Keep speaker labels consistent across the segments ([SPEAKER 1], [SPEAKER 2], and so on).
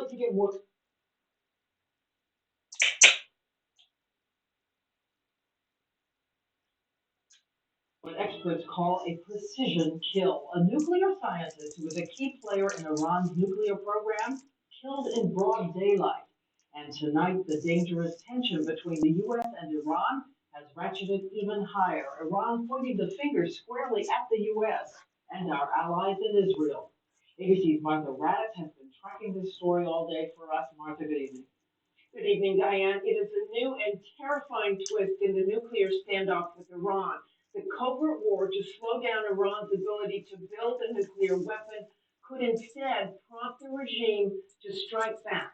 [SPEAKER 1] to get more. What experts call a precision kill. A nuclear scientist who was a key player in Iran's nuclear program killed in broad daylight. And tonight, the dangerous tension between the U.S. and Iran has ratcheted even higher. Iran pointing the finger squarely at the U.S. and our allies in Israel. ABC's Martha Raddatz has been tracking this story all day for us. Martha, good evening.
[SPEAKER 2] Good evening, Diane. It is a new and terrifying twist in the nuclear standoff with Iran. The covert war to slow down Iran's ability to build a nuclear weapon could instead prompt the regime to strike back.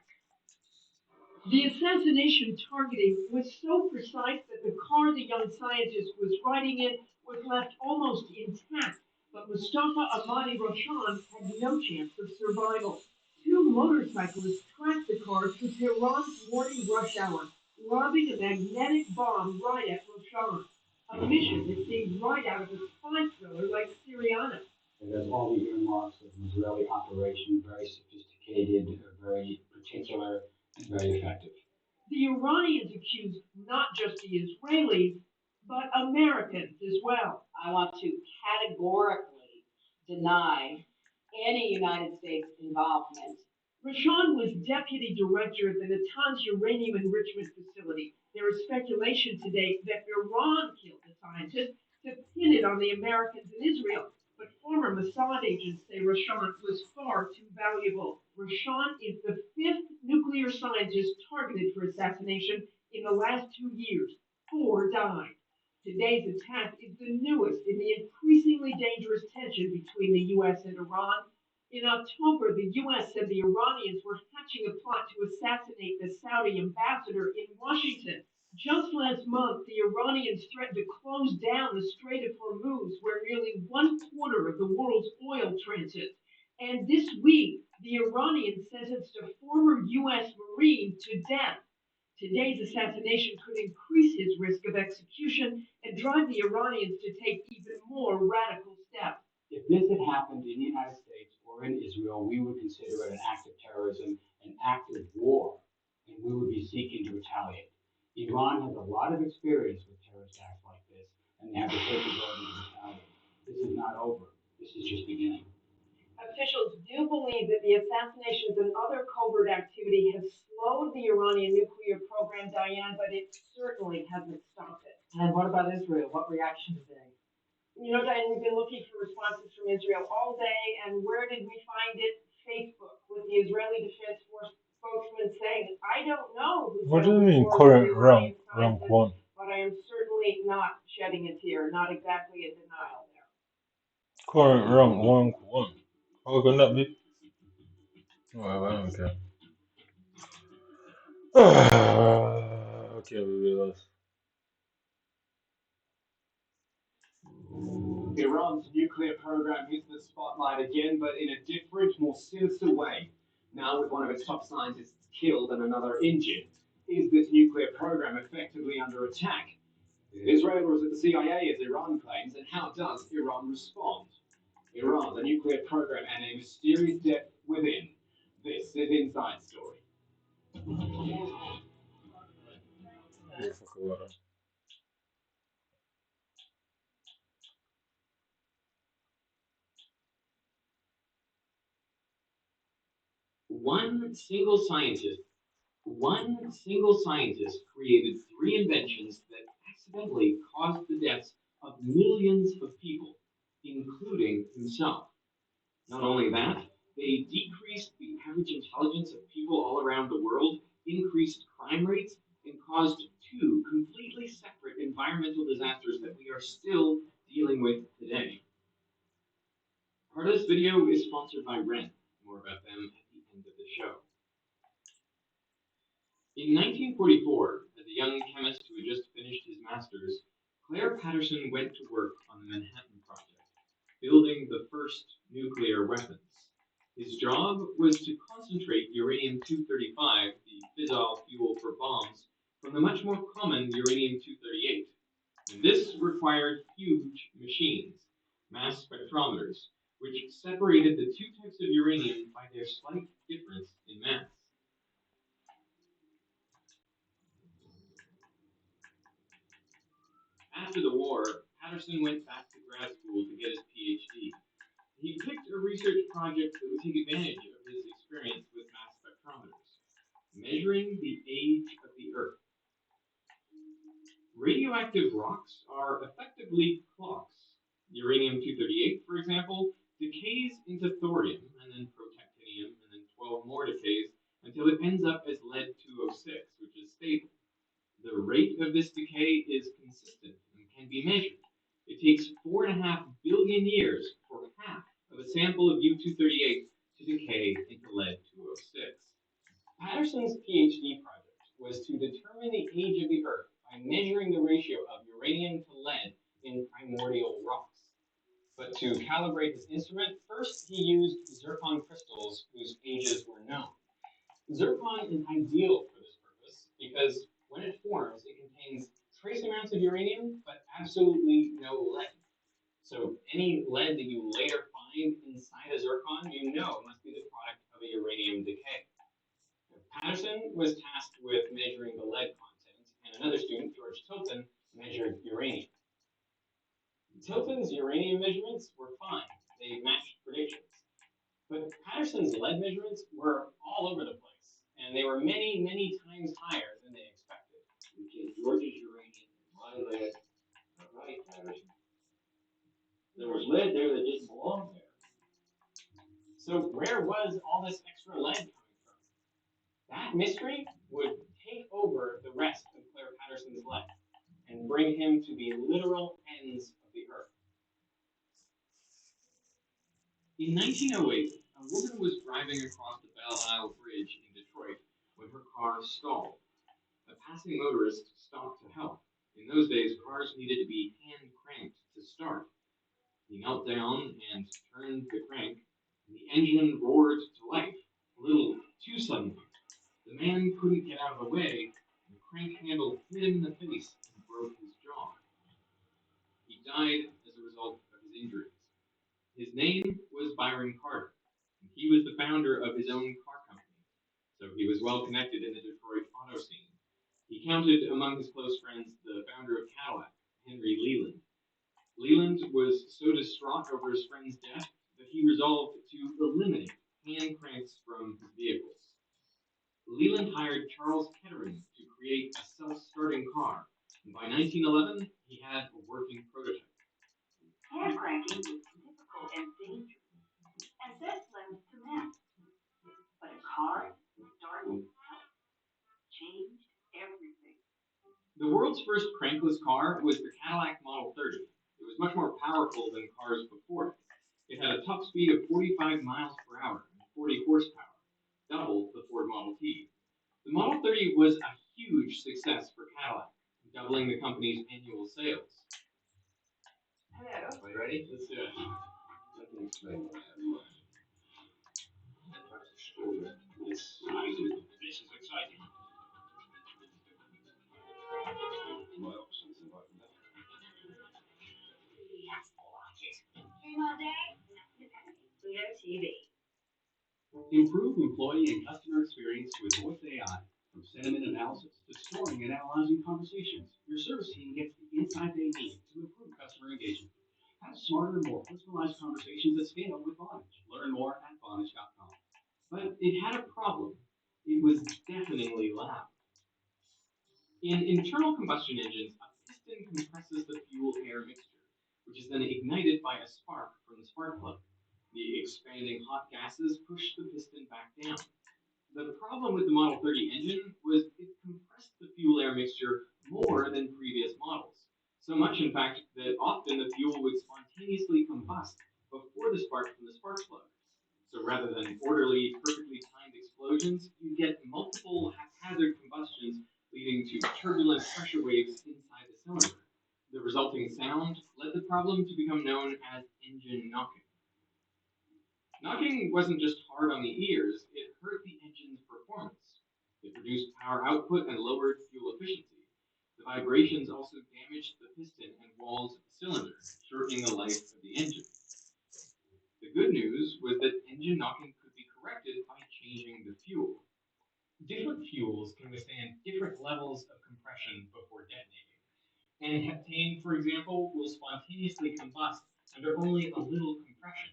[SPEAKER 3] The assassination targeting was so precise that the car the young scientist was riding in was left almost intact, but Mustafa Ahmadi Roshan had no chance of survival. Two motorcyclists tracked the car through Tehran's morning rush hour, lobbing a magnetic bomb right at Roshan. A mission that seemed right out of a spy thriller like Syriana.
[SPEAKER 4] It has all the earmarks of an Israeli operation, very sophisticated, very particular, and very effective.
[SPEAKER 3] The Iranians accuse not just the Israelis, but Americans as well.
[SPEAKER 5] I want to categorically deny any United States involvement.
[SPEAKER 3] Roshan was deputy director of the Natanz uranium enrichment facility. There is speculation today that Iran killed the scientist to pin it on the Americans and Israel. But former Mossad agents say Roshan was far too valuable. Roshan is the fifth nuclear scientist targeted for assassination in the last 2 years. 4 died. Today's attack is the newest in the increasingly dangerous tension between the U.S. and Iran. In October, the U.S. said the Iranians were hatching a plot to assassinate the Saudi ambassador in Washington. Just last month, the Iranians threatened to close down the Strait of Hormuz, where nearly 1/4 of the world's oil transits. And this week, the Iranians sentenced a former U.S. Marine to death. Today's assassination could increase his risk of execution and drive the Iranians to take even more radical steps.
[SPEAKER 4] If this had happened in the United States or in Israel, we would consider it an act of terrorism, an act of war, and we would be seeking to retaliate. Iran has a lot of experience with terrorist acts like this, and they have the capability to retaliate. This is not over. This is just beginning.
[SPEAKER 2] Officials do believe that the assassinations and other covert activity have slowed the Iranian nuclear program, Diane, but it certainly hasn't stopped it.
[SPEAKER 1] And what about Israel? What reaction today?
[SPEAKER 2] You know, Diane, we've been looking for responses from Israel all day, and where did we find it? Facebook, with the Israeli Defense Force spokesman saying, I don't know.
[SPEAKER 6] What do you mean current rank one?
[SPEAKER 2] But I am certainly not shedding a tear, not exactly a denial there.
[SPEAKER 6] Current rank 1. How can that be? Well, I don't care. Okay, we realize.
[SPEAKER 7] Iran's nuclear program hits the spotlight again, but in a different, more sinister way. Now with one of its top scientists killed and another injured. Is this nuclear program effectively under attack? Is Israel or is it the CIA, as Iran claims, and how does Iran respond? Iran, the nuclear program, and a mysterious depth within. This is Inside Story.
[SPEAKER 8] One single scientist created 3 inventions that accidentally caused the deaths of millions of people, including himself. Not only that, they decreased the average intelligence of people all around the world, increased crime rates, and caused 2 completely separate environmental disasters that we are still dealing with today. Part of this video is sponsored by Ren. More about them at the end of the show. In 1944, as a young chemist who had just finished his master's, Claire Patterson went to work on the Manhattan Project, building the first nuclear weapons. His job was to concentrate uranium-235, the fissile fuel for bombs, from the much more common uranium-238. And this required huge machines, mass spectrometers, which separated the 2 types of uranium by their slight difference in mass. war, Patterson went back to grad school to get his PhD. He picked a research project that would take advantage of his experience with mass spectrometers, measuring the age of the Earth. Radioactive rocks are effectively clocks. Uranium-238, for example, decays into thorium, and then protactinium, and then 12 more decays, until it ends up as lead-206, which is stable. The rate of this decay is consistent and can be measured. It takes 4.5 billion years for half of a sample of U-238 to decay into lead-206.
[SPEAKER 7] Patterson's PhD project was to determine the age of the Earth by measuring the ratio of uranium to lead in primordial rocks. But to calibrate his instrument, first he used zircon crystals whose ages were known. Zircon is ideal for this purpose because when it forms, it contains trace amounts of uranium but absolutely no lead. So any lead that you later find inside a zircon, you know must be the product of a uranium decay. Patterson was tasked with measuring the lead content, and another student, George Tilton, measured uranium. Tilton's uranium measurements were fine. They matched predictions. But Patterson's lead measurements were all over the place, and they were many, many times higher than they expected.
[SPEAKER 9] Okay, George's uranium, my lead. All right, Patterson. There was lead there that didn't belong there.
[SPEAKER 7] So where was all this extra lead coming from? That mystery would take over the rest of Claire Patterson's life and bring him to the literal ends of the earth.
[SPEAKER 8] In 1908, a woman was driving across the Belle Isle Bridge in Detroit when her car stalled. A passing motorist stopped to help. In those days, cars needed to be hand cranked to start. He knelt down and turned the crank, and the engine roared to life, a little too suddenly. The man couldn't get out of the way, and the crank handle hit him in the face and broke his jaw. He died as a result of his injuries. His name was Byron Carter, and he was the founder of his own car company, so he was well connected in the Detroit auto scene. He counted among his close friends the founder of Cadillac, Henry Leland. Leland was so distraught over his friend's death that he resolved to eliminate hand cranks from his vehicles. Leland hired Charles Kettering to create a self-starting car, and by 1911 he had a working prototype.
[SPEAKER 1] Hand cranking was difficult and dangerous, and this led to men. But a car starting changed everything.
[SPEAKER 8] The world's first crankless car was the Cadillac Model 30. It was much more powerful than cars before it. It had a top speed of 45 miles per hour and 40 horsepower, double the Ford Model T. The Model 30 was a huge success for Cadillac, doubling the company's annual sales.
[SPEAKER 1] Hello.
[SPEAKER 8] Are you ready? Let's do it.
[SPEAKER 9] I can explain what happened. This is exciting. Well, something like that.
[SPEAKER 1] Dream all day? Pluto TV.
[SPEAKER 10] Improve employee and customer experience with Voice AI. From sentiment analysis to storing and analyzing conversations, your service team gets the insight they need to improve customer engagement. Have smarter, more personalized conversations at scale with Vonage. Learn more at Vonage.com.
[SPEAKER 8] But it had a problem. It was deafeningly loud. In internal combustion engines, a piston compresses the fuel-air mixture, which is then ignited by a spark from the spark plug. The expanding hot gases push the piston back down. The problem with the Model 30 engine was it compressed the fuel-air mixture more than previous models. So much, in fact, that often the fuel would spontaneously combust before the spark from the spark plug. So rather than orderly, perfectly timed explosions, you get multiple haphazard combustions leading to turbulent pressure waves inside the cylinder. The resulting sound led the problem to become known as engine knocking. Knocking wasn't just hard on the ears, it hurt the engine's performance. It reduced power output and lowered fuel efficiency. The vibrations also damaged the piston and walls of the cylinder, shortening the life of the engine. The good news was that engine knocking could be corrected by changing the fuel. Different fuels can withstand different levels of compression before detonating, And heptane, for example, will spontaneously combust under only a little compression.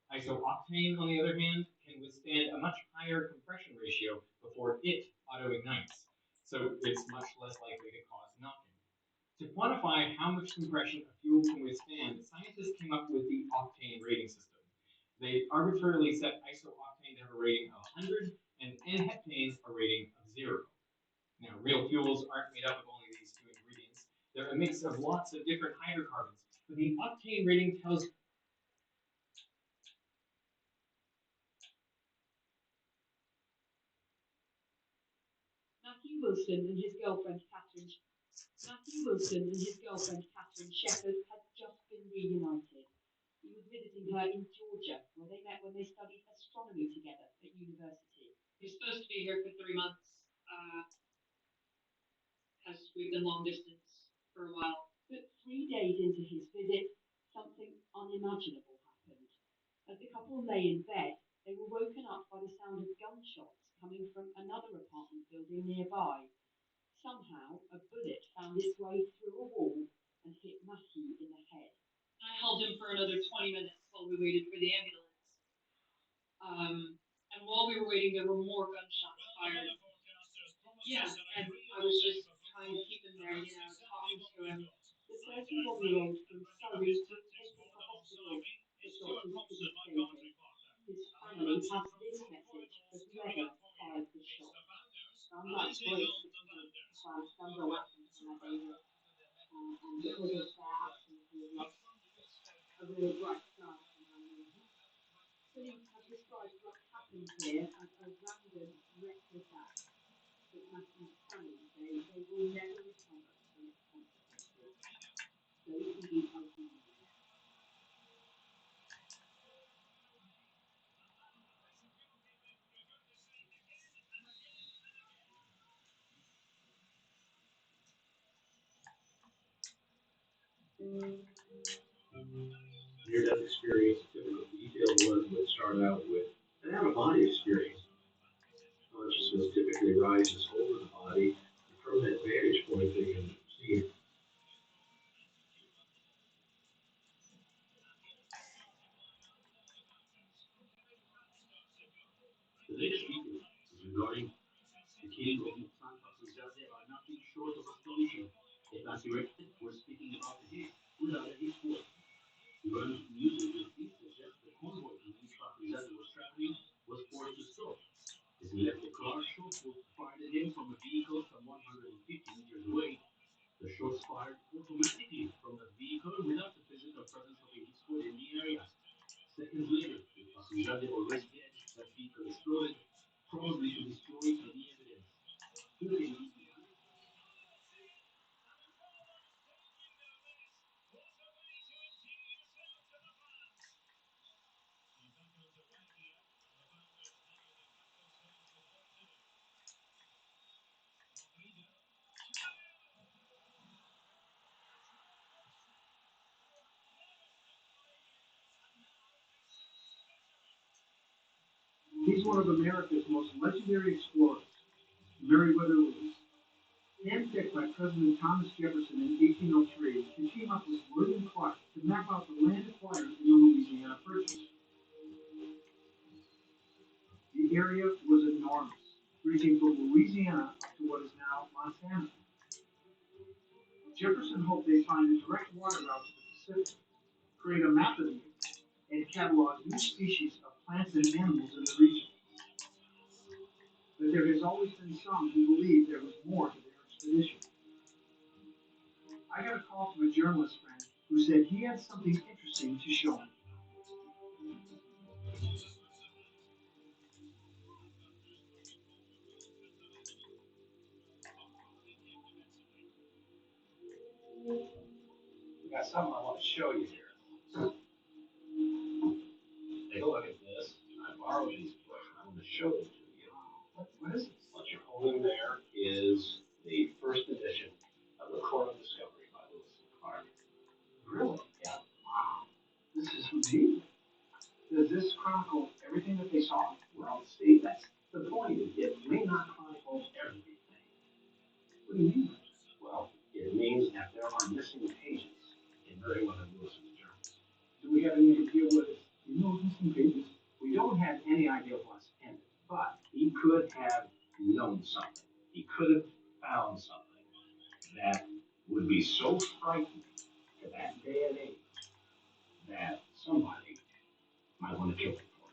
[SPEAKER 8] Isooctane, on the other hand, can withstand a much higher compression ratio before it autoignites, so it's much less likely to cause knocking. To quantify how much compression a fuel can withstand, scientists came up with the octane rating system. They arbitrarily set isooctane to have a rating of 100 and N-heptane a rating of 0. Now, real fuels aren't made up of only these two ingredients. They're a mix of lots of different hydrocarbons, but the octane rating tells.
[SPEAKER 5] Matthew Wilson and his girlfriend Catherine Shepherd had just been reunited. He was visiting her in Georgia, where they met when they studied astronomy together at university.
[SPEAKER 11] You're supposed to be here for 3 months, because we've been long distance for a while.
[SPEAKER 5] But 3 days into his visit, something unimaginable happened. As the couple lay in bed, they were woken up by the sound of gunshots coming from another apartment building nearby. Somehow, a bullet found its way through a wall and hit Matthew in the head.
[SPEAKER 11] I held him for another 20 minutes while we waited for the ambulance. And while we were waiting, there were more gunshots fired. Yeah, and I was just trying to keep him there, talking to him.
[SPEAKER 5] The 31-year-old from Surrey was taken to hospital, but doctors couldn't save him. His family has this message as letter fired the shot.
[SPEAKER 11] I'm not great because guns are weapons and they're dangerous. And because of their actions, we have lost a really bright son in our nation.
[SPEAKER 5] Police have described what happened here as a random, reckless act. But Matthew's family say they will never recover from its consequences. So indeed I do.
[SPEAKER 10] Near-death experience, typical detailed ones would start out with an out-of-body experience. Consciousness typically rises over the body, and from that vantage point they can see. The next speaker is regarding the king of Muksan Fakhrizadeh are nothing short of astonishing. If accurate, we're speaking about the hit without any force. Iran's news agency suggests the convoy in which Fakhrizadeh was traveling was forced to stop. As he left the car, shots were fired at him from a vehicle some 150 meters away. The shots fired automatically from the vehicle without the physical presence of a Hizbut in the area. Seconds later, with Fakhrizadeh already dead, that vehicle exploded, probably to destroy any evidence. Who can be behind? He's one of America's most legendary explorers, Meriwether Lewis. Handpicked by President Thomas Jefferson in 1803, he came up with William Clark to map out the land acquired in the Louisiana Purchase. The area was enormous, reaching from Louisiana up to what is now Montana. Jefferson hoped they'd find a direct water route to the Pacific, create a map of the area, and catalog new species of plants and animals in the region. But there has always been some who believe there was more to their expedition. I got a call from a journalist friend who said he had something interesting to show me. We got something I want to show you here. Take a look at this. I borrowed these books and I'm going to show them to you. What is this? What you're holding there is the first edition of the Core of Discovery by Lewis and Clark. Really? Yeah. Wow. This is amazing. Does this chronicle everything that they saw? Well, see, that's the point. It may not chronicle everything. What do you mean? Well, it It means that there are missing pages in Merriweather Lewis's journals. Do we have any idea what is in those missing pages? We don't have any idea what's in it, but he could have known something. He could have found something that would be so frightening to that day and age that somebody might want to kill him for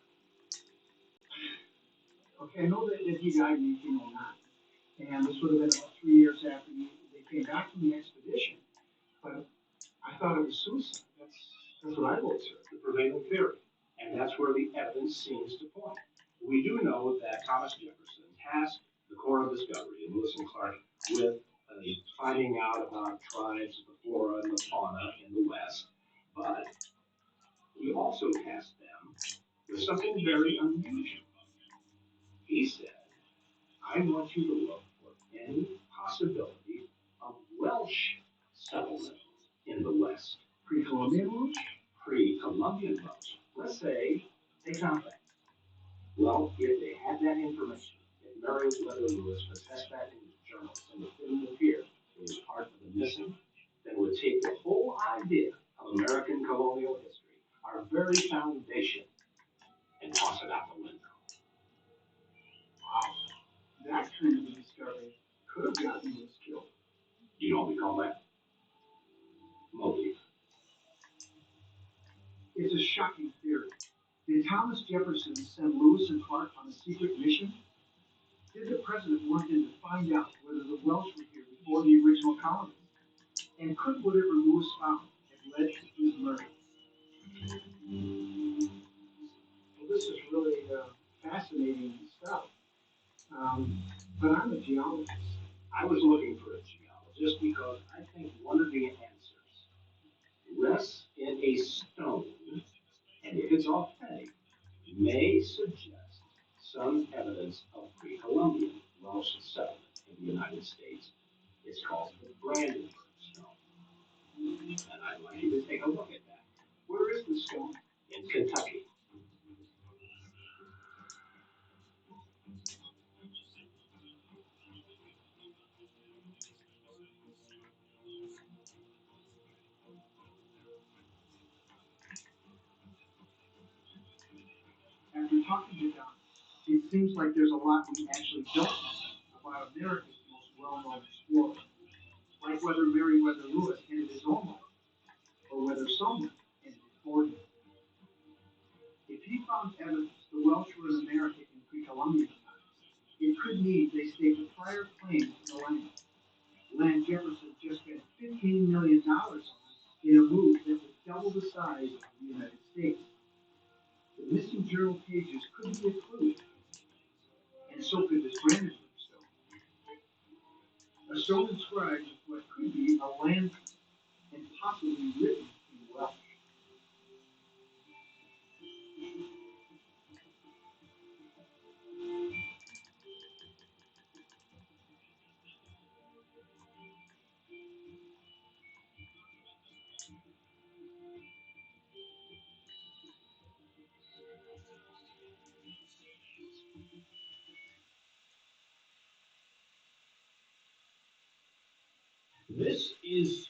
[SPEAKER 10] it. Okay, I know that he died in 1809, and this would have been about 3 years after they came back from the expedition, but I thought it was suicide. That's what I've observed, the prevailing theory. And that's where the evidence seems to point. We do know that Thomas Jefferson tasked the Corps of Discovery and Lewis and Clark with finding out about tribes, the flora and the fauna in the West, but he also tasked them with something very unusual. He said, I want you to look for any possibility of Welsh settlement in the West. Pre-Columbian Welsh? Pre-Columbian Welsh. Let's say they found that. Well, if they had that information, if Meriwether Lewis possessed that in his journals and it didn't appear it was part of the missing, then it would take the whole idea of American colonial history, our very foundation, and toss it out the window. Wow. That kind of discovery could have gotten Lewis killed. You know what we call that? Motive. It's a shocking theory. Did Thomas Jefferson send Lewis and Clark on a secret mission? Did the president want them to find out whether the Welsh were here before the original colonists? And could whatever Lewis found have led to his murder? Well, this is really fascinating stuff. But I'm a geologist. I was looking for a geologist because I think one of the answers rests in a stone, and if it's authentic, may suggest some evidence of pre-Columbian Welsh settlement in the United States. It's called the Brandenburg Stone, and I'd like you to take a look at that. Where is the stone? In Kentucky. After talking to Don, it seems like there's a lot we actually don't know about America's most well-known explorer, like whether Meriwether Lewis ended his own life, or whether someone ended it for him. If he found evidence the Welsh were in America in pre-Columbian times, it could mean they staked a prior claim to the land Jefferson just spent $15 million on in a move that would double the size of the United States. The missing journal pages could be a clue, and so could this Brandenburg stone. A stone inscribed with what could be a land and possibly written in Welsh. This is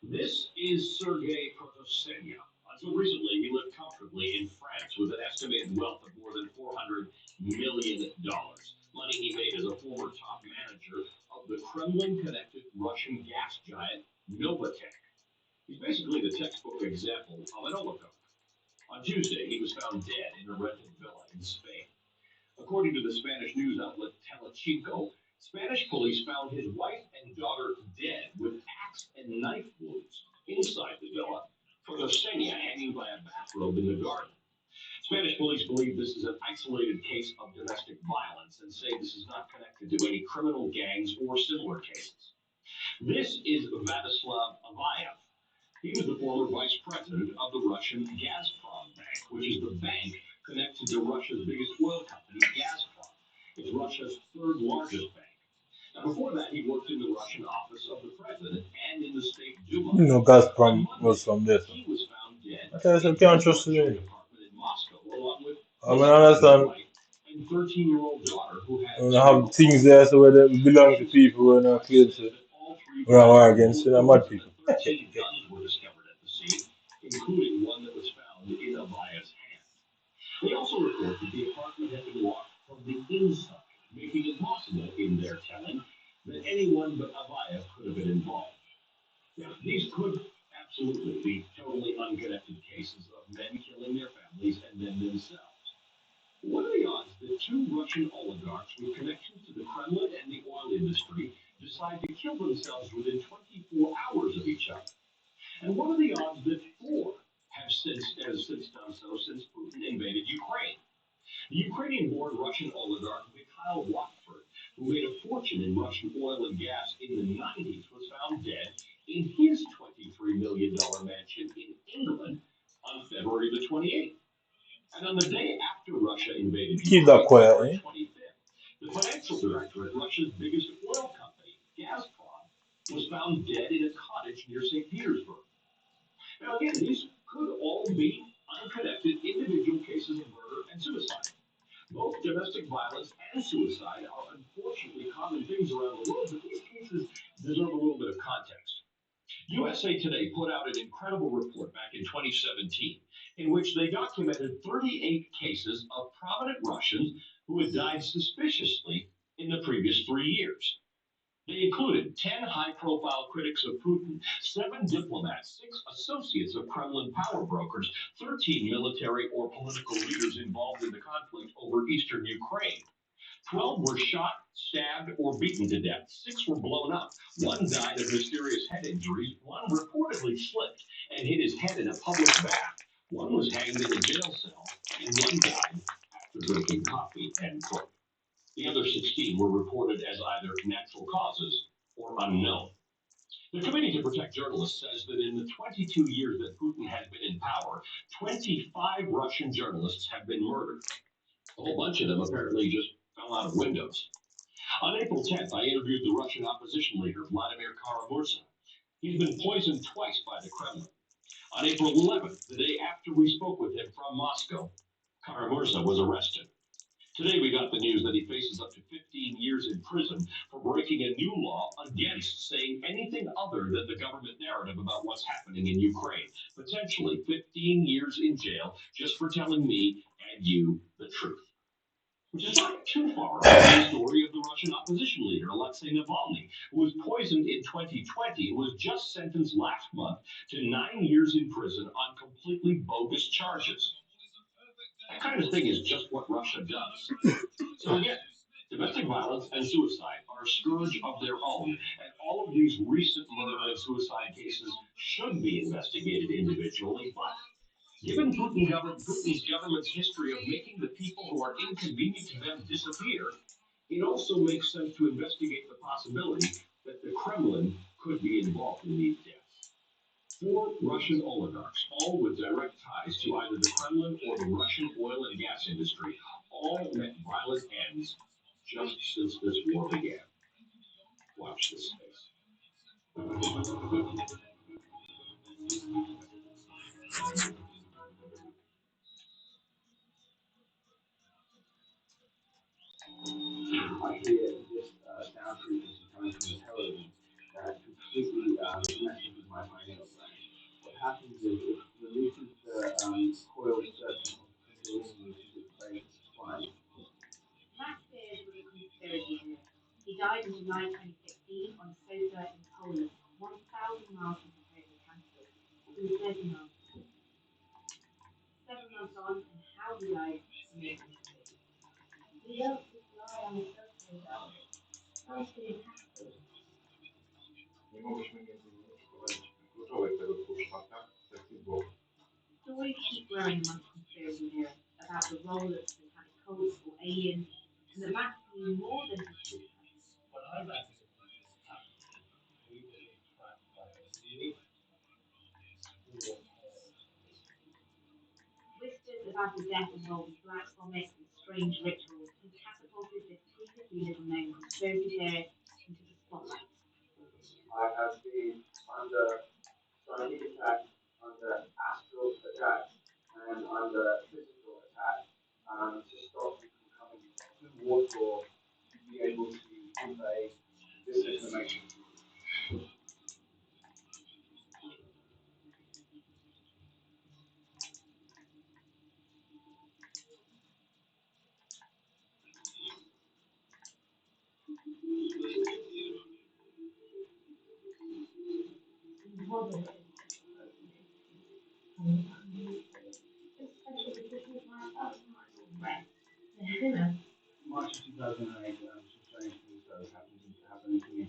[SPEAKER 10] This is Sergei Protosenya. Until recently, he lived comfortably in France with an estimated wealth of more than $400 million, money he made as a former top manager of the Kremlin-connected Russian gas giant Novatek. He's basically the textbook example of an oligarch. On Tuesday, he was found dead in a rented villa in Spain. According to the Spanish news outlet Telecinco, Spanish police found his wife and daughter dead with axe and knife wounds inside the villa, Protosenia hanging by a bathrobe in the garden. Spanish police believe this is an isolated case of domestic violence and say this is not connected to any criminal gangs or similar cases. This is Vladislav Avayev. He was the former vice president of the Russian Gazprom Bank, which is the bank connected to Russia's biggest oil company, Gazprom. It's Russia's third largest bank.
[SPEAKER 8] Now, before that, he worked in the Russian office of the president and in the state Duma.
[SPEAKER 6] You know,
[SPEAKER 8] On
[SPEAKER 6] Gazprom
[SPEAKER 8] Monday,
[SPEAKER 6] was from there. So.
[SPEAKER 8] he was found dead
[SPEAKER 6] I tell you, so
[SPEAKER 8] in
[SPEAKER 6] you can't
[SPEAKER 8] his
[SPEAKER 6] trust
[SPEAKER 8] luxury
[SPEAKER 6] him.
[SPEAKER 8] apartment in Moscow, along with
[SPEAKER 6] I
[SPEAKER 8] his
[SPEAKER 6] mean, I
[SPEAKER 8] pregnant
[SPEAKER 6] understand.
[SPEAKER 8] wife and 13-year-old daughter, who had
[SPEAKER 6] And I
[SPEAKER 8] cerebral
[SPEAKER 6] have things
[SPEAKER 8] palsy.
[SPEAKER 6] there so where they belong to
[SPEAKER 8] Agencies
[SPEAKER 6] people when I
[SPEAKER 8] worldwide
[SPEAKER 6] claim
[SPEAKER 8] say
[SPEAKER 6] to
[SPEAKER 8] that all three
[SPEAKER 6] run
[SPEAKER 8] died
[SPEAKER 6] war
[SPEAKER 8] from
[SPEAKER 6] against
[SPEAKER 8] bullet
[SPEAKER 6] you know, mad
[SPEAKER 8] wounds and
[SPEAKER 6] people.
[SPEAKER 8] that 13 guns were discovered at the scene, including one that was found in Avaya's hand. They also report that the apartment had been locked from the inside, making it possible, in their telling, that anyone but Avaya could have been involved. Now, these could absolutely be totally unconnected cases of men killing their families and then themselves. What are the odds that two Russian oligarchs with connections to the Kremlin and the oil industry decide to kill themselves within 24 hours of each other? And what are the odds that four has since done so since Putin invaded Ukraine? The Ukrainian-born Russian oligarch Mikhail Watford, who made a fortune in Russian oil and gas in the 90s, was found dead in his $23 million mansion in England on February the 28th. And on the day after Russia invaded
[SPEAKER 6] Keep that
[SPEAKER 8] Ukraine,
[SPEAKER 6] quiet,
[SPEAKER 8] February
[SPEAKER 6] eh?
[SPEAKER 8] 25th, the financial director at Russia's biggest oil company, Gazprom, was found dead in a cottage near St. Petersburg. Now, again, these could all be unconnected individual cases of murder and suicide. Both domestic violence and suicide are unfortunately common things around the world, but these cases deserve a little bit of context. USA Today put out an incredible report back in 2017 in which they documented 38 cases of prominent Russians who had died suspiciously in the previous 3 years. They included 10 high-profile critics of Putin, 7 diplomats, 6 associates of Kremlin power brokers, 13 military or political leaders involved in the conflict over eastern Ukraine. 12 were shot, stabbed, or beaten to death. 6 were blown up. 1 died of mysterious head injuries. 1 reportedly slipped and hit his head in a public bath. 1 was hanged in a jail cell, and 1 died after drinking coffee, end quote. The other 16 were reported as either natural causes or unknown. The Committee to Protect Journalists says that in the 22 years that Putin has been in power, 25 Russian journalists have been murdered. A whole bunch of them apparently just fell out of windows. On April 10th, I interviewed the Russian opposition leader, Vladimir Kara-Murza. He's been poisoned twice by the Kremlin. On April 11th, the day after we spoke with him from Moscow, Kara-Murza was arrested. Today we got the news that he faces up to 15 years in prison for breaking a new law against saying anything other than the government narrative about what's happening in Ukraine. Potentially 15 years in jail just for telling me and you the truth. Which is not too far off from the story of the Russian opposition leader, Alexei Navalny, who was poisoned in 2020 and was just sentenced last month to 9 years in prison on completely bogus charges. That kind of thing is just what Russia does. So again, domestic violence and suicide are a scourge of their own, and all of these recent murder and suicide cases should be investigated individually, but given Putin's government's history of making the people who are inconvenient to them disappear, it also makes sense to investigate the possibility that the Kremlin could be involved in these deaths. 4 Russian oligarchs, all with direct ties to either the Kremlin or the Russian oil and gas industry, all met violent ends just since this war began. Watch this space. I hear this sound frequency coming from the television that completely messes with my pineal gland. What happens is it releases the coil insertion of kundalini, which is explained as spine.
[SPEAKER 11] Max Beers was a conspiracy theorist. He died in July 2016 on a sofa in Poland, 1,000 miles from his home in Canterbury. He was 39. 7 months on, and how he died remains a mystery. We don't just lie on the sofa and die. First thing happened.
[SPEAKER 12] Nie mogliśmy między innymi przeprowadzić kluczowej tego czwarta sekcji zwłok.
[SPEAKER 11] Stories keep growing amongst conspiracy theorists about the role of satanic cults or aliens, and that Max knew more than he should have.
[SPEAKER 12] What I reckon is we were being tracked by a really cool
[SPEAKER 11] Whispers about the death involved in black comics and strange rituals have catapulted this previously little known conspiracy theorist
[SPEAKER 12] I have been under psychic attack, under astral attack, and under physical attack to stop you from coming towards or to be able to convey this information to you.
[SPEAKER 11] Was it? Especially because he's my personal friend. You know.
[SPEAKER 12] March of 2008, some strange things started happening to me.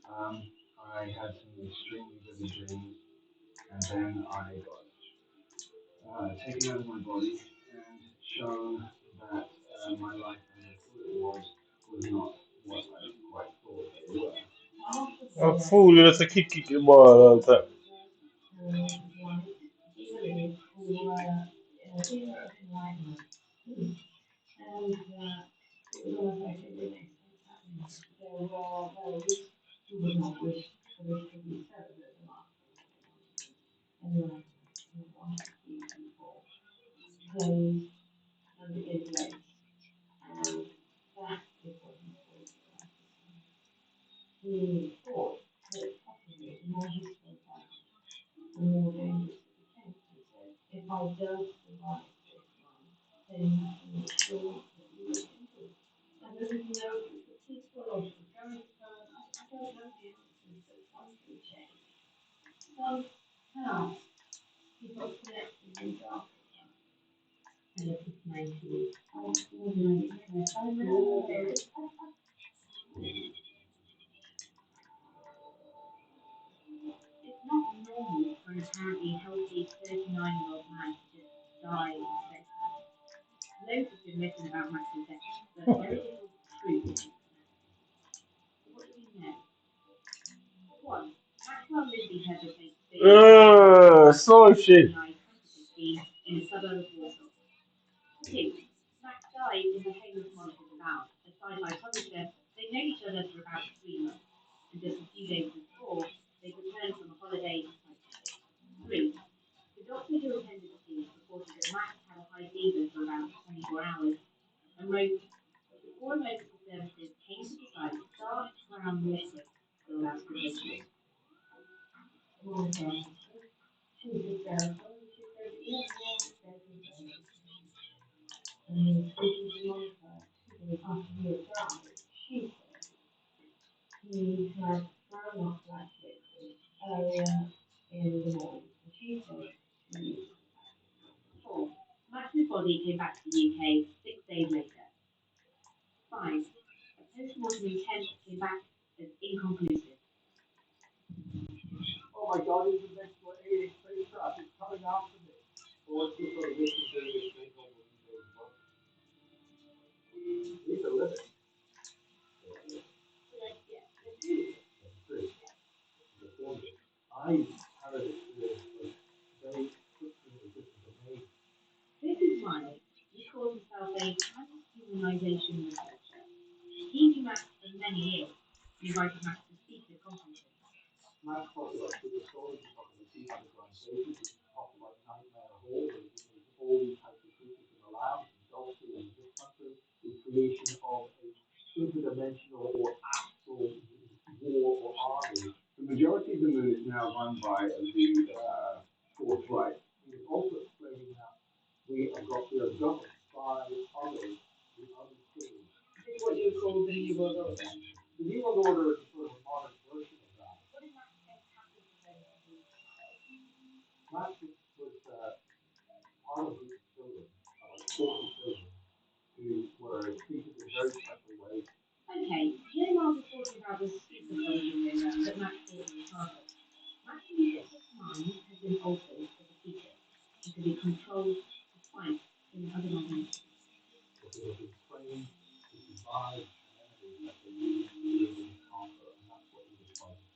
[SPEAKER 12] I had some extremely vivid dreams, and then I got taken out of my body and shown that my life as I thought it was not what I quite thought it were.
[SPEAKER 6] A fool that's a kick your ball all the time.
[SPEAKER 11] And it was like everything. There were values you would not wish for this to be said at the last. And like you want to see people praise and begin grace. And that is what he spoke about. He thought that possibly the more he spoke out, the more dangerous it became. He said, if I don't survive this one, then you can sure that you will into it. I don't know if it's a peaceful or if it's going to turn. I don't know the answers, but something changed. Somehow he got connected with God. And it was 90. I was wondering if I know it's not normal for an apparently healthy 39-year-old man to just die in sex. Loads have been written about Max's death, but very little truth. What do we know? One, Maxwell Lindsay hesitate
[SPEAKER 6] So shit.
[SPEAKER 11] 2016 in a suburb of Warsaw. Two, Max died in the home of Monica DeVal, a sci-fi publisher. They'd known each other for about 3 months, and just a few days before, they returned from a holiday to Cyprus. Three, the doctor who attended the scene reported that Max had a high fever for about 24 hours, and wrote, before emergency services came to the site, dark brown liquid spilled out of the patient. She was hysterical, and she said, yeah, and speaking to Monica 2 days after he had died, she said he had thrown off black liquid earlier in the morning. And she said to me, four, Max's body came back to the UK 6 days later. Five, a post-mortem intent came back as inconclusive.
[SPEAKER 12] Oh my God, it's the next 180 spacecraft. It's coming after me. Well, what's the sort of mission doing this thing called the Windows Book? These are living. That's true. I had an experience like very quickly as this is amazing.
[SPEAKER 11] This is why he calls himself a transhumanization researcher. He knew Max for many years. He invited Max to speak at conferences.
[SPEAKER 12] Max talked about super storage, he talked about deep underground spaces, he talked about nightmare halls, and all these types of creatures in the lab, industry in this country, the creation of a interdimensional or astral war or army. The majority of the moon is now run by the Fourth Reich. He was also explaining that we are governed by others, the other things.
[SPEAKER 11] This is what you would call the New World Order.
[SPEAKER 12] The New World Order is sort of a modern version of that.
[SPEAKER 11] What did Max think happened to them?
[SPEAKER 12] Max was part of a group of children, like 40 children, who were treated in very special ways.
[SPEAKER 11] Okay, here Mark is talking about this super soldier that Max thought he was part of. Max believes that his mind has been altered for the future and can be controlled to fight in other dimensions.
[SPEAKER 12] But they have been trained to survive an enemy that they need to be able to conquer, and that's what he was fighting.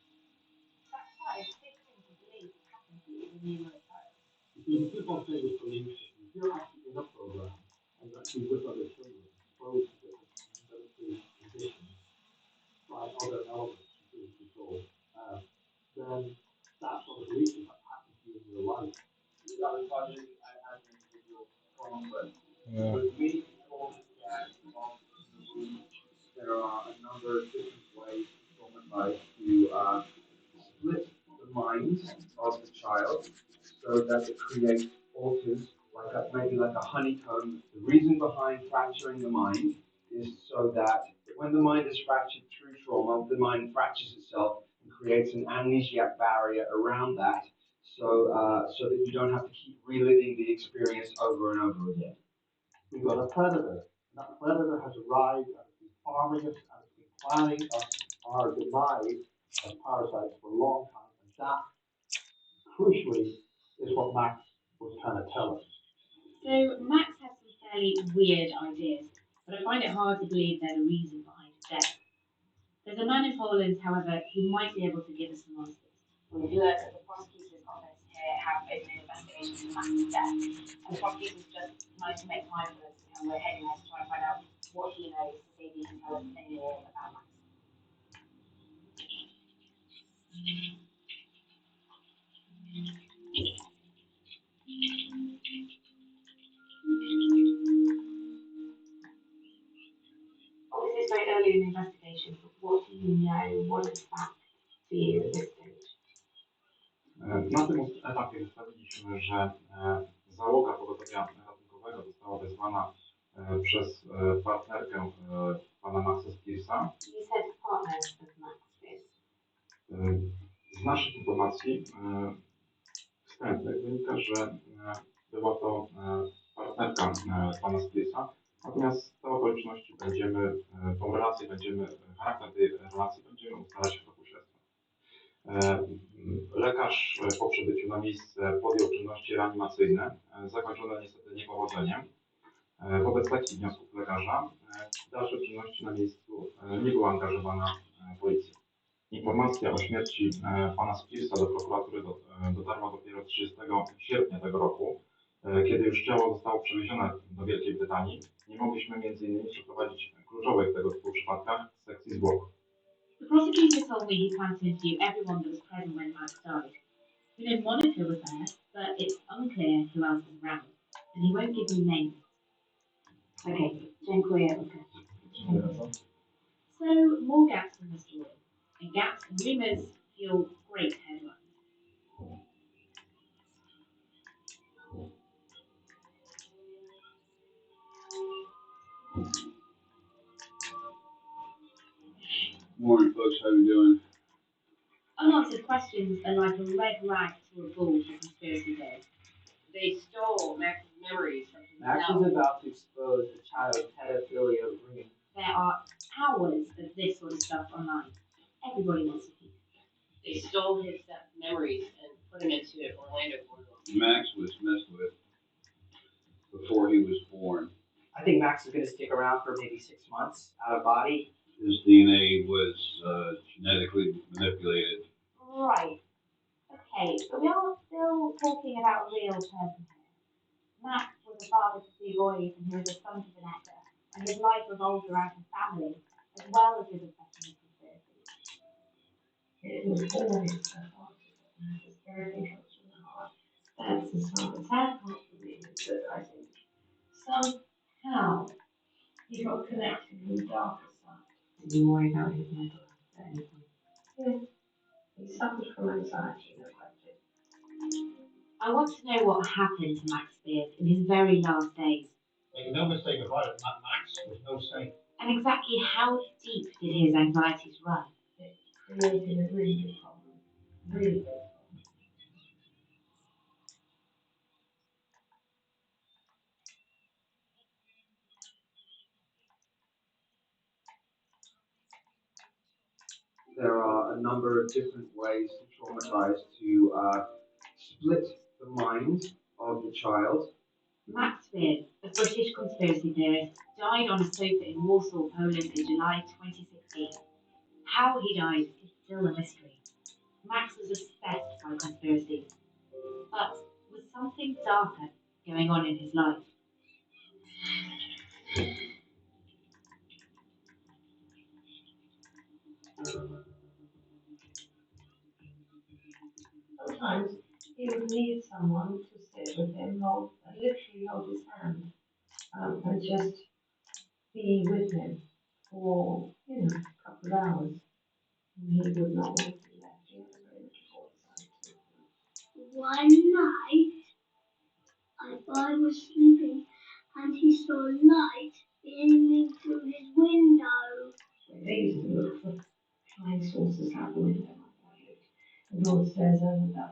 [SPEAKER 11] That's quite a big thing to believe happened to you when you were a child.
[SPEAKER 12] You see, the people say this belief that if you're actually in a program and you're actually with other children, exposed to different military conditions, by other elements, including control, number of different ways to traumatize to split the mind of the child so that it creates alters, like maybe like a honeycomb. The reason behind fracturing the mind is so that when the mind is fractured through trauma, the mind fractures itself and creates an amnesiac barrier around that, so that you don't have to keep reliving the experience over and over again.
[SPEAKER 13] We've got a predator. That predator has arrived and has been farming us and has been planning our demise as parasites for a long time. And that, crucially, is what Max was trying to tell us.
[SPEAKER 5] So Max has some fairly weird ideas, but I find it hard to believe they're the reason behind his death. There's a man in Poland, however, who might be able to give us some answers.
[SPEAKER 11] We've learned that the prosecutor's office here have opened an investigation into Max's death, and the prosecutor's just managed to make time for us, and we're heading there to try and find out what he knows to see if he can tell us any more about Max. Obviously, it's very early in the investigation, but what do you know? What is fact to you at this stage?
[SPEAKER 14] Na tym etapie ustaliliśmy, że załoga pogotowia ratunkowego została wezwana przez partnerkę pana Maxa Spearsa.
[SPEAKER 11] You said partner of Max Spears.
[SPEAKER 14] Z naszych informacji wstępnych wynika, że była to partnerka pana Spearsa. Natomiast te okoliczności charakter tej relacji będziemy ustalać w toku śledztwa. Lekarz po przybyciu na miejsce podjął czynności reanimacyjne, zakończone niestety niepowodzeniem. Wobec takich wniosków lekarza w dalsze czynności na miejscu nie była angażowana policja. Informacja o śmierci pana Spearsa do prokuratury dotarła dopiero 30 sierpnia tego roku, kiedy już ciało zostało przewiezione do Wielkiej Brytanii. Nie mogliśmy m.in. przeprowadzić kluczowej w tego typu przypadkach sekcji zwłok.
[SPEAKER 5] The prosecutor told me he planned to interview everyone that was present when Max died. We know Monica was there, but it's unclear who else was around, and he won't give me names.
[SPEAKER 11] Okay, dziękuję.
[SPEAKER 5] So, more gaps in the story, and gaps and rumours fuel great headlines.
[SPEAKER 15] Morning, folks. How you doing?
[SPEAKER 5] Unanswered questions are like a red rag to a bull for conspiracy theories.
[SPEAKER 2] They stole Max's memories from
[SPEAKER 16] Max
[SPEAKER 2] himself.
[SPEAKER 16] was about to expose the child's pedophilia ring.
[SPEAKER 5] There are hours of this sort of stuff online. Everybody wants to keep.
[SPEAKER 2] They stole his memories and put him into Orlando, Florida.
[SPEAKER 15] Max was messed with before he was born.
[SPEAKER 16] I think Max is going to stick around for maybe 6 months out of body.
[SPEAKER 15] His DNA was genetically manipulated.
[SPEAKER 11] Right. Okay, but we are still talking about a real person here. Max was a father to 2 boys and he was a son to Vanessa, and his life revolved around his family, as well as his obsession with conspiracy. It was always a heart. Everything comes from the heart. That's the son. The sad part for me is that I think somehow he got connected with the darker side. Did you worry about his mental health at any point? Yeah. He suffered from anxiety, no question.
[SPEAKER 5] I want to know what happened to Max Spears in his very last days.
[SPEAKER 13] Make no mistake about it, Max was no saint.
[SPEAKER 5] And exactly how deep did his anxieties run?
[SPEAKER 11] It created a really big problem. Really big problem.
[SPEAKER 12] There are a number of different ways to traumatize to split the mind of the child.
[SPEAKER 5] Max Spears, a British conspiracy theorist, died on a sofa in Warsaw, Poland in July 2016. How he died is still a mystery. Max was obsessed by conspiracies, but was something darker going on in his life?
[SPEAKER 11] Sometimes he would need someone to sit with him, literally hold his hand, and just be with him for, a couple he would not want to be left. He was very much foresight.
[SPEAKER 17] One night, a boy was sleeping and he saw light beaming through his window.
[SPEAKER 11] They used to look for flying saucers out the window. The Lord stares over the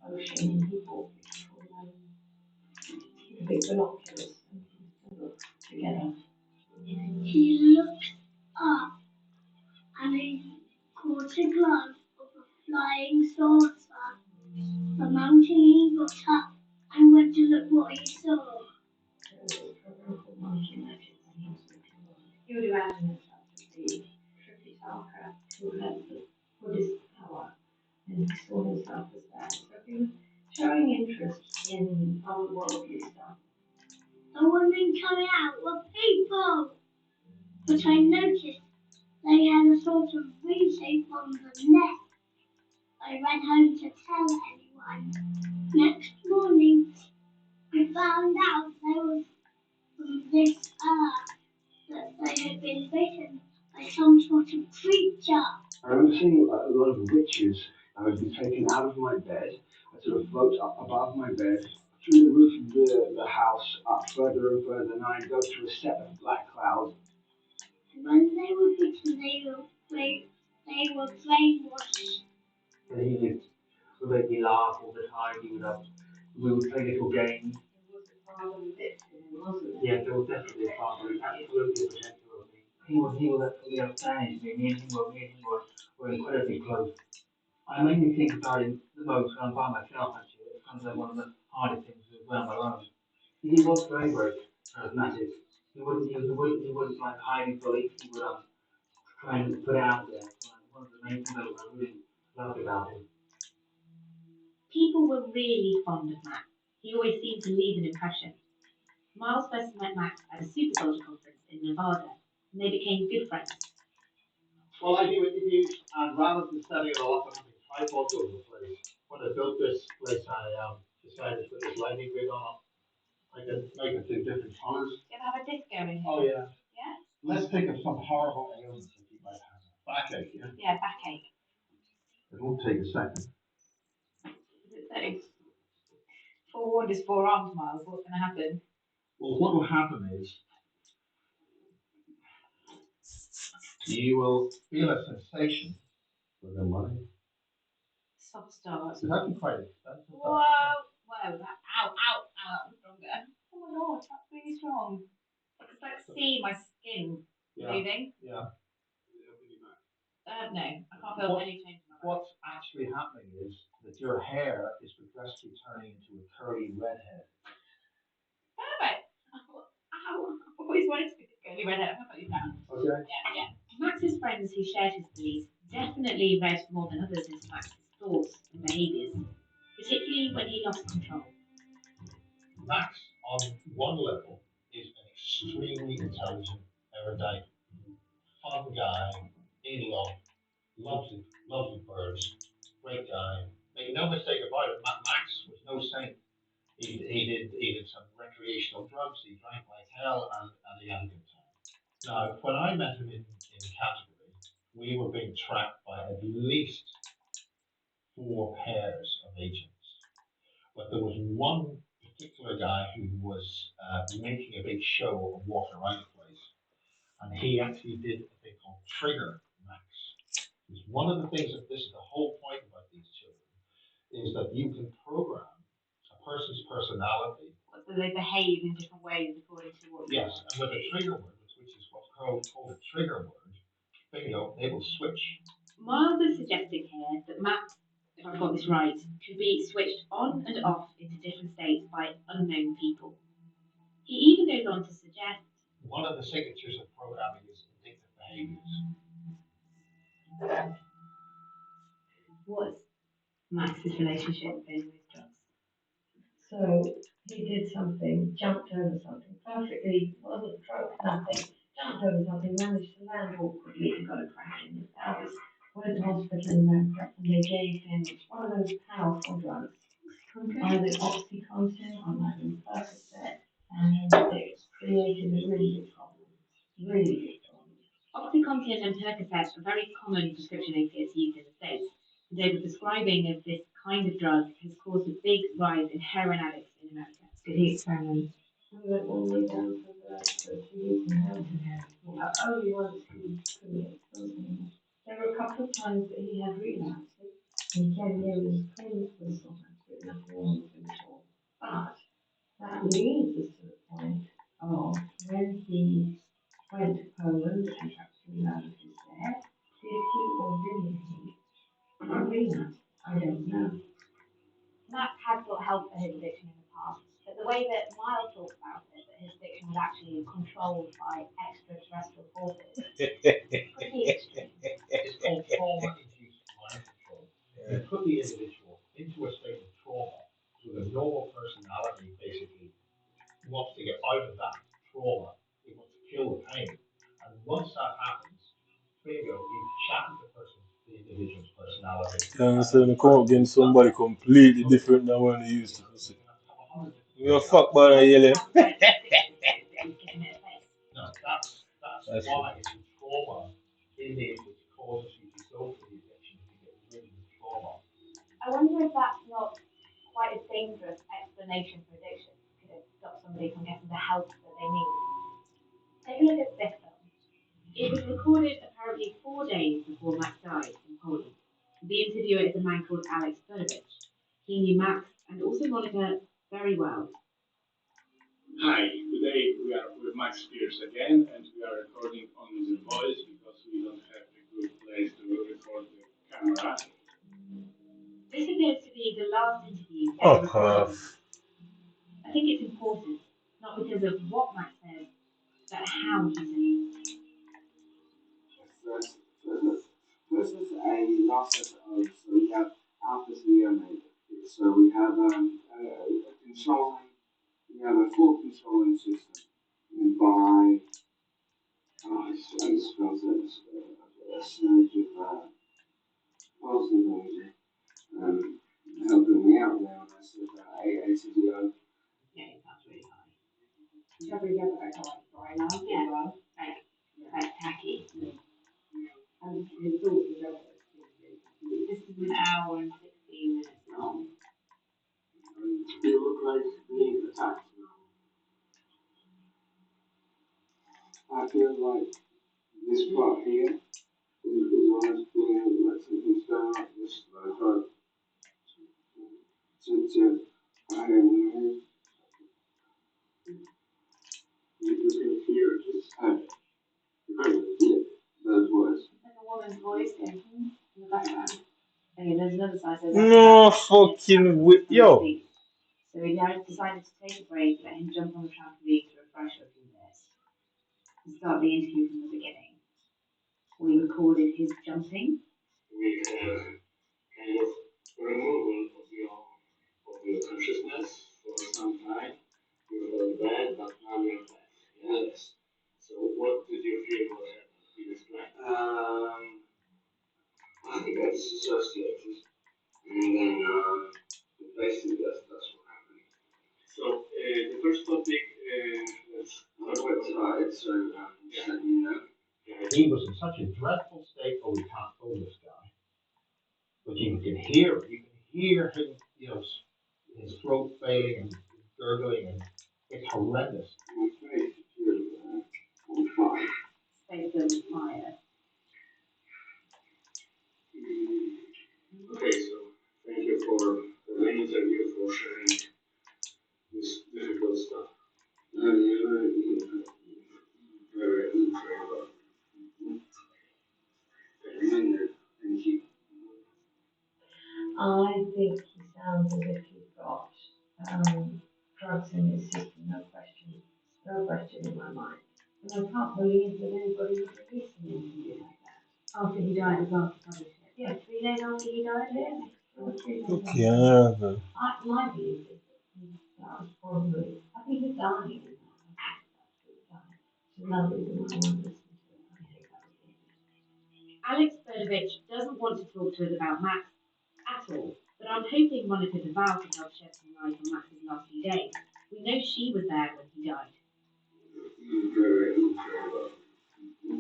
[SPEAKER 11] ocean and people with big binoculars and look together.
[SPEAKER 17] He looked up and he caught a glimpse of a flying saucer. The monkey got up and went to look what he saw.
[SPEAKER 11] He would imagine himself to be Trippi Talker, who had the Buddhist power, and he saw himself as that. So he was showing interest in otherworldly stuff.
[SPEAKER 17] The women coming out were people, but I noticed they had a sort of V shape on the neck. I ran home to tell anyone. Next morning, I found out they were from this earth, that they had been bitten by some sort of creature.
[SPEAKER 13] I remember seeing a lot of witches. I would be taken out of my bed. I'd sort of float up above my bed, through the roof of the house, up further and further, and I'd go through a set of black clouds.
[SPEAKER 17] When they were bitten, they were brainwashed.
[SPEAKER 12] And he would make me laugh all the time. We would play little games. Yeah, there was definitely a father who absolutely a protector of me. He was absolutely outstanding to me. Me and him were incredibly close. I mainly think about him the most when I'm by myself, actually. It's kind of one of the hardest things to do when I'm alone. He was very, very charismatic. He wouldn't like hiding fully. He would try and put it out there. One of the main things I really loved about him.
[SPEAKER 18] People were really fond of Max. He always seemed to leave an impression. Miles first met Max at a super soldier conference in Nevada, and they became good friends.
[SPEAKER 13] Well, I do interviews, and rather than setting it all up and having tripods over the place, when I built this place, I decided to put this lighting grid on. I can make it do different colors.
[SPEAKER 18] You ever have a disco in here?
[SPEAKER 13] Oh, yeah.
[SPEAKER 18] Yeah?
[SPEAKER 13] Let's think of some horrible ailments that you might have. Backache, yeah?
[SPEAKER 18] Yeah, backache.
[SPEAKER 13] It won't take a second.
[SPEAKER 18] Is it so? Forewarned is forearmed, Miles. What's going to happen?
[SPEAKER 13] Well, what will happen is you will feel a sensation with the money.
[SPEAKER 18] Soft start.
[SPEAKER 13] It's actually quite expensive.
[SPEAKER 18] Whoa! Ow, ow, ow, that was stronger. Oh my god, that's really strong. It's like see my skin moving.
[SPEAKER 13] Yeah.
[SPEAKER 18] No, I can't feel any change in my body.
[SPEAKER 13] What's actually happening is that your hair is progressively turning into a curly redhead.
[SPEAKER 18] Perfect. Ow, I've always wanted to be a curly redhead. How about you now?
[SPEAKER 13] Okay.
[SPEAKER 18] Yeah. Max's friends who shared his beliefs definitely read more than others into Max's thoughts and behaviours, particularly when he lost control.
[SPEAKER 13] Max, on one level, is an extremely intelligent, erudite, fun guy, in love, loves birds, great guy. Make no mistake about it, Max was no saint. He did some recreational drugs, he drank like hell, and he had a good time. Now, when I met him in Canterbury, we were being tracked by at least 4 pairs of agents. But there was one particular guy who was making a big show of walking around the place, and he actually did a thing called trigger Max. Because one of the things that this is the whole point about these children is that you can program a person's personality.
[SPEAKER 18] So they behave in different ways according to what you
[SPEAKER 13] Yes, and with a trigger word, which is what's called a trigger word, bingo, they will switch.
[SPEAKER 18] Miles is suggesting here that Max, if I've got this right, could be switched on and off into different states by unknown people. He even goes on to suggest
[SPEAKER 13] one of the signatures of programming is addictive behaviors.
[SPEAKER 18] What's Max's relationship been with drugs?
[SPEAKER 11] So he did something, jumped over something perfectly, wasn't drunk, nothing, jumped over something, managed to land awkwardly and got a crack in his pelvis, went to hospital in America, and they gave him one of those powerful drugs, either Oxycontin or like Percocet, and it created a really big problem. Really big problem.
[SPEAKER 18] Oxycontin and Percocet are very common prescription opiates used in the States, and overprescribing of this kind of drug has caused a big rise in heroin addicts in America.
[SPEAKER 11] Did he experiment? We went all the way down for the 2 years in heroin. Only once he couldn't get exposed anymore. There were a couple of times that he had relapses. He came here with his clean whistle and nothing wrong with him at all. But that leads us to the point of when he went to Poland and perhaps to relatives there, did he or didn't he relapse? I don't know.
[SPEAKER 18] Matt had got help for his addiction in the past, but the way that Miles talks about it, that his addiction was actually controlled by extraterrestrial forces, pretty extreme.
[SPEAKER 13] It's called trauma-induced mind control. You put the individual into a state of trauma with a normal personality, basically wants to get out of that trauma. It wants to kill the pain. And once that happens, bingo, you've shattered the individual's personality.
[SPEAKER 6] Can't say the court against somebody completely different than when they used to be. You're a fuck by the yellow.
[SPEAKER 13] No, that's why it's the trauma in it which causes you to go for the addiction, to get rid of the trauma.
[SPEAKER 18] I wonder if that's not quite a dangerous explanation for addiction. Could it stop somebody from getting the help that they need? Take a look at this film. It was recorded apparently 4 days before Max died in Poland. The interviewer is a man called Alex Burdovich. He knew Max and also Monica very well.
[SPEAKER 19] Hi, today we are with Max Spears again, and we are recording only the voice because we don't have a good place to record the camera.
[SPEAKER 18] This appears to be the last interview
[SPEAKER 6] Oh,
[SPEAKER 18] ever recorded. I think it's important, not because of what Max says, but how he says it.
[SPEAKER 20] This is a last set of, so we have after the so we have a controlling, we have a full controlling system by, I suppose it's a surge of positive energy, helping me out there on this AATDO.
[SPEAKER 18] Yeah, it sounds really high. Shall we get back on right now? Yeah. Like tacky. And his thoughts are relevant. This is an hour and 16 minutes long.
[SPEAKER 20] You look like being attacked now. I feel like this part here is almost being like something's going like this, but I try to I don't know. You can hear it just those words.
[SPEAKER 18] It's like a woman's voice in the background. Okay, there's another side.
[SPEAKER 6] No fucking yo.
[SPEAKER 18] So we decided to take a break, let him jump on the trampoline to refresh a few minutes, and start the interview from the beginning. We recorded his jumping.
[SPEAKER 20] We have kind of removal of your consciousness for some time. You were bad, but now you're back. Yes. So what did you feel what happened? Please explain. I think I disassociated, and then basically that's what happened. So the first topic, let's quite tired, so just let me know.
[SPEAKER 13] He was in such a dreadful state, oh, we can't fool this guy. But you can hear it. You can hear him, his throat failing and gurgling, and it's horrendous.
[SPEAKER 20] My face is on fire.
[SPEAKER 18] Face on fire.
[SPEAKER 20] Okay, so thank you for the interview, for sharing this difficult stuff. Very incredible. Thank you.
[SPEAKER 11] I think he sounds as if he's got drugs in his system, no question in my mind. And I can't believe that anybody would release an interview like that. After he died, as after publishing it. Yeah, 3 days after he died, yeah. 2 or 3 days after.
[SPEAKER 6] Yeah.
[SPEAKER 11] My belief is that was probably, I think he's dying in that. So another reason why I want to listen to it. I think that was it.
[SPEAKER 18] Alex Burdovich doesn't want to talk to us about Max at all, but I'm hoping Monica DeVal can help shed some light on Max's last few days. We know she was there when he died.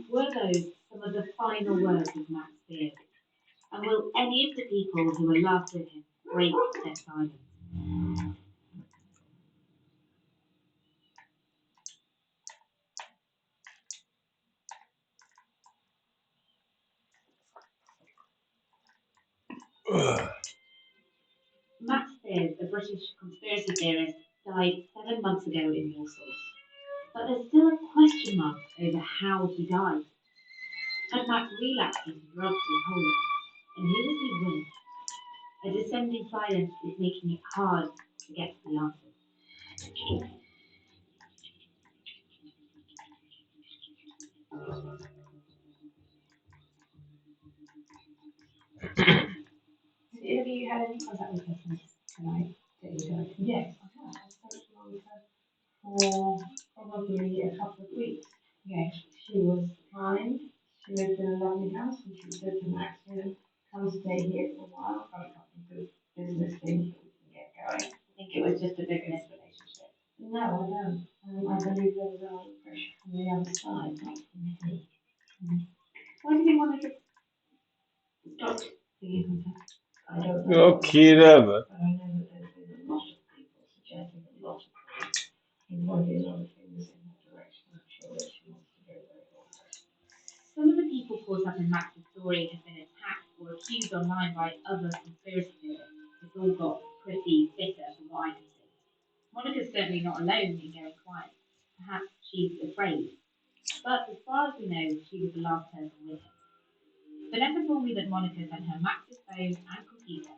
[SPEAKER 18] Were those some of final words of Max Beard? And will any of the people who were last with him break their silence? Max Beard, the British conspiracy theorist, died 7 months ago in Warsaw. But there's still a question mark over how he died. Had Max relapsed into drugs in Poland? And who was he with? A descending silence is making it hard to get to the answer.
[SPEAKER 11] Have either of you had any contact with her since tonight that you died? Yes, I have. I spoke to her with her for probably a couple of weeks. Yes, she was kind. She lived in a lovely house, and she said to Max, come stay here for a while. Got a couple of good business things that we can get going.
[SPEAKER 18] I think it was just a business relationship.
[SPEAKER 11] No, I don't. I believe there was a lot of pressure from the other side, not from me.
[SPEAKER 18] Why did he want to stop
[SPEAKER 11] being in contact? I don't know.
[SPEAKER 6] Okay, then, man.
[SPEAKER 11] But I know that there's been a lot of people suggesting a lot of things. Involving a lot of things in that direction. I'm sure that she wants to go very well.
[SPEAKER 18] Some of the people caught up in Max's story have been attacked or accused online by other conspiracy theorists. It's all got pretty bitter from what I can see. Monica's certainly not alone in going quiet. Perhaps she's afraid. But as far as we know, she was the last person with him. Vanessa told me that Monica sent her Max's phone and computer,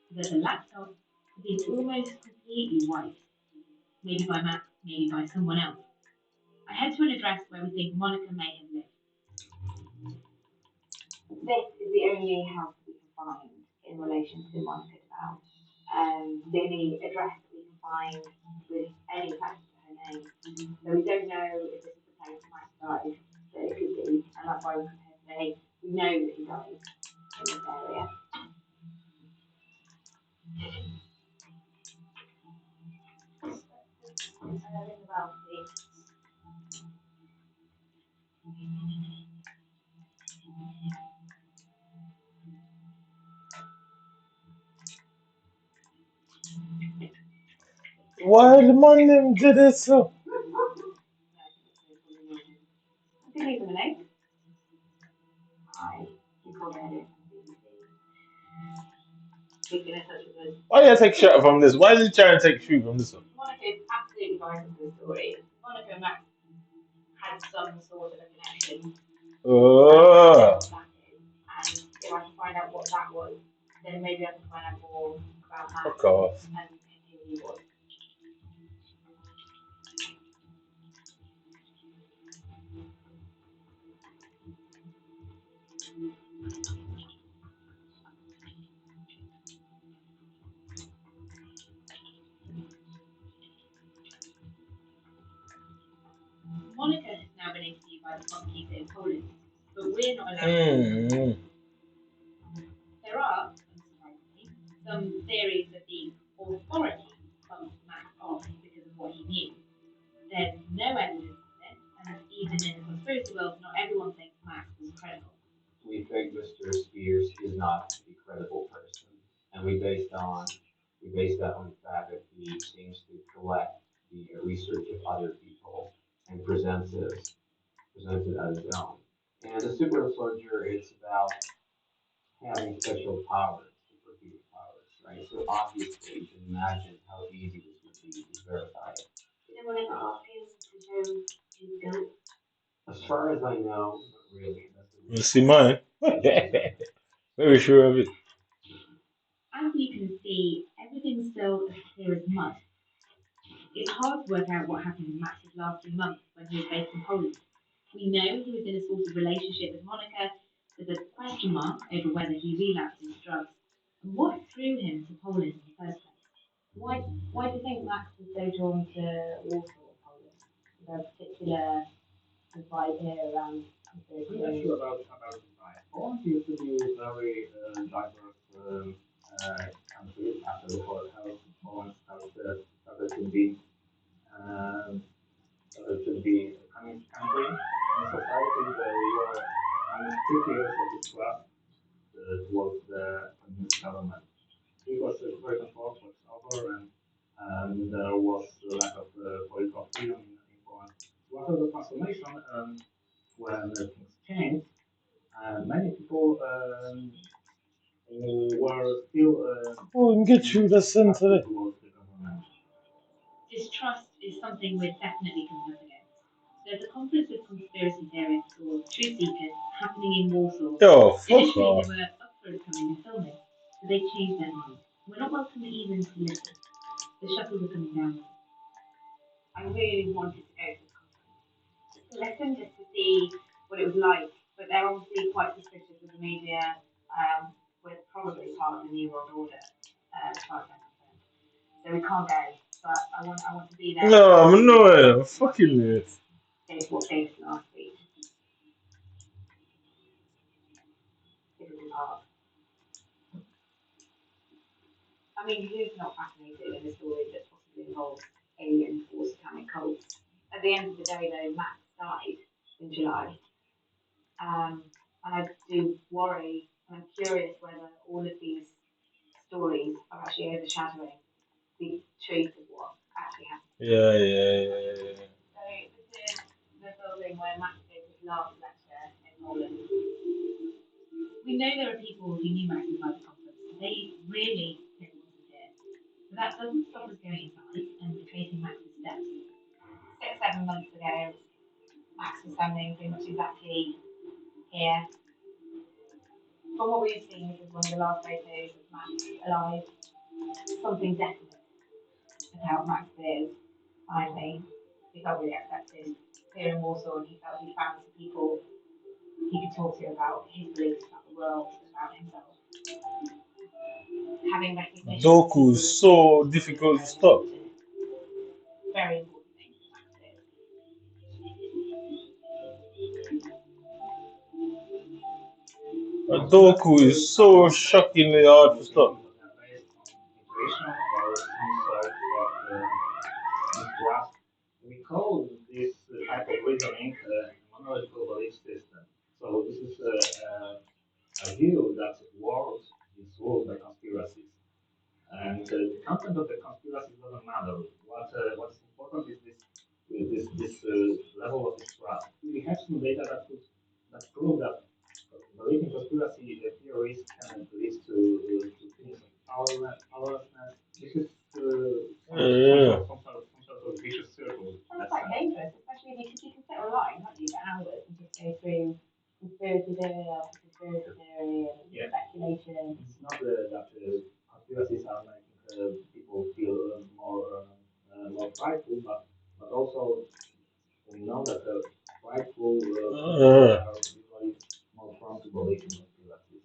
[SPEAKER 18] so that the laptop had been almost completely wiped. Maybe by Max, maybe by someone else. I head to an address where we think Monica may have lived.
[SPEAKER 21] This is the only house we can find in relation to Monica's house. The only address that we can find with any connection to her name. So we don't know if this is the place Max died, but it could be, and that's why we come here today. We know that he died in this area. Ring the bell, please.
[SPEAKER 6] Why the man them do this? So?
[SPEAKER 21] I can leave them a note. Hi, you called earlier from the BBC. Please get in touch with us.
[SPEAKER 6] Why do you take shot from this? Why is he trying to take shoot from this one?
[SPEAKER 21] Monica is absolutely vital to the story. Monica and Max had some sort of a connection.
[SPEAKER 6] Oh.
[SPEAKER 21] And if I can find out what that was, then maybe I can find out more about Max
[SPEAKER 6] Fuck off.
[SPEAKER 21] and who he was.
[SPEAKER 18] Monica has now been interviewed by the prosecutor in Poland, but we're not allowed to. There are, unsurprisingly, some theories that the authorities bumped Max off because of what he knew. There's no evidence of this, and even in the conspiracy world, not everyone thinks Max was credible.
[SPEAKER 8] We think Mr. Spears is not a credible person, and we base that on the fact that he seems to collect the research of other people and presents it as his own. And the super soldier is about having special powers, superhuman powers, right? So obviously, you can imagine how easy this would be to verify it.
[SPEAKER 21] Did anyone ever ask him to show his gun?
[SPEAKER 8] As far as I know, not really.
[SPEAKER 6] You see mine? Very sure of it.
[SPEAKER 18] As you can see, everything's still as clear as mud. It's hard to work out what happened in Max's last 3 months when he was based in Poland. We know he was in a sort of relationship with Monica. There's a question mark over whether he relapsed into drugs. And what drew him to Poland in the first place?
[SPEAKER 21] Why do you think Max was so drawn to Warsaw, Poland? Is there a particular vibe here around
[SPEAKER 12] I'm not sure about the vibe. Poland seems to be a very diverse country after the how Poland started to be a communist country. In society, there were communist
[SPEAKER 13] 50 years of distrust towards the communist government. It was very controlled was over, and there was a lack of political freedom in Poland. So after the transformation, when things changed, many people were still
[SPEAKER 6] Oh, and get you the center.
[SPEAKER 13] towards the government.
[SPEAKER 5] Distrust is something we're definitely coming up against. There's a confluence of conspiracy theorists or truth seekers happening in Warsaw.
[SPEAKER 6] Yo, fuck
[SPEAKER 5] Initially,
[SPEAKER 6] off.
[SPEAKER 5] they were up for coming and filming, but they changed their mind. We're not welcome even to listen. The shutters are coming down.
[SPEAKER 21] I really wanted to go to the conference, just to listen, just to see what it was like. But they're obviously quite suspicious of the media. We're probably part of the New World Order, as far as I'm concerned. So we can't go. But I want to be there.
[SPEAKER 6] No, I'm no way. I'm fucking it.
[SPEAKER 21] It's what gave us last week. It was hard. I mean, who's not fascinated in a story that possibly involves aliens or satanic cults? At the end of the day, though, Max died in July. And I do worry, and I'm curious whether all of these stories are actually overshadowing the truth of what actually happened.
[SPEAKER 6] Yeah.
[SPEAKER 21] So this is the building where Max gave his last lecture in Poland.
[SPEAKER 5] We know there are people who knew Max inside the conference. They really didn't want to hear. But that doesn't stop us going inside and retracing Max's steps.
[SPEAKER 21] 6-7 months ago, Max was standing pretty much exactly here. From what we've seen, this is one of the last photos of Max alive. Something definite about Max is finally he felt really accepted here in Warsaw, and he felt he found some people he could talk to about his beliefs about the world, about himself. Having recognition.
[SPEAKER 6] Doku is so difficult to stop.
[SPEAKER 21] Very important thing for Max is.
[SPEAKER 6] Doku is so shockingly hard to stop.
[SPEAKER 13] Intuition or some sort of mistrust. We call this type of reasoning monological belief system. So this is a view that world is ruled by conspiracies. And the content of the conspiracy doesn't matter. What is important is this level of distrust. We have some data that prove that believing conspiracy theories can lead to feelings of powerlessness. This is some sort of vicious circle.
[SPEAKER 21] Sounds quite dangerous, especially because you can sit online, can't you, for hours and just go through conspiracy theory after conspiracy theory and speculation.
[SPEAKER 13] It's not that conspiracies are making people feel more frightful, but also we know that frightful people are usually more prone to believe in conspiracies.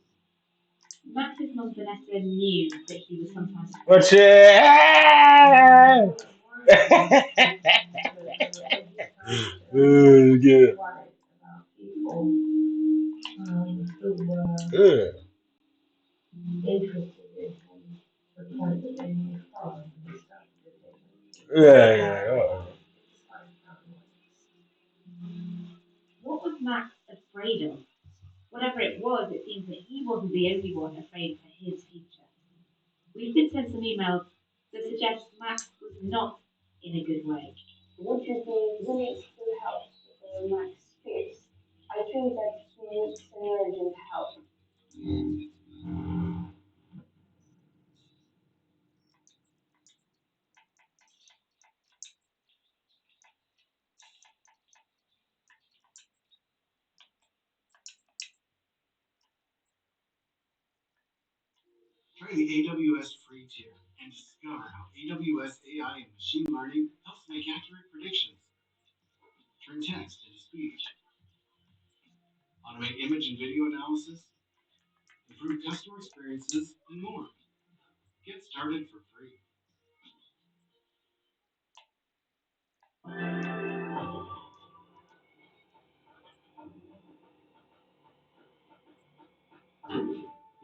[SPEAKER 5] Max's mum Vanessa knew that he was sometimes.
[SPEAKER 6] What's it? Yeah.
[SPEAKER 11] Interested in him to the point that they made fun and they started to take
[SPEAKER 6] Yeah.
[SPEAKER 5] What was Max afraid of? Whatever it was, it seems that he wasn't the only one afraid for his future. We've been sent some emails that suggest Max was not in a good way.
[SPEAKER 11] What you think we need to help Max fix? I think that he needs an urgent help.
[SPEAKER 10] Try the AWS free tier and discover how AWS AI and machine learning helps make accurate predictions, turn text into speech, automate image and video analysis, improve customer experiences, and more. Get started for free.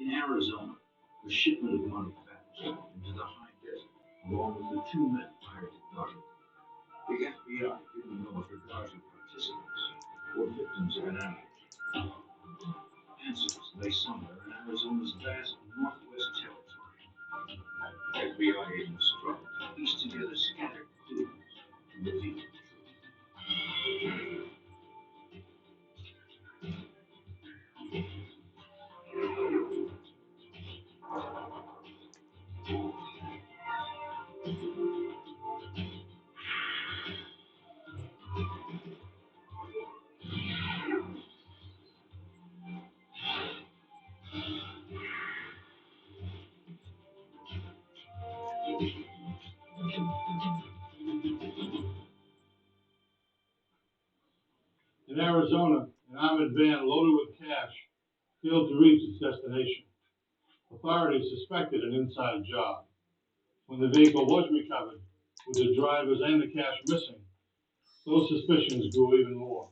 [SPEAKER 10] In Arizona, a shipment of money vanished into the high desert, along with the two men hired to guard it. The FBI didn't know if the guards were participants or victims of an ambush.
[SPEAKER 12] Arizona, an armored van loaded with cash failed to reach its destination. Authorities suspected an inside job. When the vehicle was recovered, with the drivers and the cash missing, those suspicions grew even more.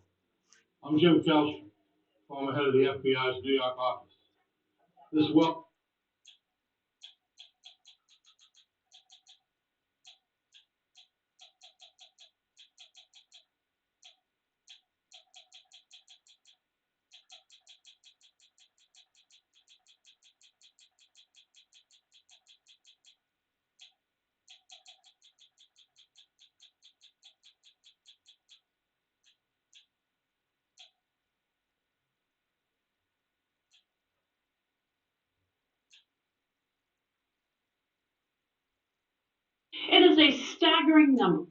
[SPEAKER 12] I'm Jim Kelstrom, former head of the FBI's New York office. This well.
[SPEAKER 1] It is a staggering number.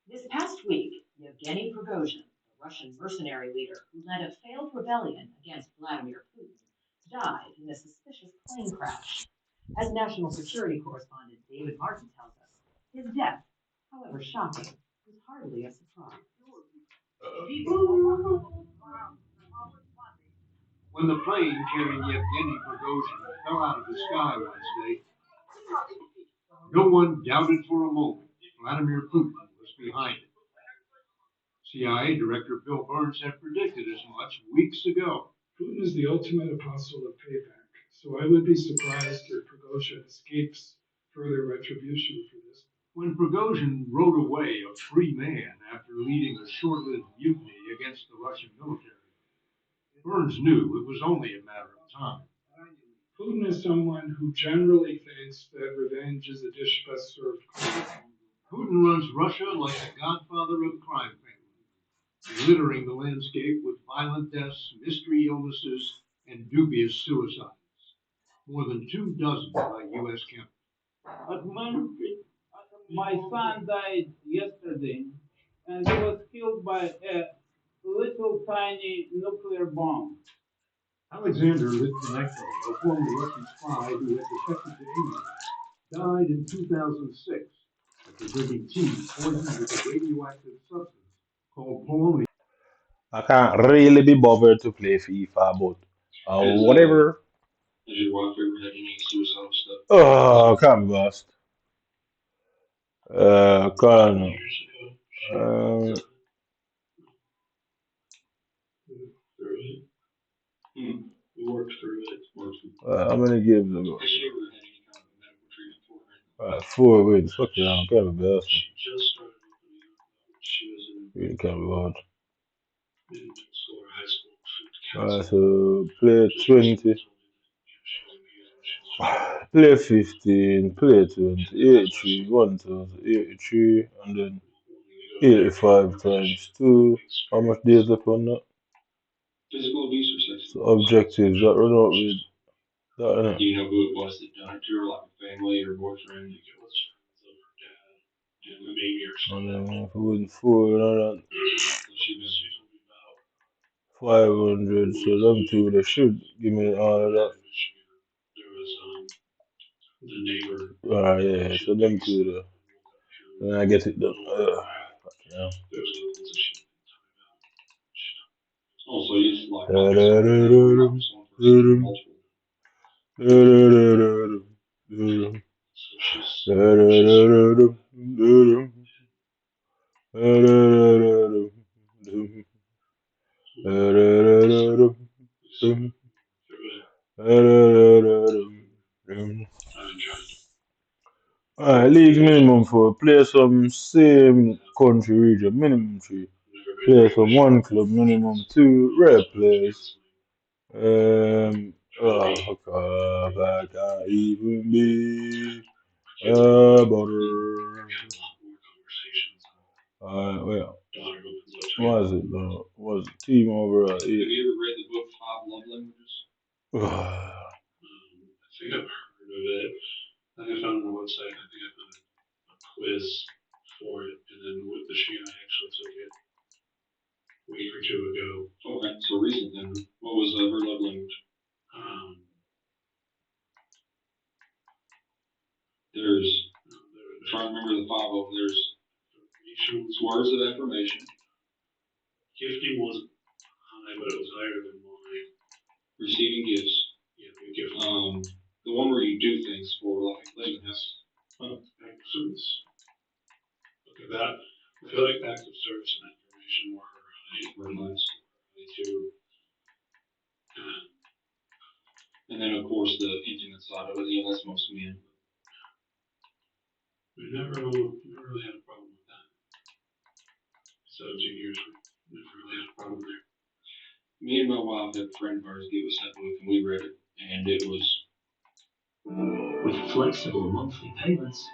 [SPEAKER 1] This past week, Yevgeny Prigozhin, the Russian mercenary leader who led a failed rebellion against Vladimir Putin, died in a suspicious plane crash. As national security correspondent David Martin tells us, his death, however shocking, was hardly a surprise.
[SPEAKER 8] When the plane carrying Yevgeny Prigozhin fell out of the sky Wednesday, no one doubted for a moment Vladimir Putin was behind it. CIA Director Bill Burns had predicted as much weeks ago.
[SPEAKER 3] Putin is the ultimate apostle of payback, so I would be surprised if Prigozhin escapes further retribution for this.
[SPEAKER 8] When Prigozhin rode away a free man after leading a short-lived mutiny against the Russian military, Burns knew it was only a matter of time.
[SPEAKER 3] Putin is someone who generally thinks that revenge is a dish best served cold.
[SPEAKER 8] Putin runs Russia like the godfather of crime family, littering the landscape with violent deaths, mystery illnesses, and dubious suicides. More than 24 by U.S. count.
[SPEAKER 22] My son died yesterday, and he was killed by a little tiny nuclear bomb.
[SPEAKER 8] Alexander Litvinenko, a former Russian spy who had defected to England, died in 2006 after drinking tea poisoned with a radioactive substance called polonium.
[SPEAKER 6] I can't really be bothered to play FIFA, but whatever.
[SPEAKER 15] Has your wife ever had any suicidal stuff?
[SPEAKER 6] Oh, can't be lost. Can't.
[SPEAKER 15] Through it. We worked through it.
[SPEAKER 6] How many games ago?
[SPEAKER 15] Has she ever had any kind of medical treatment for her?
[SPEAKER 6] 4 wins. Fuck it, I can't be lost.
[SPEAKER 15] She just started opening up. She was
[SPEAKER 6] Really can't be lost.
[SPEAKER 15] in middle school or high school.
[SPEAKER 6] So play 20, play 15, play 20, 83, 1083, and then 85 times 2. How much days upon that?
[SPEAKER 15] Physical abuse or sexual
[SPEAKER 6] So objectives that run out with that,
[SPEAKER 15] abuse?
[SPEAKER 6] innit?
[SPEAKER 15] Do you know who it was that done it to her, like a family or boyfriend? I think it was her dad and maybe or something.
[SPEAKER 6] And then if we win 4 and all that,
[SPEAKER 15] She was about
[SPEAKER 6] 500, so them two, they should give me all of that.
[SPEAKER 15] there was the neighbor.
[SPEAKER 6] Yeah, so them two, there. Then I get it done. Yeah.
[SPEAKER 15] Those are the ones that she also used like multiple.
[SPEAKER 6] Alright, league minimum for play some same country region minimum 3. Play from one club minimum 2 rare players. Fuck off, I can't even be a butter. Well, what is it though? Was it team over?
[SPEAKER 15] Have you ever read the book Five Love Languages? I think I've heard of it. I think I found it on the website. I think I found a quiz for it, and then with the she and I actually took it a week or two ago. Okay, so recent then. What was her love language? There's, I'm trying to remember the 5 of them. There's words of affirmation. Gifting wasn't high, but it was higher than mine. Receiving gifts. Yeah, good gift. The one where you do things for, like, laziness. Acts of service. Look at that. I feel like acts of service and affirmation were high too. And then, of course, the intimate side of it. Yeah, that's most men. We never really had a problem with that. 17 years, we never really had a problem there. Me and my wife had a friend of ours give us that book, and we read it, and it was.
[SPEAKER 4] With flexible monthly payments,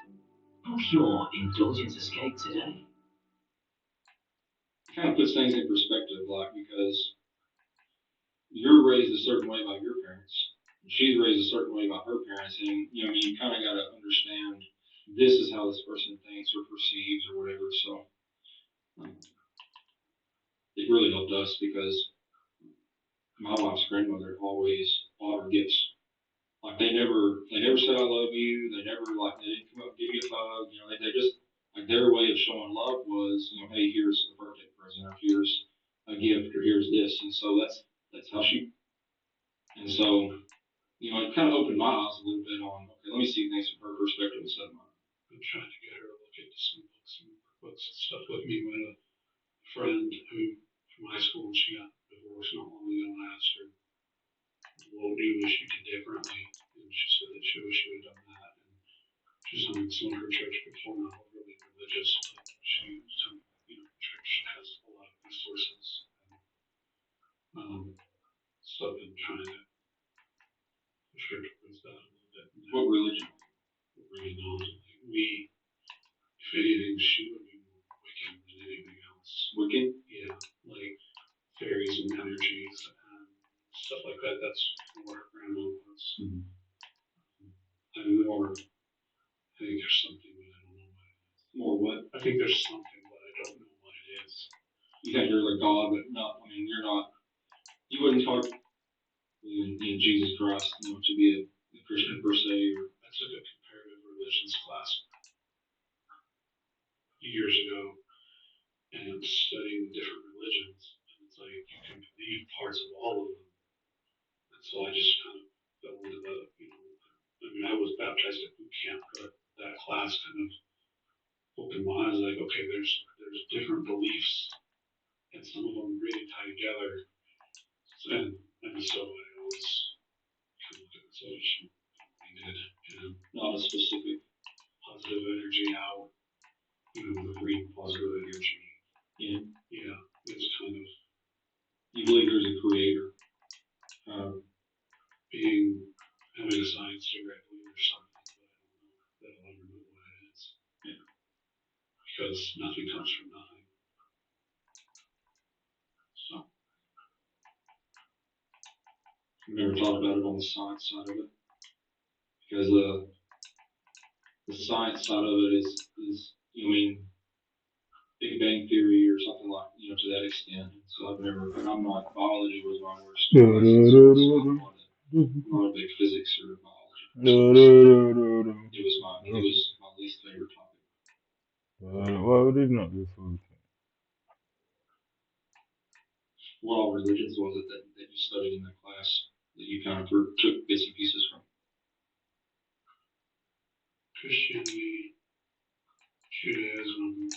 [SPEAKER 4] book your indulgence escape today.
[SPEAKER 15] It kind of puts things in perspective, like, because you're raised a certain way by your parents, and she's raised a certain way by her parents, and you know, I mean, you kind of got to understand this is how this person thinks or perceives or whatever. So it really helped us because my wife's grandmother always bought her gifts. Like they never said I love you. They never they didn't come up and give you a hug. You know, they just like their way of showing love was, you know, hey, here's a birthday present, or here's a gift, or here's this, and so that's how she. And so, you know, it kind of opened my eyes a little bit on, okay, let me see things from her perspective instead of mine.
[SPEAKER 19] I'm trying to get her to look into some books and stuff with me. We had a friend who from high school, and she got divorced not long ago, and I asked her, what do you wish you did differently? And she said that she wished she had done that. And she's on some of her church before, not overly religious, but church has a lot of resources. So I've been trying to push her towards that a little bit.
[SPEAKER 15] What religion?
[SPEAKER 19] Really knows. We, if anything, she would be more Wiccan than anything else.
[SPEAKER 15] Wiccan?
[SPEAKER 19] Yeah, like fairies and energies and stuff like that. That's what her grandma was.
[SPEAKER 15] Mm-hmm.
[SPEAKER 19] I'm more, I think there's something, but I don't know what it is.
[SPEAKER 15] More what?
[SPEAKER 19] I think there's something, but I don't know what it is.
[SPEAKER 15] You think you're like God, but not, I mean, you're not, you wouldn't talk in Jesus Christ, you know, to be a Christian per se, or.
[SPEAKER 19] I took a comparative religions class years ago and studying different religions, and it's like you can believe parts of all of them. And so I just kind of fell into the, I mean, I was baptized at boot camp, but that class kind of opened my eyes, like, okay, there's different beliefs, and some of them really tie together. And so I always kind of look at this ocean,
[SPEAKER 15] Not a specific
[SPEAKER 19] positive energy out, the green positive energy.
[SPEAKER 15] Yeah.
[SPEAKER 19] Yeah, it's kind of.
[SPEAKER 15] You believe there's a creator?
[SPEAKER 19] Having a science degree, I believe there's something, but I don't know that I'll ever know what it is.
[SPEAKER 15] Yeah.
[SPEAKER 19] Because nothing comes from nothing. So.
[SPEAKER 15] We've never talked about it on the science side of it. Because the science side of it is you mean Big Bang Theory or something like, to that extent. So I've never, and I'm not, biology was my worst class, so I'm not a big physics or biology. It was my least favorite topic.
[SPEAKER 6] Why would it not be food?
[SPEAKER 15] What all religions was it that you studied in that class that you kind of took bits and pieces from?
[SPEAKER 19] Christianity, Judaism,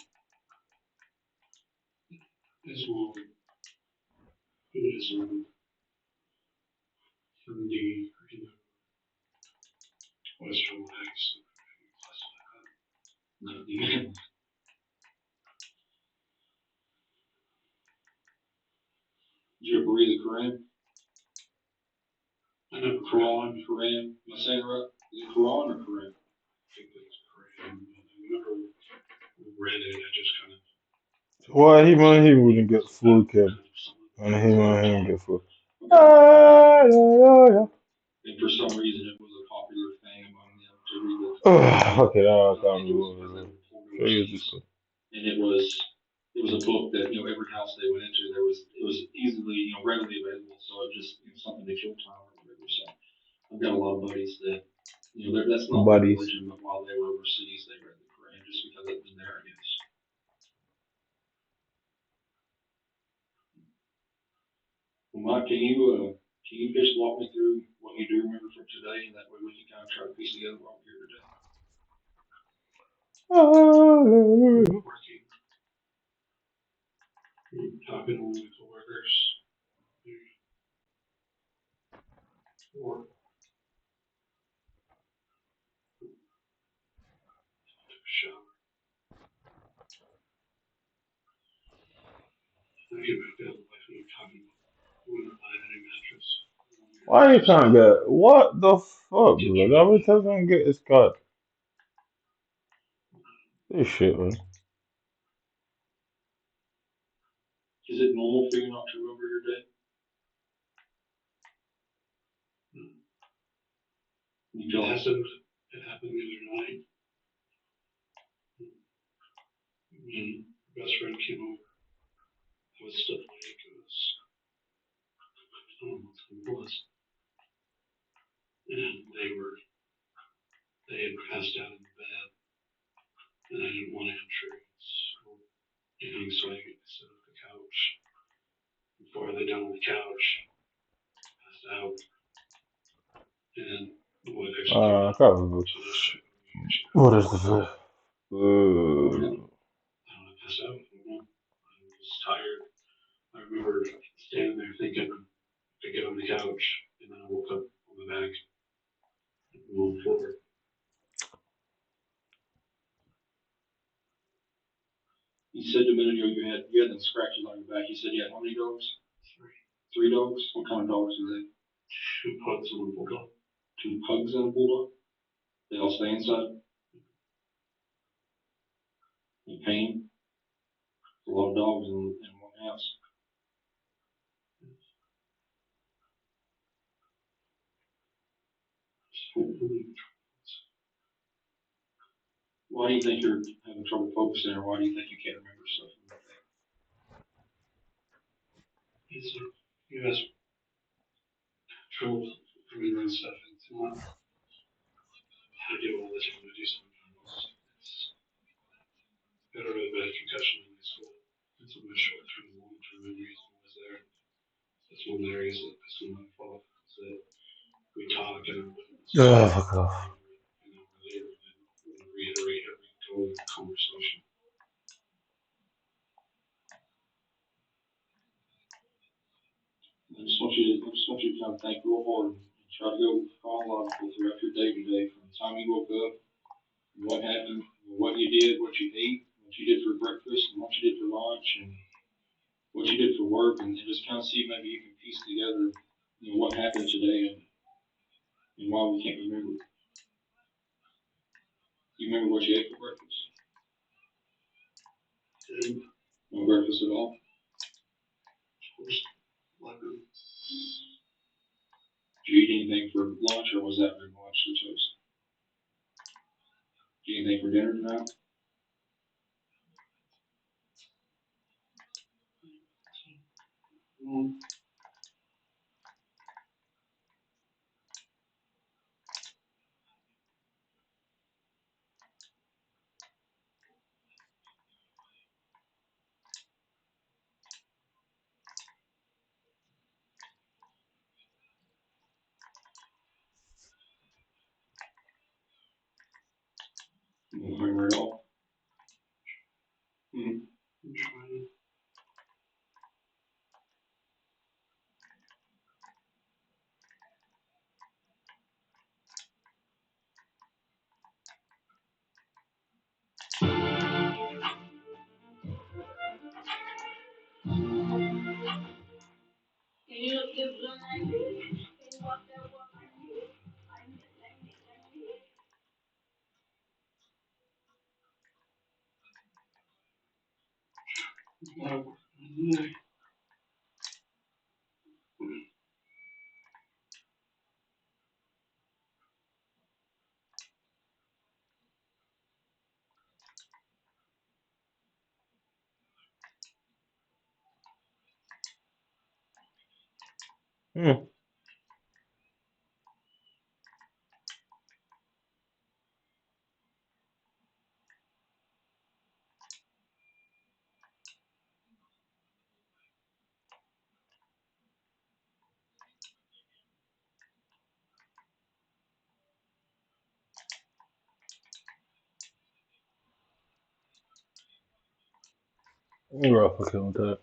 [SPEAKER 19] Islam, Buddhism, Hindi, Western legs,
[SPEAKER 15] Did you ever read the Quran?
[SPEAKER 19] I know
[SPEAKER 15] Quran. Am I saying it right? Is it Quran or Quran?
[SPEAKER 19] I think it's Quran. I never read it. I just kind of.
[SPEAKER 6] Why him and him wouldn't get full cab? And him get full.
[SPEAKER 15] And for some reason, it was a popular thing among them to read the.
[SPEAKER 6] Okay, now I can't remember.
[SPEAKER 15] And it was a book that every house they went into it was easily readily available, so it just something to kill time or whatever. So I've got a lot of buddies that That's not their
[SPEAKER 6] buddies.
[SPEAKER 15] religion, but while they were overseas, they read the Quran just because it was there, I guess. Well, Mike, can you just walk me through what you do remember from today, and that way we can kind of try to piece together what we're here today? Working, talking with my coworkers, or took a shower. I get back down to life and I'm talking about when I buy a new mattress.
[SPEAKER 6] Why you can't get what the fuck, bro? Every time I get this card. This shit, man.
[SPEAKER 15] Is it normal for you not to remember your day? You feel like
[SPEAKER 19] it happened the other night. When my best friend came over, I was still awake. It was, I don't know what time it was. And they had passed out in the bed, and I didn't want entrance or anything, so I sit on the couch. Before I lay down on the couch, passed out, and the wife actually came
[SPEAKER 6] I
[SPEAKER 19] out.
[SPEAKER 6] can't remember.
[SPEAKER 19] So let's check on me. She
[SPEAKER 6] What is
[SPEAKER 19] goes,
[SPEAKER 6] the
[SPEAKER 19] I don't know, passed out. I don't know. I was tired. I remember standing there thinking to get on the couch, and then I woke up on the back and on the floor.
[SPEAKER 15] you said a minute ago you had them scratches on your back. You said you had how many dogs? Three dogs? What kind of dogs are they?
[SPEAKER 19] Two pugs and a bulldog.
[SPEAKER 15] Two pugs and a bulldog? They all stay inside? In pain? A lot of dogs in one house. Why do you think you're having trouble focusing, or why do you think you can't remember stuff from that day?
[SPEAKER 19] It's like you guys trouble remembering stuff. It's not. I do all the time. I do sometimes. I got a really bad concussion in high school. And some of my short-term and long-term memories when I was there. That's one of the areas that pissed me off. Is that we talk and I'm putting stuff
[SPEAKER 6] fuck off.
[SPEAKER 19] and then later I want to reiterate every total conversation.
[SPEAKER 15] I just want you to kind of think real hard and try to go chronological throughout your day today, from the time you woke up, what happened, what you did, what you ate, what you did for breakfast, and what you did for lunch, and what you did for work, and just kind of see if maybe you can piece together, what happened today and why we can't remember. You remember what you ate for breakfast? No breakfast at all?
[SPEAKER 19] Of course, library.
[SPEAKER 15] Did you eat anything for lunch, or was that very much the toast? Did you eat anything for dinner tonight? You don't remember at all?
[SPEAKER 19] I'm trying.
[SPEAKER 6] Hmm. Rough account that.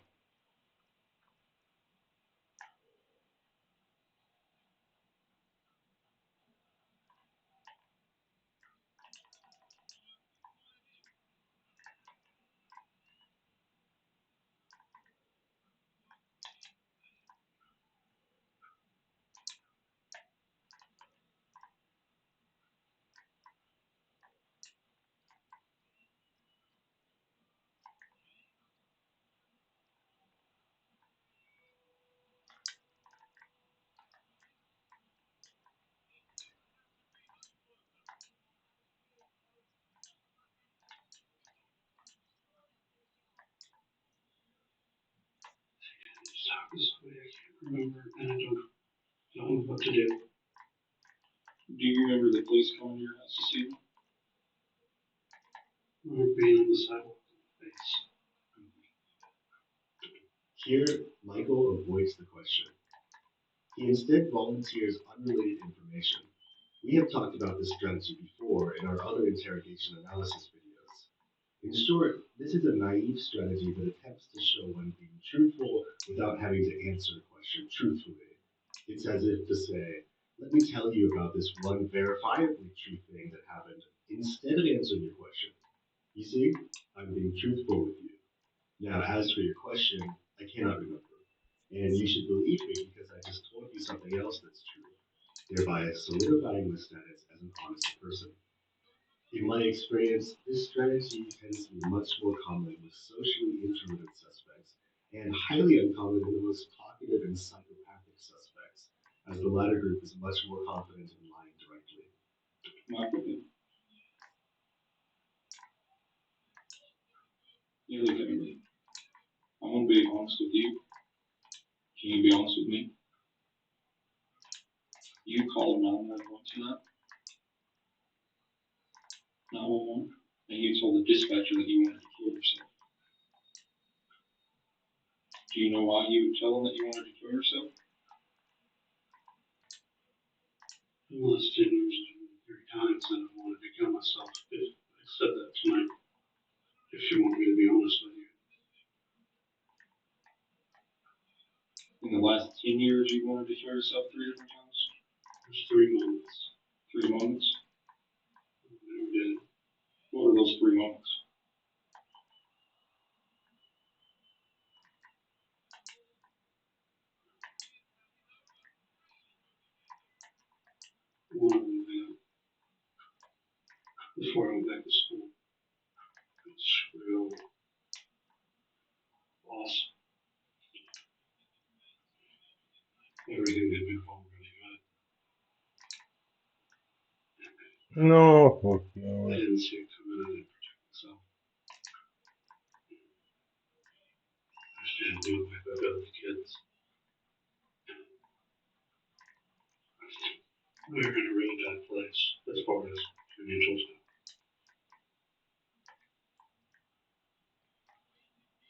[SPEAKER 19] Just talk this way, I can't remember, and I don't know what to do. Do you remember the police coming to your house to see them? Or being on the sidewalk in the face?
[SPEAKER 10] Here, Michael avoids the question. He instead volunteers unrelated information. We have talked about this strategy before in our other interrogation analysis videos. In short, this is a naive strategy that attempts to show one being truthful without having to answer a question truthfully. It's as if to say, let me tell you about this one verifiably true thing that happened instead of answering your question. You see, I'm being truthful with you. Now, as for your question, I cannot remember. And you should believe me because I just told you something else that's true, thereby solidifying my status as an honest person. In my experience, this strategy tends to be much more common with socially introverted suspects and highly uncommon in the most talkative and psychopathic suspects, as the latter group is much more confident in lying directly.
[SPEAKER 19] Michael, you look at me. I'm gonna be honest with you. Can you be honest with me? You called 911 tonight, 911, and you told the dispatcher that you wanted to kill yourself. Do you know why you would tell them that you wanted to kill yourself? In the last 10 years, I've been 3 times and I wanted to kill myself. If I said that tonight, if you want me to be honest with you. In the last 10 years, you wanted to kill yourself 3 different times? There's 3 moments. 3 moments? I never did. What are those 3 moments? One of them, before I went back to school, it's real boss. Everything had been going really good.
[SPEAKER 6] No, fuck
[SPEAKER 19] I
[SPEAKER 6] you.
[SPEAKER 19] didn't see it coming. I didn't protect myself. I just didn't do it like the other kids. We were in a really bad place as far as financial stuff.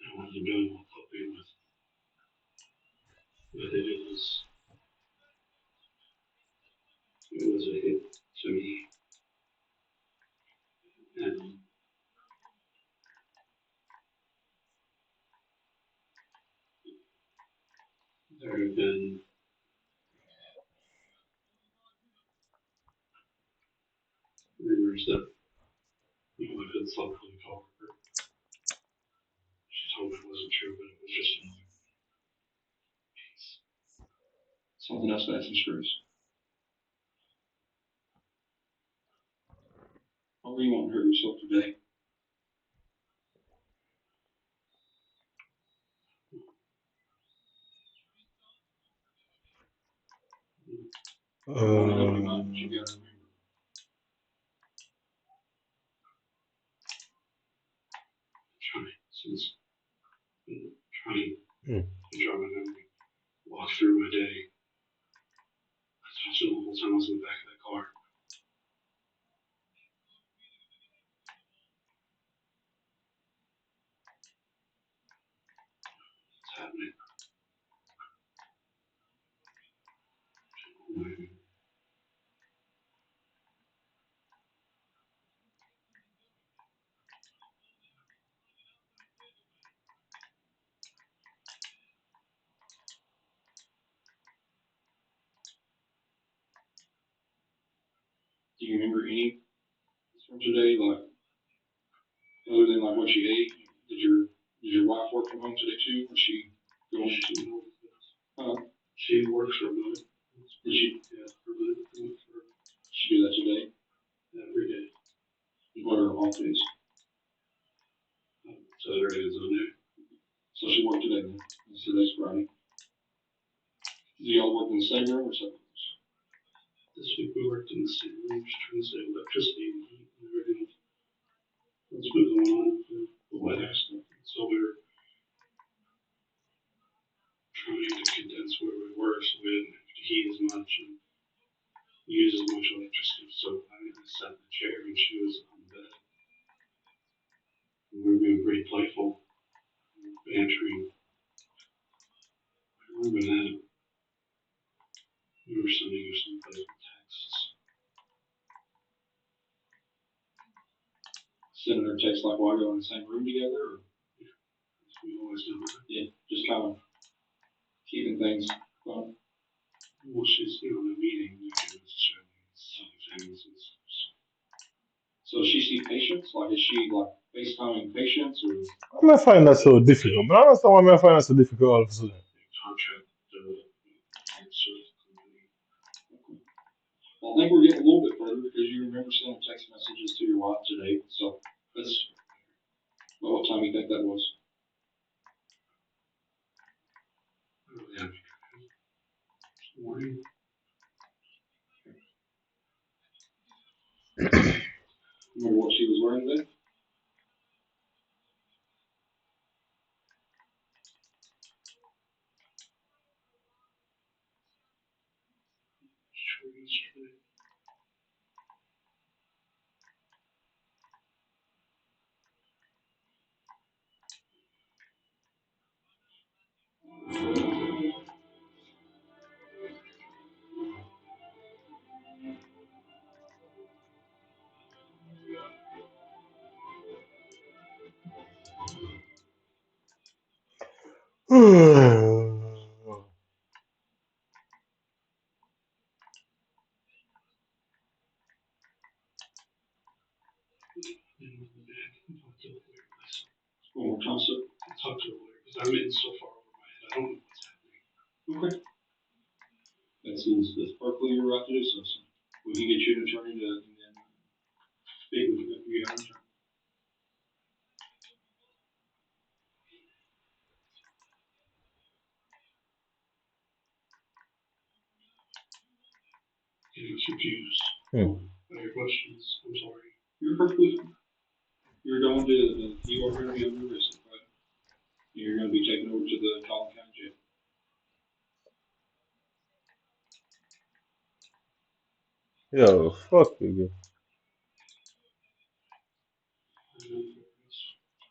[SPEAKER 19] I wasn't doing well coping with, but it was a hit to me. And there have been rumors that, I could softly call her. She told me it wasn't true, but it was just another piece. Something else that some screws. How are you want to hurt yourself today? You want to help you out, you gotta remember. Trying to jog my memory, walk through my day. I was watching the whole time I was in the back of that car. It's happening. Do you remember any from today, like other than like what you ate? Did your wife work from home today too? Or she going to? She works remote. Did she? Yeah, remote. She do that today? Every day. What are her off days? Saturday is on there. So she worked today then. So today's Friday. Do y'all work in the same room or separate rooms? This week we worked in the same room, just trying to save electricity and heat and everything. That's been going on for the weather stuff. So we were trying to condense where we were so we didn't have to heat as much and use as much electricity. So I sat in the chair and she was on the bed. And we were being pretty playful, bantering. I remember that. We were sending her some playful texts. Sending her texts like while you're in the same room together, or we always do that. Yeah, just kind of keeping things fun. Well, she's in a meeting, we can necessarily see things and stuff. So she see patients? Like, is she like FaceTiming patients or?
[SPEAKER 6] I might find that so difficult, but I don't understand why I might find that so difficult all of a sudden.
[SPEAKER 19] Contract Well, I think we're getting a little bit further because you remember sending text messages to your wife today. So that's well, what time do you think that was? Oh, yeah. Morning. Remember what she was wearing today? One more time, sir. Talk to her later because I'm in so far over my head. I don't know what's happening. Okay. That seems that's perfectly your right to do so. So we can get you an attorney to and then speak with you if you have an attorney. Getting confused. What are your questions? I'm sorry. You're perfectly fine. You're going to you are going to be under arrest, right? You're going to be taken over to the Collin County Jail.
[SPEAKER 6] Yo, fuck you.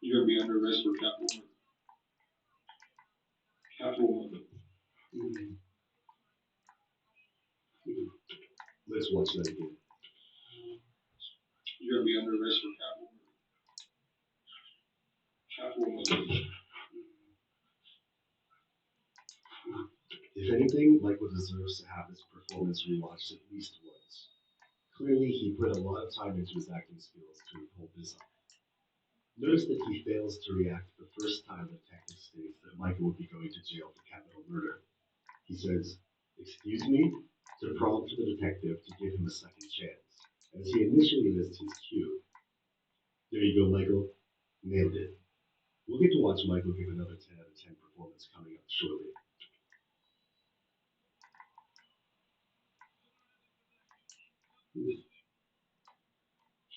[SPEAKER 19] You're going to be under arrest for capital murder. Capital murder.
[SPEAKER 10] Let's watch that again.
[SPEAKER 19] You're going to be under arrest for capital murder. Capital murder.
[SPEAKER 10] If anything, Michael deserves to have his performance rewatched at least once. Clearly, he put a lot of time into his acting skills to pull this off. Notice that he fails to react the first time the detective states that Michael would be going to jail for capital murder. He says, "Excuse me," to prompt the detective to give him a second chance, as he initially missed his cue. There you go, Michael. Nailed it. We'll get to watch Michael give another 10 out of 10 performance coming up shortly.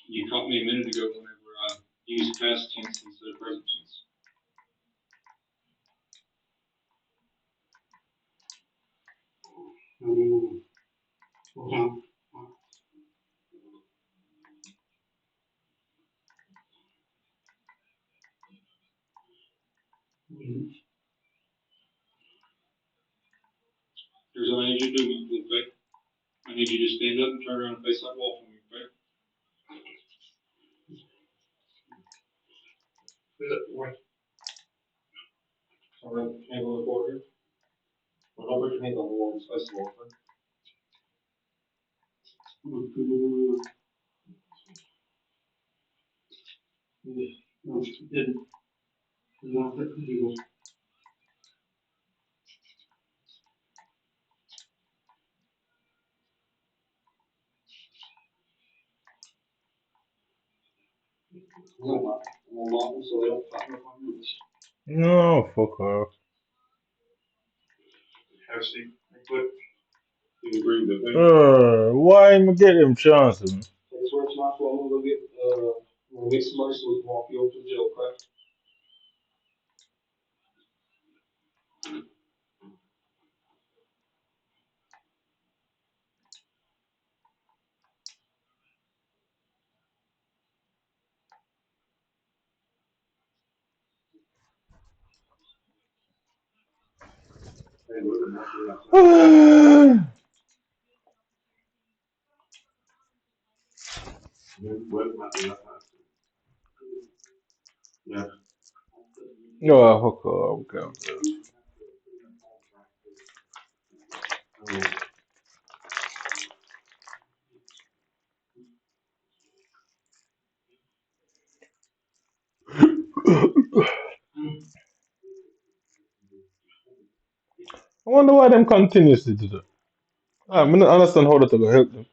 [SPEAKER 19] You caught me a minute ago whenever I used past tense instead of present tense. Here's what I need you to do, okay? I need you to stand up and turn around and face that wall for me, okay? Face that way. All right, hand on the floor here. Well, don't put your hands on the wall, just face the wall, okay?
[SPEAKER 15] No, it didn't. Not that illegal. So they don't pop up on your list.
[SPEAKER 6] No, fuck off.
[SPEAKER 15] Have Steve, but you agree with me.
[SPEAKER 6] Why am I get them chances?
[SPEAKER 15] Thanks very much. Well, I'm gonna get somebody so we can walk you over to jail, okay? Hey, look at that. What about the yeah.
[SPEAKER 6] No, fuck off. Okay. I wonder why them continuously do that. I don't understand how that will help them.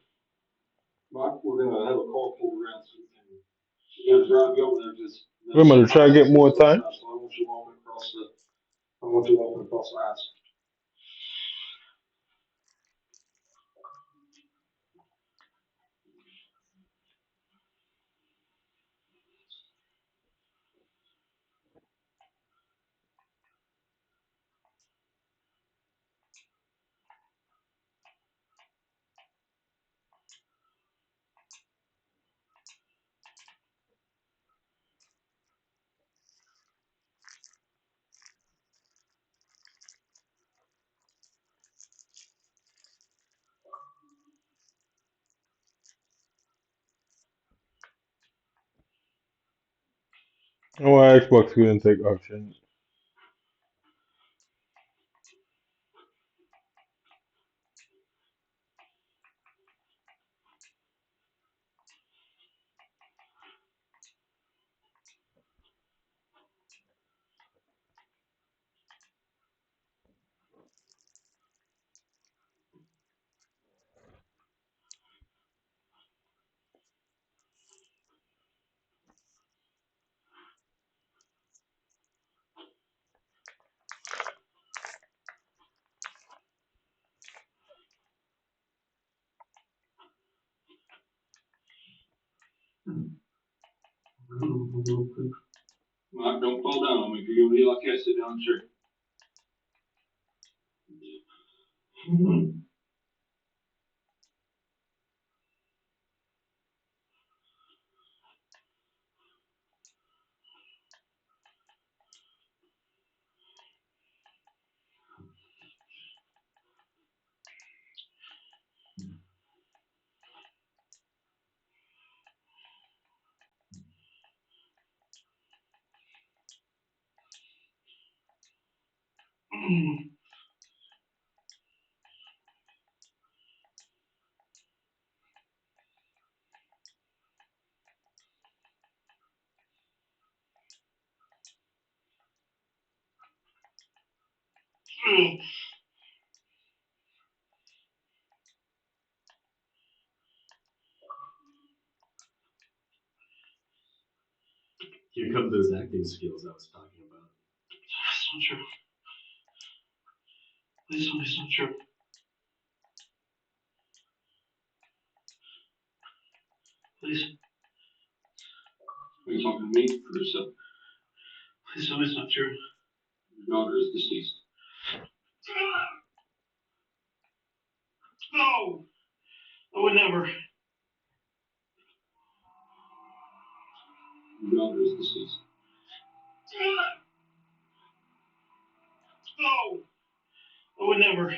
[SPEAKER 15] Mike, we're gonna have a call pulled around so we can drive you over there because
[SPEAKER 6] Remember to try to get more time.
[SPEAKER 15] so I want you walking across the ice.
[SPEAKER 6] Why Xbox couldn't take action.
[SPEAKER 15] Mike, don't fall down on me. If you're gonna be like that, sit down and chair.
[SPEAKER 10] Here come those acting skills I was talking about.
[SPEAKER 15] That's not true. Please tell me it's not true. Please. Are you talking to me or yourself? Please tell me it's not true. Your daughter is deceased. No! I would never. Your daughter is deceased. No! I would never.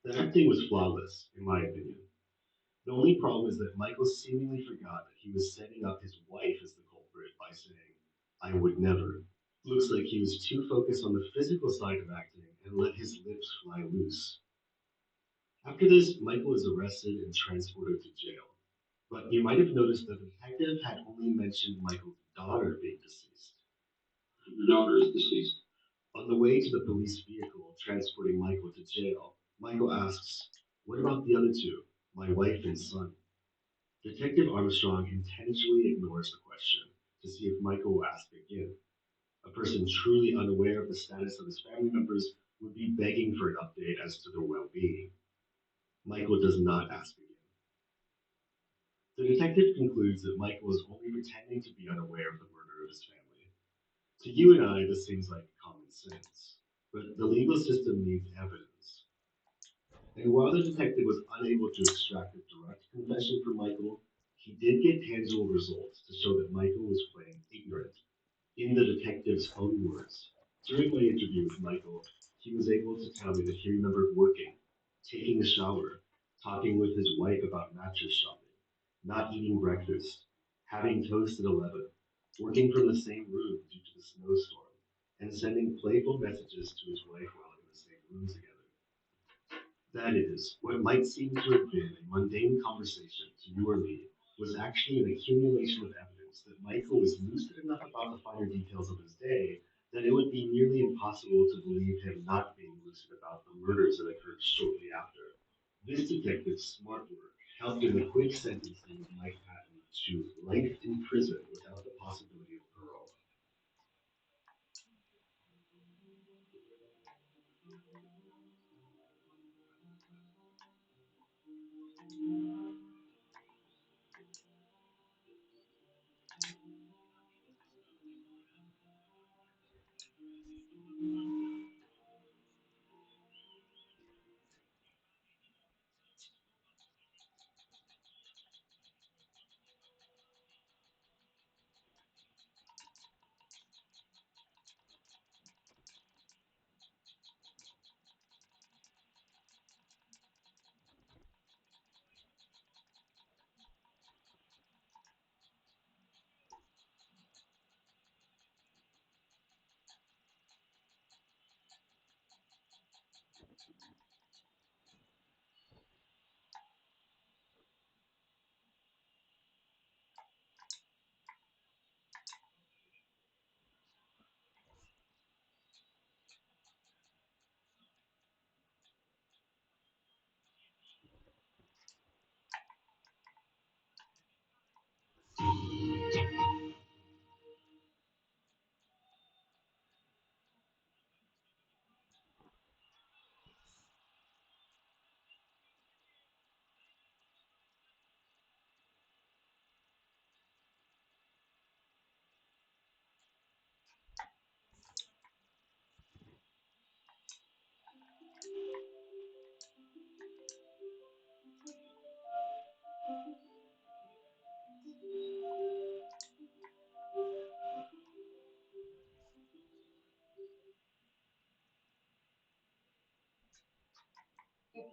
[SPEAKER 10] The acting was flawless, in my opinion. The only problem is that Michael seemingly forgot that he was setting up his wife as the culprit by saying, I would never. Looks like he was too focused on the physical side of acting and let his lips fly loose. After this, Michael is arrested and transported to jail. But you might have noticed that the detective had only mentioned Michael's daughter being deceased.
[SPEAKER 15] The daughter is deceased.
[SPEAKER 10] On the way to the police vehicle transporting Michael to jail, Michael asks, "What about the other two, my wife and son?" Detective Armstrong intentionally ignores the question to see if Michael will ask again. A person truly unaware of the status of his family members would be begging for an update as to their well being. Michael does not ask again. The detective concludes that Michael is only pretending to be unaware of the murder of his family. To you and I, this seems like common sense, but the legal system needs evidence. And while the detective was unable to extract a direct confession from Michael, he did get tangible results to show that Michael was playing ignorant. In the detective's own words, during my interview with Michael, he was able to tell me that he remembered working, taking a shower, talking with his wife about mattress shopping, not eating breakfast, having toast at 11, working from the same room due to the snowstorm, and sending playful messages to his wife while in the same room together. That is, what might seem to have been a mundane conversation to you or me was actually an accumulation of evidence that Michael was lucid enough about the finer details of his day that it would be nearly impossible to believe him not being lucid about the murders that occurred shortly after. This detective's smart work helped in the quick sentencing of Mike Patton to life in prison without the possibility of parole.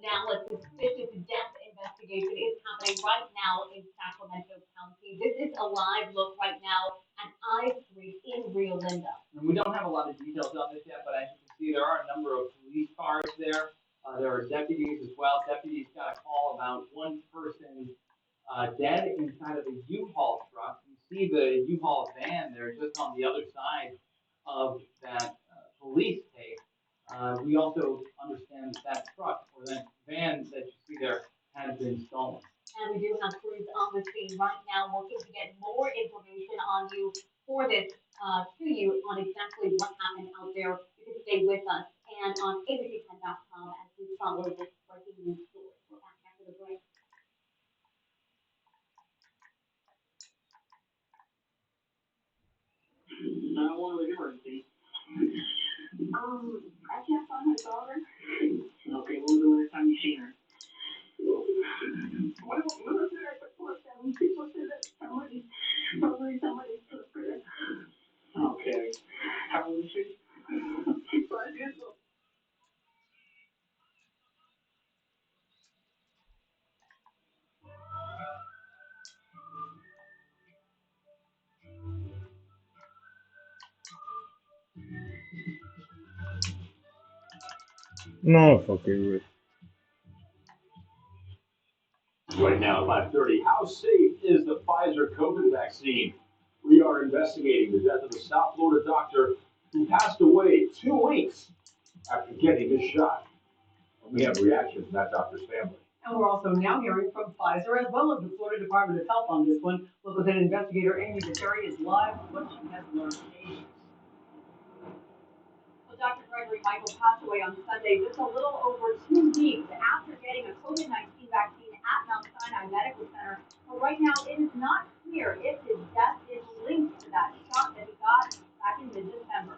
[SPEAKER 18] Now, a suspicious death investigation is happening right now in Sacramento County. This is a live look right now at I Street in Rio Linda.
[SPEAKER 16] And we don't have a lot of details on this yet, but as you can see, there are a number of police cars there. There are deputies as well. Deputies got a call about one person dead inside of a U-Haul truck. You see the U-Haul van there just on the other side of that police tape. We also understand that that truck or that van that you see there has been stolen.
[SPEAKER 18] And we do have crews on the scene right now working to get more information on you for this, to you on exactly what happened out there. You can stay with us and on abc10.com as we follow this breaking news story. We're back after the break.
[SPEAKER 7] 911 emergency. I can't find my daughter. Okay, when was the last time you seen her? When was there at the 4-7? People said that somebody took her. Okay. How old is she? 5 years old.
[SPEAKER 6] No fucking way.
[SPEAKER 10] Right now at 5:30, how safe is the Pfizer COVID vaccine? We are investigating the death of a South Florida doctor who passed away 2 weeks after getting his shot. And we have reactions from that doctor's family.
[SPEAKER 1] And we're also now hearing from Pfizer as well as the Florida Department of Health on this one. Local head investigator Amy Terry is live with what she has learned.
[SPEAKER 5] Well, Dr. Gregory Michael passed away on Sunday, just a little over 2 weeks after getting a COVID-19 vaccine at Mount Sinai Medical Center. But right now, it is not clear if his death is linked to that shot that he got back in mid-December.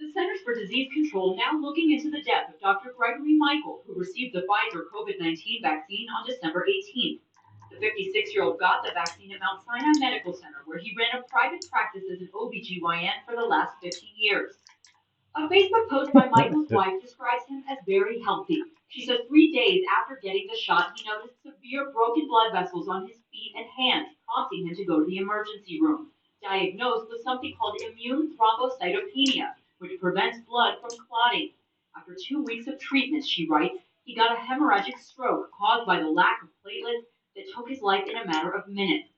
[SPEAKER 9] The Centers for Disease Control now looking into the death of Dr. Gregory Michael, who received the Pfizer COVID-19 vaccine on December 18th. The 56-year-old got the vaccine at Mount Sinai Medical Center, where he ran a private practice as an OBGYN for the last 15 years. A Facebook post by Michael's wife describes him as very healthy. She says 3 days after getting the shot, he noticed severe broken blood vessels on his feet and hands, prompting him to go to the emergency room. Diagnosed with something called immune thrombocytopenia, which prevents blood from clotting. After 2 weeks of treatment, she writes, he got a hemorrhagic stroke caused by the lack of platelets that took his life in a matter of minutes.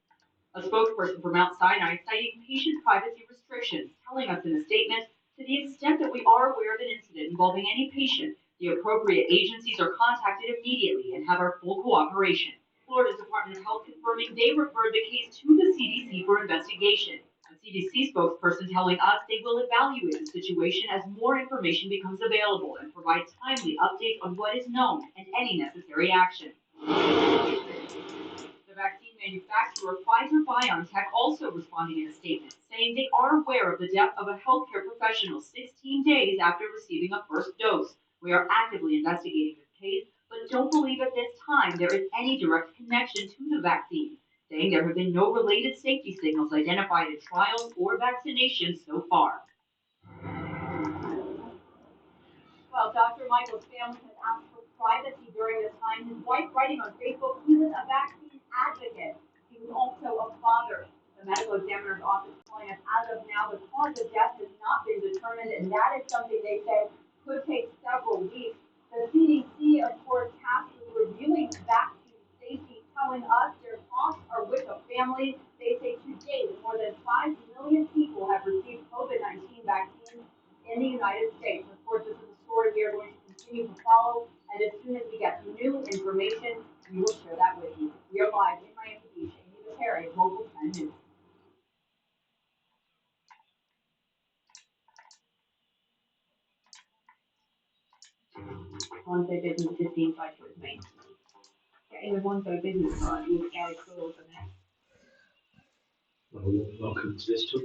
[SPEAKER 9] A spokesperson for Mount Sinai citing patient privacy restrictions, telling us in a statement, to the extent that we are aware of an incident involving any patient, the appropriate agencies are contacted immediately and have our full cooperation. Florida's Department of Health confirming they referred the case to the CDC for investigation. A CDC spokesperson telling us they will evaluate the situation as more information becomes available and provide timely updates on what is known and any necessary action. The vaccine manufacturer Pfizer-BioNTech also responding in a statement, saying they are aware of the death of a healthcare professional 16 days after receiving a first dose. We are actively investigating this case, but don't believe at this time there is any direct connection to the vaccine, saying there have been no related safety signals identified in trials or vaccinations so far.
[SPEAKER 5] Well, Dr. Michael's family has asked for privacy during this time. His wife writing on Facebook, he was a vaccine advocate. He was also a father. The medical examiner's office telling us as of now the cause of death has not been determined, and that is something they say could take several weeks. The CDC, of course, tasked with reviewing vaccine safety, telling us their thoughts are with the families. They say to date, more than 5 million people have received COVID-19 vaccines in the United States. Of course, this is a story we are going to continue to follow, and as soon as we get new information, we will share that with you. We are live in Miami Beach. Amy Terry, Local 10 News.
[SPEAKER 21] One-day business 15 cycle with me. Getting a one-day business card will carry cool for me.
[SPEAKER 4] Welcome to this talk.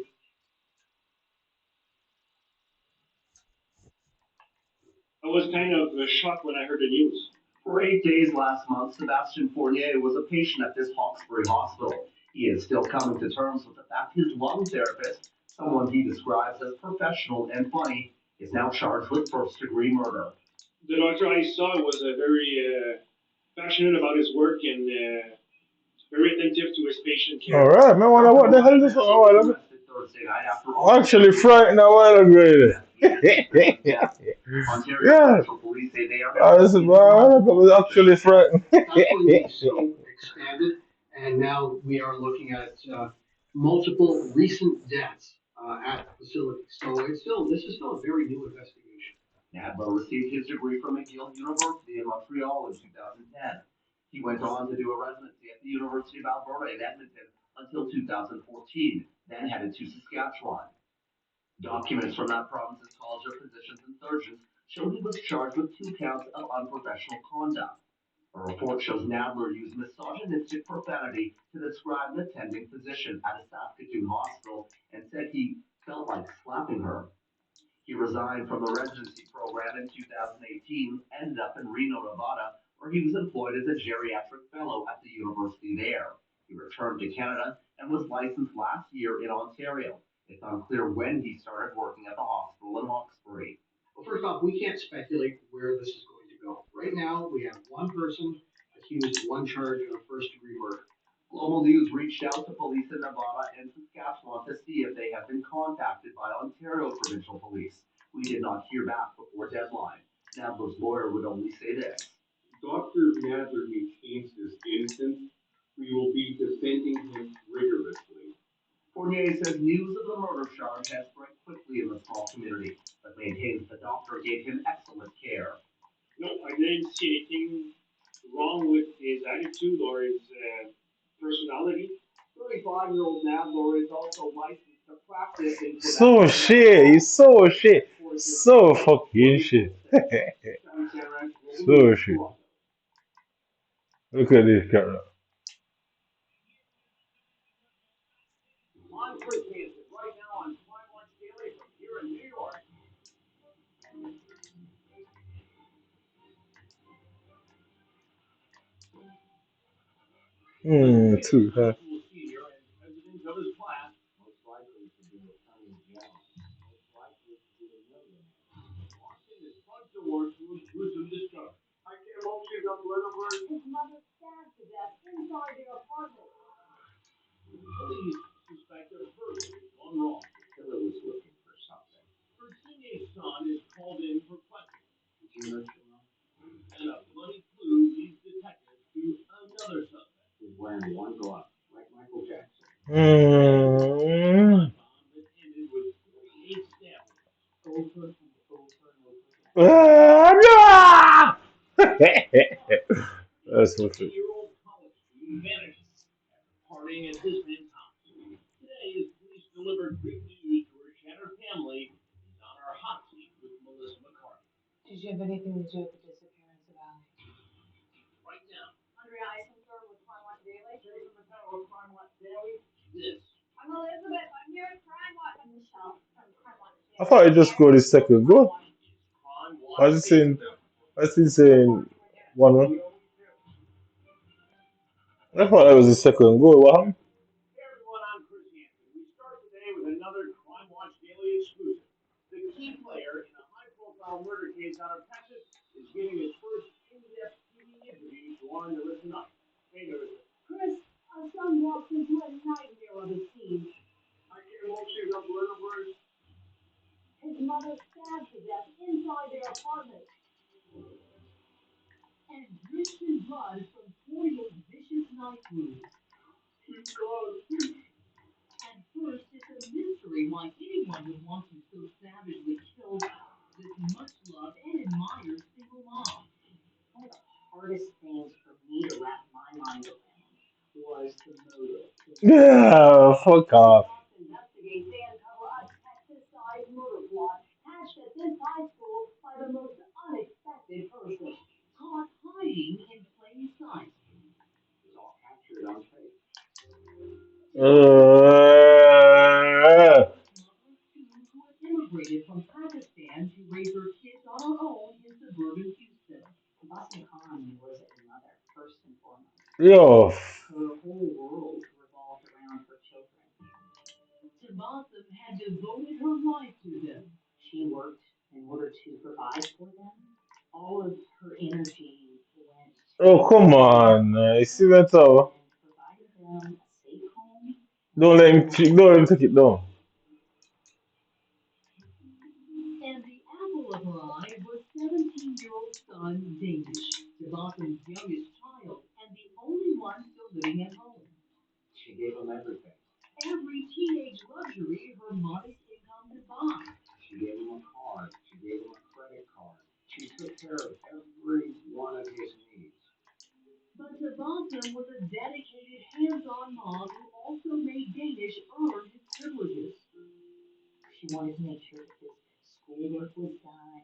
[SPEAKER 14] I was kind of shocked when I heard the news.
[SPEAKER 10] For 8 days last month, Sebastian Fournier was a patient at this Hawkesbury hospital. He is still coming to terms with the fact his lung therapist, someone he describes as professional and funny, is now charged with first-degree murder.
[SPEAKER 14] The doctor I saw was very passionate about his work and very attentive to his patient care.
[SPEAKER 6] Alright, man, what the hell is this? I'm actually frightened a while ago. Yeah. This is I was actually frightened.
[SPEAKER 12] Thankfully, the scope expanded, and now we are looking at multiple recent deaths at the facility. So this is still a very new investigation.
[SPEAKER 10] Nadler received his degree from McGill University in Montreal in 2010. He went on to do a residency at the University of Alberta in Edmonton until 2014, then headed to Saskatchewan. Documents from that province's College of Physicians and Surgeons show he was charged with 2 counts of unprofessional conduct. A report shows Nadler used misogynistic profanity to describe an attending physician at a Saskatoon hospital and said he felt like slapping her. He resigned from the residency program in 2018, ended up in Reno, Nevada, where he was employed as a geriatric fellow at the university there. He returned to Canada and was licensed last year in Ontario. It's unclear when he started working at the hospital in Hawkesbury.
[SPEAKER 12] Well, first off, we can't speculate where this is going to go. Right now, we have one person accused, one charge of first-degree murder.
[SPEAKER 10] Global News reached out to police in Nevada and Saskatchewan to see if they have been contacted by Ontario Provincial Police. We did not hear back before deadline. Nadler's lawyer would only say this. Dr. Nadler maintains his innocence. We will be defending him rigorously. Fournier says news of the murder charge has spread quickly in the small community, but maintains the doctor gave him excellent care.
[SPEAKER 14] No, I didn't see anything wrong with his attitude or his personality.
[SPEAKER 10] 35-year-old Nadler is also licensed to practice in
[SPEAKER 6] So
[SPEAKER 10] Quebec.
[SPEAKER 6] shit. He's so shit. So fucking shit. So shit. Look at this camera.
[SPEAKER 10] I'm Chris Hansen, right now on Crime Watch Daily from here in New York.
[SPEAKER 6] Too, huh?
[SPEAKER 10] Senior and president of his class, most likely to be attorney general, most likely to be a millionaire. Walked in his front door to a gruesome discovery. I came home, she's on Leonard. His mother stabbed to death inside their apartment. Police suspect a burglary gone wrong. The killer was looking for something. Her teenage son is called in for questioning. Did you mention that? And a bloody clue leads detectives to another suspect. He's wearing one glove, like Michael Jackson.
[SPEAKER 6] Mm.
[SPEAKER 10] That ended with 48 stab wounds. Over and over and over again.
[SPEAKER 6] Ah, no! That's so shit.
[SPEAKER 10] 18-year-old college student vanishes after partying at his man's house. Today, as police delivered great news to her shattered family, he's on our hot seat with Melissa McCarthy.
[SPEAKER 11] Did you have anything to do with the disappearance of Allie?
[SPEAKER 10] Right now,
[SPEAKER 18] Andrea Eisenberg with Crime Watch Daily.
[SPEAKER 10] Jason McConnell with Crime Watch Daily. This
[SPEAKER 18] I'm Elizabeth. I'm here at Crime Watch. I'm Michelle from Crime Watch
[SPEAKER 6] I
[SPEAKER 18] Daily.
[SPEAKER 6] thought it just scored his second goal.
[SPEAKER 10] Crime
[SPEAKER 6] I
[SPEAKER 10] Watch
[SPEAKER 6] was saying,
[SPEAKER 10] Daily.
[SPEAKER 6] I was saying 1-1. I thought that was his second goal. What happened?
[SPEAKER 10] Hey everyone, I'm Chris Hansen. We start today with another Crime Watch Daily exclusive. The key player in a high-profile murder case out of Texas is giving his first in-depth TV interview to our newest tonight. Hey, Elizabeth.
[SPEAKER 18] Chris, our son walked into a nightmare of a scene.
[SPEAKER 10] I came home, she was up Leonard.
[SPEAKER 18] His mother stabbed to death inside their apartment.
[SPEAKER 5] And drenched in blood from 48 vicious knife wounds.
[SPEAKER 10] She's gone.
[SPEAKER 5] At first, it's a mystery why anyone would want to so savagely kill this much loved and admired single mom.
[SPEAKER 21] One of the hardest things for me to wrap my mind around was the motive.
[SPEAKER 6] Yeah, fuck off.
[SPEAKER 18] Investigates and uncover a Texas-sized murder plot hatched at this high school by the most unexpected person.
[SPEAKER 5] Caught hiding in plain sight.
[SPEAKER 10] It was all captured on tape.
[SPEAKER 5] Who had immigrated from Pakistan to raise her kids on her own in suburban Houston.
[SPEAKER 21] Boston Khan was a mother, first and foremost.
[SPEAKER 6] Yo.
[SPEAKER 21] Her whole world revolved around her children.
[SPEAKER 5] Tabassum had devoted her life to them.
[SPEAKER 21] She worked in order to provide for them. All of her energy went to
[SPEAKER 6] Oh, come on. You see that all?
[SPEAKER 21] providing them a safe home.
[SPEAKER 6] Don't let him take it down.
[SPEAKER 5] And the apple of her eye was 17-year-old son Danish, Tabassum's youngest child, and the only one still living at home.
[SPEAKER 10] She gave him everything.
[SPEAKER 5] Every teenage luxury her modest income could buy.
[SPEAKER 10] She gave him a car. She gave him a credit card. She took care of every one of his needs.
[SPEAKER 5] But Tabassum was a dedicated, hands-on mom who also made Danish earn his privileges.
[SPEAKER 21] She wanted to make sure that his schoolwork was done,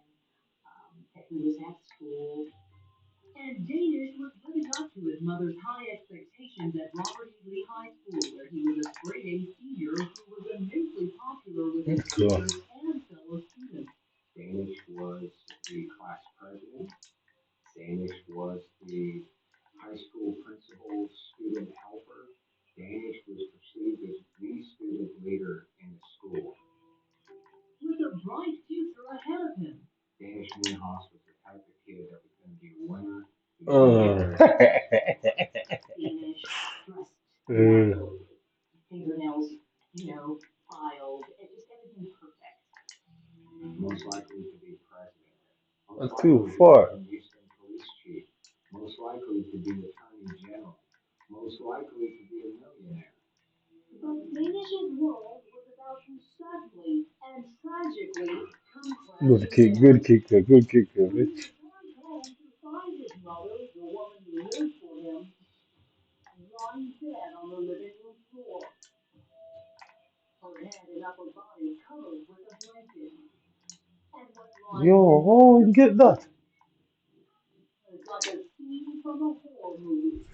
[SPEAKER 21] that he was at school.
[SPEAKER 5] And Danish was living up to his mother's high expectations at Robert E. Lee High School, where he was a straight-A senior who was immensely popular with his peers and fellow students.
[SPEAKER 10] Danish was the class president. Danish was the high school principal student helper. Danish was perceived as the student leader in the school.
[SPEAKER 5] With a bright future ahead of him.
[SPEAKER 10] Danish Minhas was the type of kid that was going to be a winner.
[SPEAKER 21] Danish dressed immaculately, fingernails, filed, just everything perfect.
[SPEAKER 10] Most likely to be president. Most likely to be president.
[SPEAKER 6] That's cool. Ooh, far.
[SPEAKER 13] Eastern police chief, most likely to be attorney general, most likely to be a millionaire.
[SPEAKER 7] But Danish's world was about to suddenly and tragically come
[SPEAKER 6] Good
[SPEAKER 7] crashing
[SPEAKER 6] kick,
[SPEAKER 7] down.
[SPEAKER 6] good kicker, good kicker,
[SPEAKER 7] When he
[SPEAKER 6] bitch.
[SPEAKER 7] returned home to find his mother, the woman who lived for him, lying dead on the living room floor, her head and upper body covered with a blanket. And what lies
[SPEAKER 6] Yo,
[SPEAKER 7] beneath
[SPEAKER 6] oh, you get that?
[SPEAKER 7] is like a scene from a horror movie,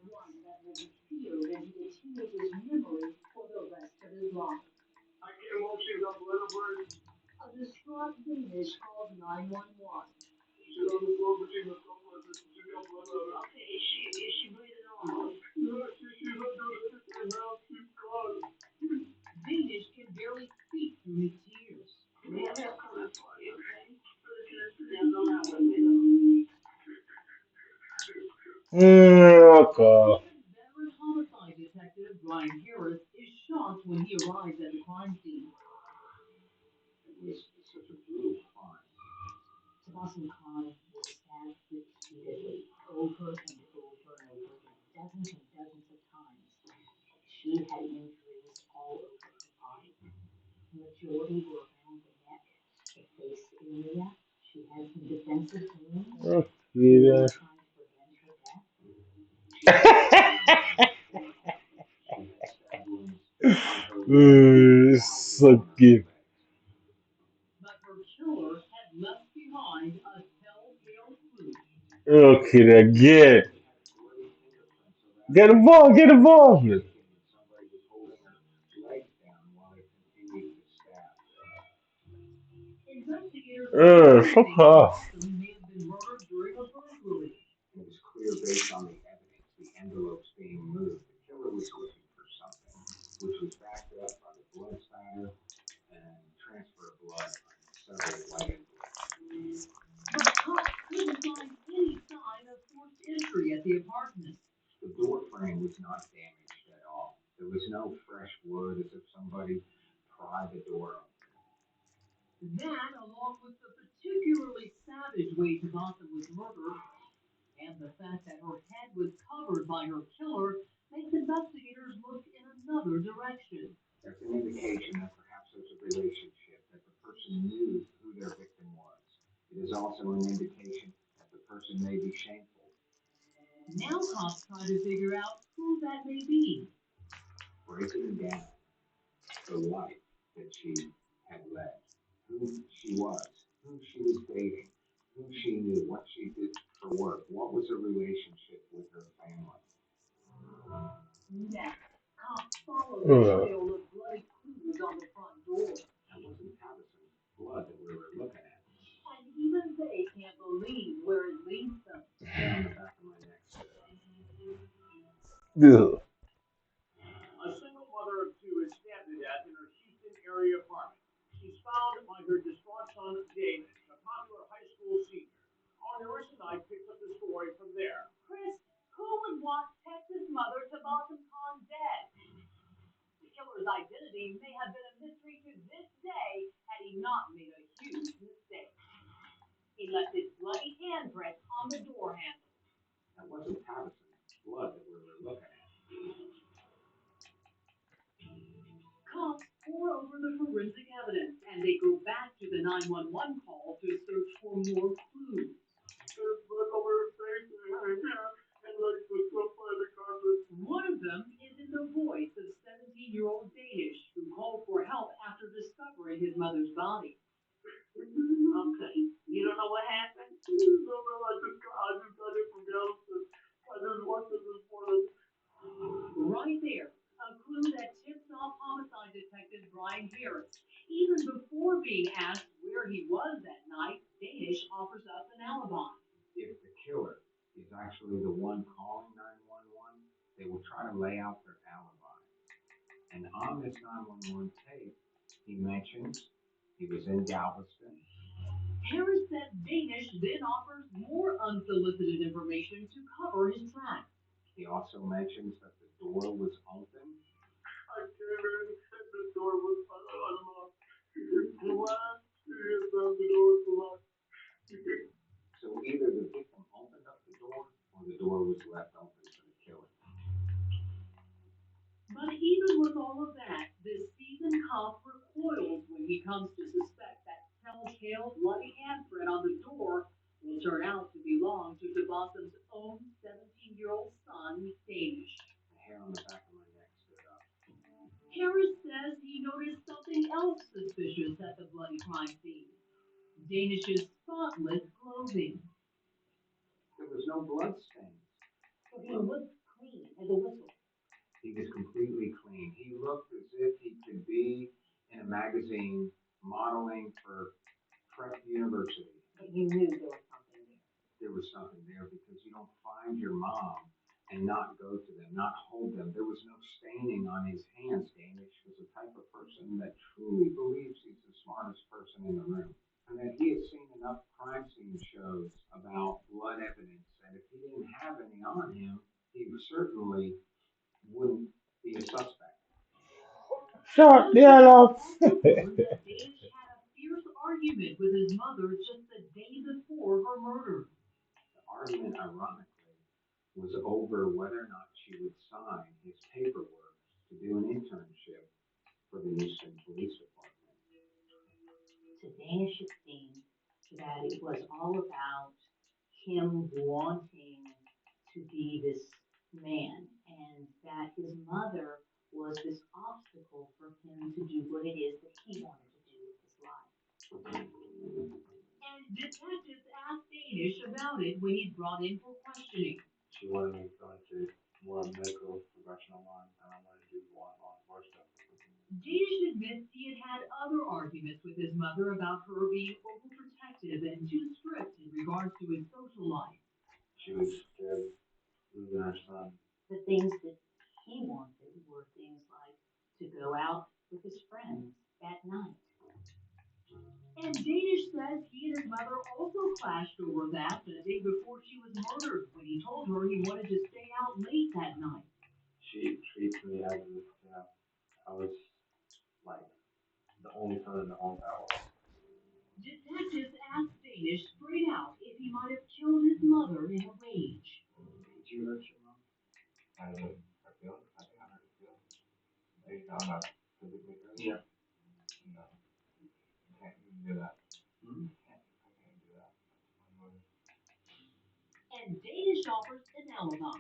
[SPEAKER 7] one that will be seared into a teenager's memory for the rest of his life. I can't walk through the blood. A distraught Danish called 911. She's on the floor between the sofa and she's got blood on her. Okay, is she breathing normal? No, she's not doing it. Her mouth keeps closed. Danish can barely speak through his tears. We have help coming for you, okay? Now go out with me, though.
[SPEAKER 6] Okay.
[SPEAKER 1] Veteran homicide detective Brian Harris is shocked when he arrives at the crime scene.
[SPEAKER 13] It was such a brutal crime.
[SPEAKER 1] Sebastian Khan was stabbed repeatedly, over and over and over again, dozens and dozens of times. She had injuries all over her body. The majority were around the neck, the face area. She had some defensive wounds.
[SPEAKER 6] Okay,
[SPEAKER 1] They were
[SPEAKER 6] then.
[SPEAKER 1] trying to prevent her death.
[SPEAKER 13] She had stab wounds on her leg,
[SPEAKER 6] So cute.
[SPEAKER 1] But her killer had left behind a telltale clue.
[SPEAKER 6] Okay, then, get.
[SPEAKER 13] she had bloody fingerprints
[SPEAKER 6] Get
[SPEAKER 13] around
[SPEAKER 6] involved, get involved.
[SPEAKER 13] somebody was holding her legs down while they continued to stab.
[SPEAKER 1] Investigators are
[SPEAKER 6] Fuck
[SPEAKER 1] believing the
[SPEAKER 6] off.
[SPEAKER 1] victim may have been murdered during a burglary.
[SPEAKER 13] It was clear based on the evidence, the envelopes being moved, the killer was looking for something, which was backed up by the blood spatter and transfer of blood on several white envelopes.
[SPEAKER 1] But cops couldn't find any sign of forced entry at the apartment.
[SPEAKER 13] The door frame was not damaged at all. There was no fresh wood as if somebody pried the door open.
[SPEAKER 1] That, along with the particularly savage way Tabitha was murdered, and the fact that her head was covered by her killer, makes investigators look in another direction.
[SPEAKER 13] That's an indication that perhaps there's a relationship, that the person knew who their victim was. It is also an indication that the person may be shameful.
[SPEAKER 1] Now cops try to figure out who that may be.
[SPEAKER 13] Breaking down the life that she had led, who she was, who she was dating, who she knew, what she did for work, what was her relationship with her family.
[SPEAKER 7] Next, cops followed the
[SPEAKER 6] Uh,
[SPEAKER 7] trail of bloody clues on the front door.
[SPEAKER 13] That wasn't Tabitha's blood that we were looking at.
[SPEAKER 7] And even they can't believe where it leads them.
[SPEAKER 13] Hair on the back of my neck stood up.
[SPEAKER 6] ugh.
[SPEAKER 7] A single mother of two is stabbed to death in her Houston area apartment. She's found by her distraught son, David, a popular high school senior. Our newest tonight picks up the story from there. Chris, who would want Texas mother to Balsam Khan dead? The killer's identity may have been a mystery to this day had he not made a huge mistake. He left his bloody handprint on the door handle.
[SPEAKER 13] That wasn't Tabitha's blood that we were looking at.
[SPEAKER 1] Cops pour over the forensic evidence and they go back to the 911 call to search for more clues. One of them is in the voice of 17-year-old Danish who called for help after discovering his mother's body.
[SPEAKER 7] Okay, you don't know what happened? No, I just got it from Galveston. I just watched it this morning.
[SPEAKER 1] Right there, a clue that tips off homicide detective Brian Harris. Even before being asked where he was that night, Danish offers up an alibi.
[SPEAKER 13] If the killer is actually the one calling 911, they will try to lay out their alibi. And on this 911 tape, he mentions he was in Galveston.
[SPEAKER 1] Harris says Danish then offers more unsolicited information to cover his tracks.
[SPEAKER 13] He also mentions that the door was open.
[SPEAKER 7] I came in and the door was unlocked. Why? The door was locked.
[SPEAKER 13] So either the victim opened up the door or the door was left open for the killer.
[SPEAKER 9] But even with all of that, this seasoned cop recoils when he comes to suspect that telltale bloody handprint on the door will turn out to belong to DeBossum's own 17-year-old son, Danish.
[SPEAKER 13] The hair on the back of my neck stood up.
[SPEAKER 9] Harris says he noticed something else suspicious at the bloody crime scene. Danish's spotless clothing.
[SPEAKER 13] There was no blood stains.
[SPEAKER 5] So he was clean as a whistle.
[SPEAKER 13] He was completely clean. He looked as if he could be in a magazine modeling for Prep University.
[SPEAKER 5] But you knew there was something there.
[SPEAKER 13] There was something there because you don't find your mom and not go to them, not hold them. There was no staining on his hands. Danish was the type of person that truly believes he's the smartest person in the room. And that he has seen enough crime scene shows about blood evidence that if he didn't have any on him, he certainly wouldn't be a suspect.
[SPEAKER 6] Shut the hell up.
[SPEAKER 9] Danish had a fierce argument with his mother just the day before her murder.
[SPEAKER 13] The argument, ironically, was over whether or not she would sign his paperwork to do an internship for the Houston Police Department.
[SPEAKER 5] To Danish, it seemed that it was all about him wanting to be this man, and that his mother was this obstacle for him to do what it is that he wanted to do with his life.
[SPEAKER 9] And detectives asked Danish about it when he's brought in for questioning.
[SPEAKER 12] She wanted me to go into more medical professional line, and I wanted to do more law enforcement.
[SPEAKER 9] Danish admits he had had other arguments with his mother about her being overprotective and too strict in regards to his social life.
[SPEAKER 12] She was scared of losing her son.
[SPEAKER 5] The things that he wanted were things like to go out with his friends at night.
[SPEAKER 9] And Danish says he and his mother also clashed over that the day before she was murdered when he told her he wanted to stay out late that night.
[SPEAKER 12] She treats me as if I was like the only son in the whole house.
[SPEAKER 9] Detectives asked Danish straight out if he might have killed his mother in a rage.
[SPEAKER 12] Did you hurt your mom? I did. I feel. I think I hurt her feelings. Maybe I'm not physically hurt. Yeah. No. You can't even do that. Hmm? I can't do that.
[SPEAKER 9] And Danish offers an alibi,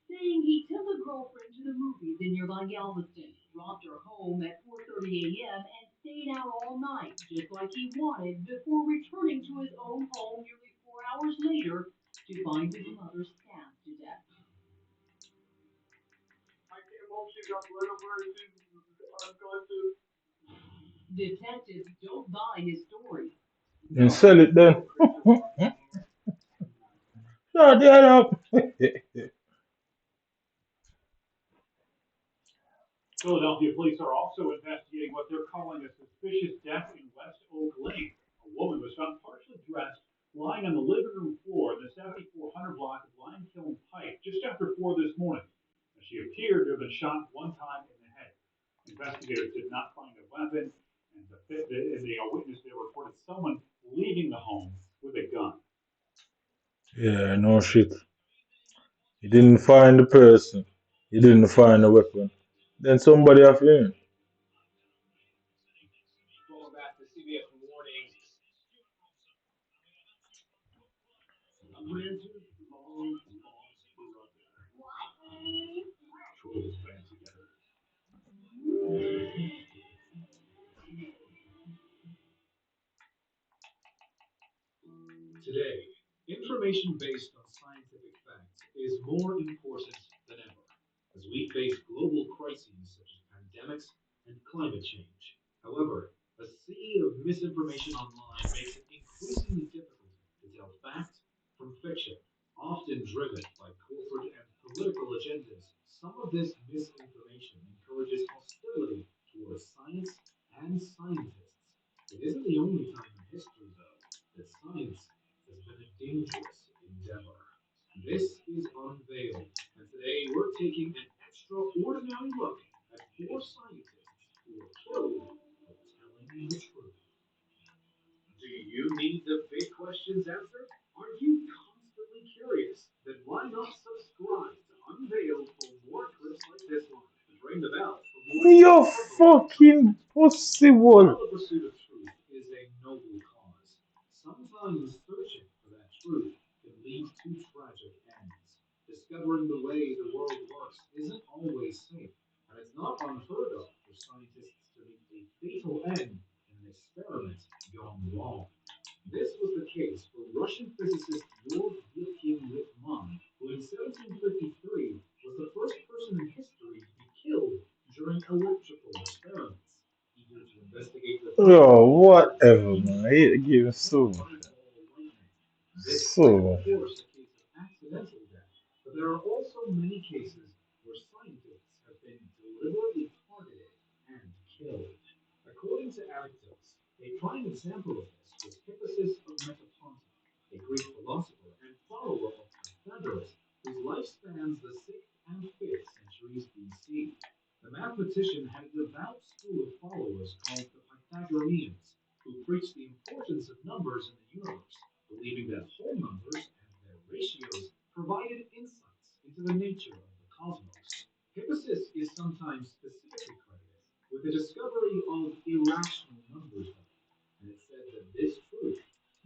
[SPEAKER 9] saying he took a girlfriend to the movies in nearby Galveston, dropped her home at 4:30 a.m., and stayed out all night, just like he wanted, before returning to his own home nearly 4 hours later to find his mother stabbed to death.
[SPEAKER 12] I can't believe she got blood over her. She's unconscious.
[SPEAKER 9] Detectives don't buy his story.
[SPEAKER 6] And sell it then. Shut the hell up.
[SPEAKER 10] Philadelphia police are also investigating what they're calling a suspicious death in West Oak Lane. A woman was found partially dressed, lying on the living room floor in the 7400 block of Lime Kiln Pike just after 4 this morning. She appeared to have been shot one time in the head. Investigators did not find a weapon, and the witness there reported someone leaving the home with a gun.
[SPEAKER 6] Yeah, no shit. You didn't find the person. You didn't find the weapon. Then somebody have him.
[SPEAKER 16] Welcome back to CBS Mornings.
[SPEAKER 10] Granted, long lost brother. Trolls band together. Today, information based on scientific facts is more important than ever as we face global crises such as pandemics and climate change. However, a sea of misinformation online makes it increasingly difficult to tell fact from fiction, often driven by corporate and political agendas. Some of this misinformation encourages hostility towards science and scientists. It isn't the only time in history, though, that science has been a dangerous endeavor. This is Unveiled, and today we're taking an extraordinary look at 4 scientists who were killed for telling the truth. Do you need the big questions
[SPEAKER 8] questions answered? Are you constantly curious? Then why not subscribe to Unveiled for more clips like this one and ring the bell for more
[SPEAKER 6] You're
[SPEAKER 8] thought-provoking
[SPEAKER 6] fucking
[SPEAKER 8] content.
[SPEAKER 6] possible.
[SPEAKER 8] While the pursuit of truth is a noble cause, sometimes searching for that truth can lead to tragic ends. Discovering the way the world works isn't always safe, and it's not unheard of for scientists to meet a fatal end in an experiment gone wrong. This was the case for Russian physicist Georg Wilhelm Lippmann, who in 1753 was the first person in history to be killed during electrical experiments. Eager to investigate the
[SPEAKER 6] Oh,
[SPEAKER 8] fundamental truths of
[SPEAKER 6] whatever, man. I hate the
[SPEAKER 8] electricity,
[SPEAKER 6] game
[SPEAKER 8] he
[SPEAKER 6] so
[SPEAKER 8] helped
[SPEAKER 6] much.
[SPEAKER 8] eyeball lightning. This
[SPEAKER 6] So
[SPEAKER 8] is, of
[SPEAKER 6] much.
[SPEAKER 8] course, a case of accidental death, but there are also many cases where scientists have been deliberately targeted and killed. According to anecdotes, a prime example of this was Hippasus of Metapontum, a Greek philosopher and follower of Pythagoras, whose life spans the 6th and 5th centuries BC. The mathematician had a devout school of followers called the Pythagoreans, who preached the importance of numbers in the universe, believing that whole numbers and their ratios provided insights into the nature of the cosmos. Hippasus is sometimes specifically credited with the discovery of irrational numbers, though, and it's said that this truth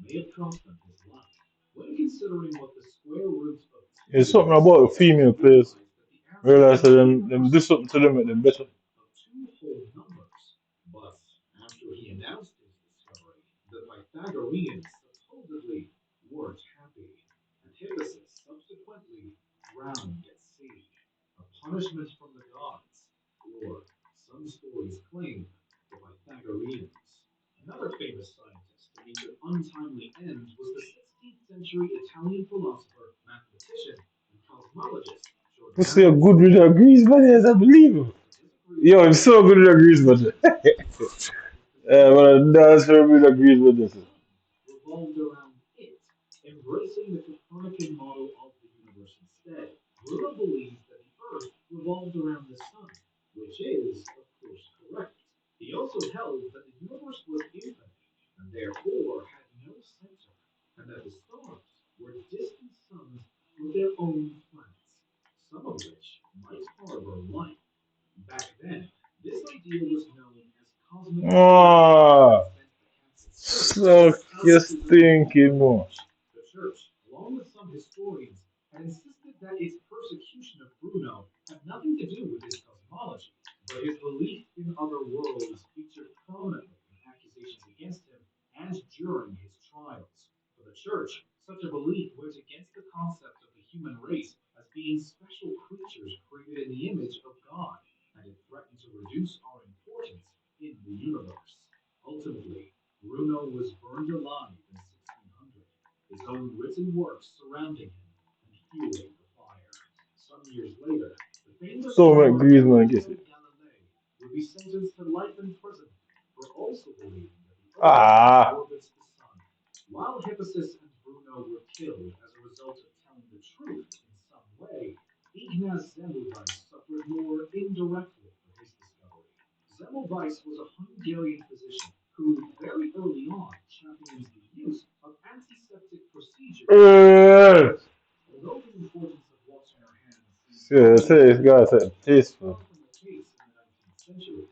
[SPEAKER 8] may have cost him his life. When considering what the square root of
[SPEAKER 6] It's
[SPEAKER 8] 2
[SPEAKER 6] something
[SPEAKER 8] is,
[SPEAKER 6] about the
[SPEAKER 8] it's
[SPEAKER 6] female players.
[SPEAKER 8] realized that the average
[SPEAKER 6] Realize that
[SPEAKER 8] height of a
[SPEAKER 6] them do
[SPEAKER 8] person
[SPEAKER 6] something to
[SPEAKER 8] is
[SPEAKER 6] them,
[SPEAKER 8] a
[SPEAKER 6] make them better.
[SPEAKER 8] function of two whole numbers. But after he announced his discovery, the Pythagoreans supposedly weren't happy, and Hippasus subsequently drowned at sea, a punishment from the gods, or some stories claim the Pythagoreans. Another famous scientist to meet an untimely end was the 16th century Italian philosopher, mathematician, and cosmologist
[SPEAKER 6] Pussy are
[SPEAKER 8] Giordano
[SPEAKER 6] good with the
[SPEAKER 8] Bruno.
[SPEAKER 6] grease, man. Yes, I
[SPEAKER 8] His
[SPEAKER 6] believe
[SPEAKER 8] life
[SPEAKER 6] him.
[SPEAKER 8] was a mystery
[SPEAKER 6] Yo, I'm
[SPEAKER 8] until
[SPEAKER 6] so good with the grease, man.
[SPEAKER 8] his discovery of
[SPEAKER 6] Well,
[SPEAKER 8] the
[SPEAKER 6] that's
[SPEAKER 8] earth
[SPEAKER 6] her with the
[SPEAKER 8] and
[SPEAKER 6] grease with
[SPEAKER 8] the
[SPEAKER 6] this.
[SPEAKER 8] sun revolved around it, embracing the Copernican model of the universe instead. Bruno believes that the earth revolved around the sun, which is, of course, correct. He also held that the universe was infinite and therefore had no center, and that the stars were distant suns with their own planets, some of which might harbor life. Back then, this idea was known as cosmic murder and
[SPEAKER 6] Oh,
[SPEAKER 8] has meant the cancel culture
[SPEAKER 6] suck
[SPEAKER 8] of
[SPEAKER 6] your
[SPEAKER 8] Catholicism for
[SPEAKER 6] stinking more.
[SPEAKER 8] age. The Church, along with some historians, had insisted that its persecution of Bruno had nothing to do with his cosmology, but his belief in other worlds featured prominently in accusations against him and during his trials. For the Church, such a belief went against the concept of the human race as being special creatures created in the image of God, and it threatened to reduce our importance in the universe. Ultimately, Bruno was burned alive in 1600, his own written works surrounding him and fueling the fire. Some years later, the famous
[SPEAKER 6] So much
[SPEAKER 8] Roman
[SPEAKER 6] grease, man, gets
[SPEAKER 8] Galileo
[SPEAKER 6] it.
[SPEAKER 8] Galilei would be sentenced to life imprisonment for also believing that the Earth
[SPEAKER 6] Ah,
[SPEAKER 8] orbits the Sun. While Hippasus and Bruno were killed as a result of telling the truth in some way, Ignaz Semmelweis suffered more indirectly for his discovery. Semmelweis was a Hungarian physician who, very early on, championed the use of antiseptic procedures in
[SPEAKER 6] uh,
[SPEAKER 8] hospitals. Although the importance of washing our hands seems
[SPEAKER 6] yeah,
[SPEAKER 8] obvious
[SPEAKER 6] say it's
[SPEAKER 8] today,
[SPEAKER 6] got something
[SPEAKER 8] it was
[SPEAKER 6] tasteful.
[SPEAKER 8] far from the case in the 19th century.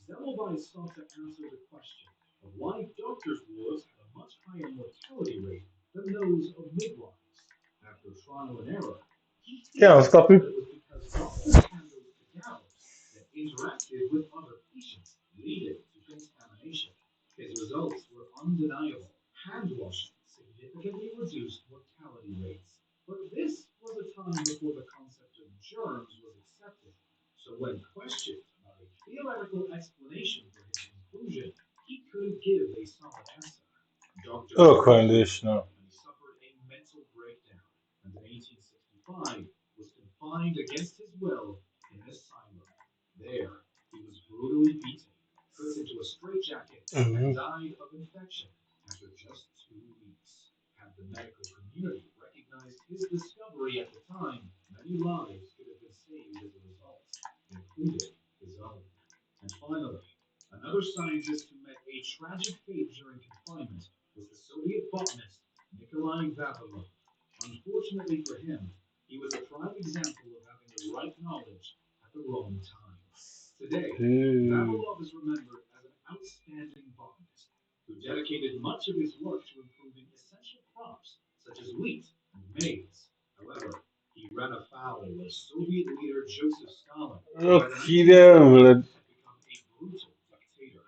[SPEAKER 8] Semmelweis sought to answer the question of why doctors' wards had a much higher mortality rate than those of midwives. After trial and error, he
[SPEAKER 6] Can't
[SPEAKER 8] theorized
[SPEAKER 6] stop it.
[SPEAKER 8] that it was because doctors handled cadavers that interacted with other patients, leading to contamination. His results were undeniable. Hand washing significantly reduced mortality rates. But this was a time before the concept of germs was accepted. So when questioned about a theoretical explanation for his conclusion, he couldn't give a solid answer. Doctors
[SPEAKER 6] Oh,
[SPEAKER 8] questioned him,
[SPEAKER 6] conditioner.
[SPEAKER 8] and he suffered a mental breakdown, and in 1865 was confined against his will in an asylum. There, he was brutally beaten, put into a straitjacket, and
[SPEAKER 6] Mm-hmm.
[SPEAKER 8] died of infection after just 2 weeks. Had the medical community recognized his discovery at the time, many lives could have been saved as a result, including his own. And finally, another scientist who met a tragic fate during confinement was the Soviet botanist
[SPEAKER 10] by Vavilov. Unfortunately for him, he was a prime example of having the right knowledge at the wrong time. Today, Vavilov is remembered as an outstanding botanist who dedicated much of his work to improving essential crops such as wheat and maize. However, he ran afoul of Soviet leader Joseph Stalin, who by the 1930s had become a brutal dictator.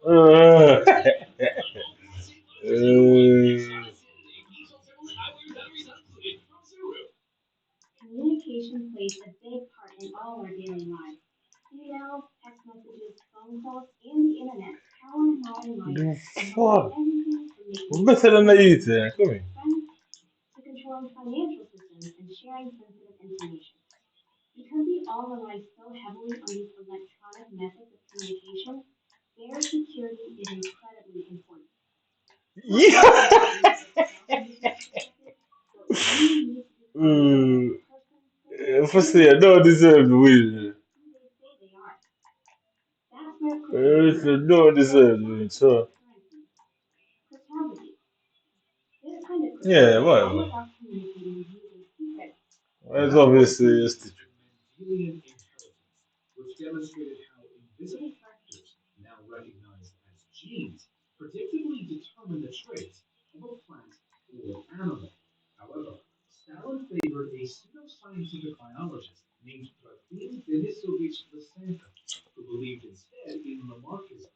[SPEAKER 6] Uh,
[SPEAKER 18] Communication plays a big part in all our daily lives. Emails, text messages, phone calls, and the internet power modern life,
[SPEAKER 6] the
[SPEAKER 18] involving
[SPEAKER 6] fuck?
[SPEAKER 18] everything from making
[SPEAKER 6] Better
[SPEAKER 18] phone
[SPEAKER 6] than I
[SPEAKER 18] calls
[SPEAKER 6] eat
[SPEAKER 18] to
[SPEAKER 6] there. Come
[SPEAKER 18] connecting
[SPEAKER 6] here.
[SPEAKER 18] with friends to controlling financial systems and sharing sensitive information. Because we all rely so heavily on these electronic methods of communication, their security is incredibly important. Not
[SPEAKER 6] Yeah.
[SPEAKER 18] only from a technology perspective, but we need to decide if
[SPEAKER 6] uh,
[SPEAKER 18] a person fully
[SPEAKER 6] for
[SPEAKER 18] truly
[SPEAKER 6] say I don't deserve the win.
[SPEAKER 18] who they say they are. That's where
[SPEAKER 6] I
[SPEAKER 18] cryptography,
[SPEAKER 6] don't
[SPEAKER 18] or
[SPEAKER 6] deserve the win. So
[SPEAKER 18] cryptocurrency, cryptography, this kind of crypto
[SPEAKER 6] yeah,
[SPEAKER 18] is all
[SPEAKER 6] whatever.
[SPEAKER 18] about communicating using secrets.
[SPEAKER 6] It's
[SPEAKER 10] Vavilov
[SPEAKER 6] obviously a
[SPEAKER 10] believed
[SPEAKER 6] stitch.
[SPEAKER 10] in Mendelian inheritance, which demonstrated how invisible factors, now recognized as genes, predictably determine the traits of a plant or animal. However, Stalin favored a pseudoscientific biologist named Tropim Denisovich Lysenko, who believed instead in Lamarckism,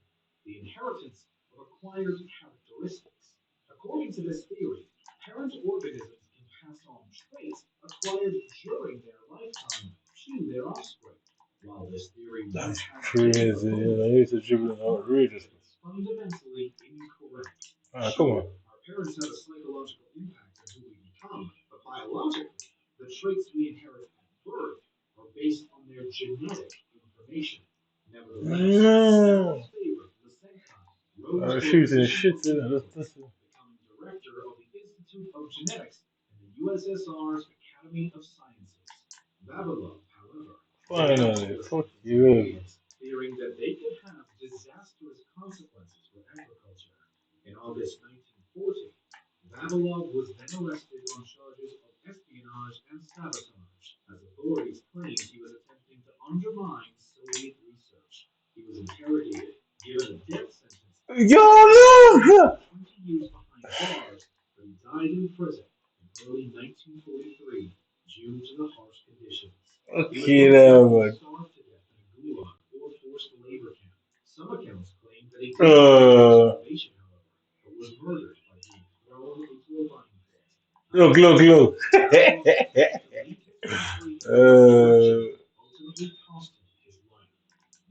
[SPEAKER 10] the inheritance of acquired characteristics. According to this theory, parent organisms can pass on traits acquired during their lifetime to their offspring. While this theory
[SPEAKER 6] That's
[SPEAKER 10] once had many
[SPEAKER 6] crazy. You know,
[SPEAKER 10] proponents,
[SPEAKER 6] you to
[SPEAKER 10] it
[SPEAKER 6] dribbling
[SPEAKER 10] proved
[SPEAKER 6] outrageous.
[SPEAKER 10] that it's fundamentally incorrect.
[SPEAKER 6] Ah, come
[SPEAKER 10] Sure,
[SPEAKER 6] on.
[SPEAKER 10] our parents have a psychological impact on who we become, but biologically, the traits we inherit at birth are based on their genetic information. Nevertheless,
[SPEAKER 6] No.
[SPEAKER 10] Stalin's favorite, Lysenko, rose to a
[SPEAKER 6] Shooting
[SPEAKER 10] position
[SPEAKER 6] shit
[SPEAKER 10] of
[SPEAKER 6] in it.
[SPEAKER 10] influence, becoming director of the Institute of Genetics in the USSR's Academy of Sciences. Vavilov, however, rejected
[SPEAKER 6] Finally.
[SPEAKER 10] the
[SPEAKER 6] Fuck
[SPEAKER 10] scientific
[SPEAKER 6] you.
[SPEAKER 10] ideas, fearing that they could have disastrous consequences for agriculture. In August 1940, Vavilov was then arrested on charges of espionage and sabotage, as authorities claimed he was attempting to undermine Soviet research. He was interrogated, given a death sentence,
[SPEAKER 6] Yo,
[SPEAKER 10] and sentenced
[SPEAKER 6] look!
[SPEAKER 10] to 20 years behind bars, but he died in prison in early 1943 due to the harsh conditions. He was
[SPEAKER 6] Okay,
[SPEAKER 10] most
[SPEAKER 6] now,
[SPEAKER 10] likely
[SPEAKER 6] man.
[SPEAKER 10] starved to death in a gulag or forced labor camp. Some accounts claim that he didn't die of
[SPEAKER 6] Uh,
[SPEAKER 10] starvation, however, but was murdered by being thrown into a vine pit.
[SPEAKER 6] look, look,
[SPEAKER 10] Unfortunately,
[SPEAKER 6] look.
[SPEAKER 10] Vavilov attempted to lead his country in the right direction,
[SPEAKER 6] uh,
[SPEAKER 10] ultimately cost him his life.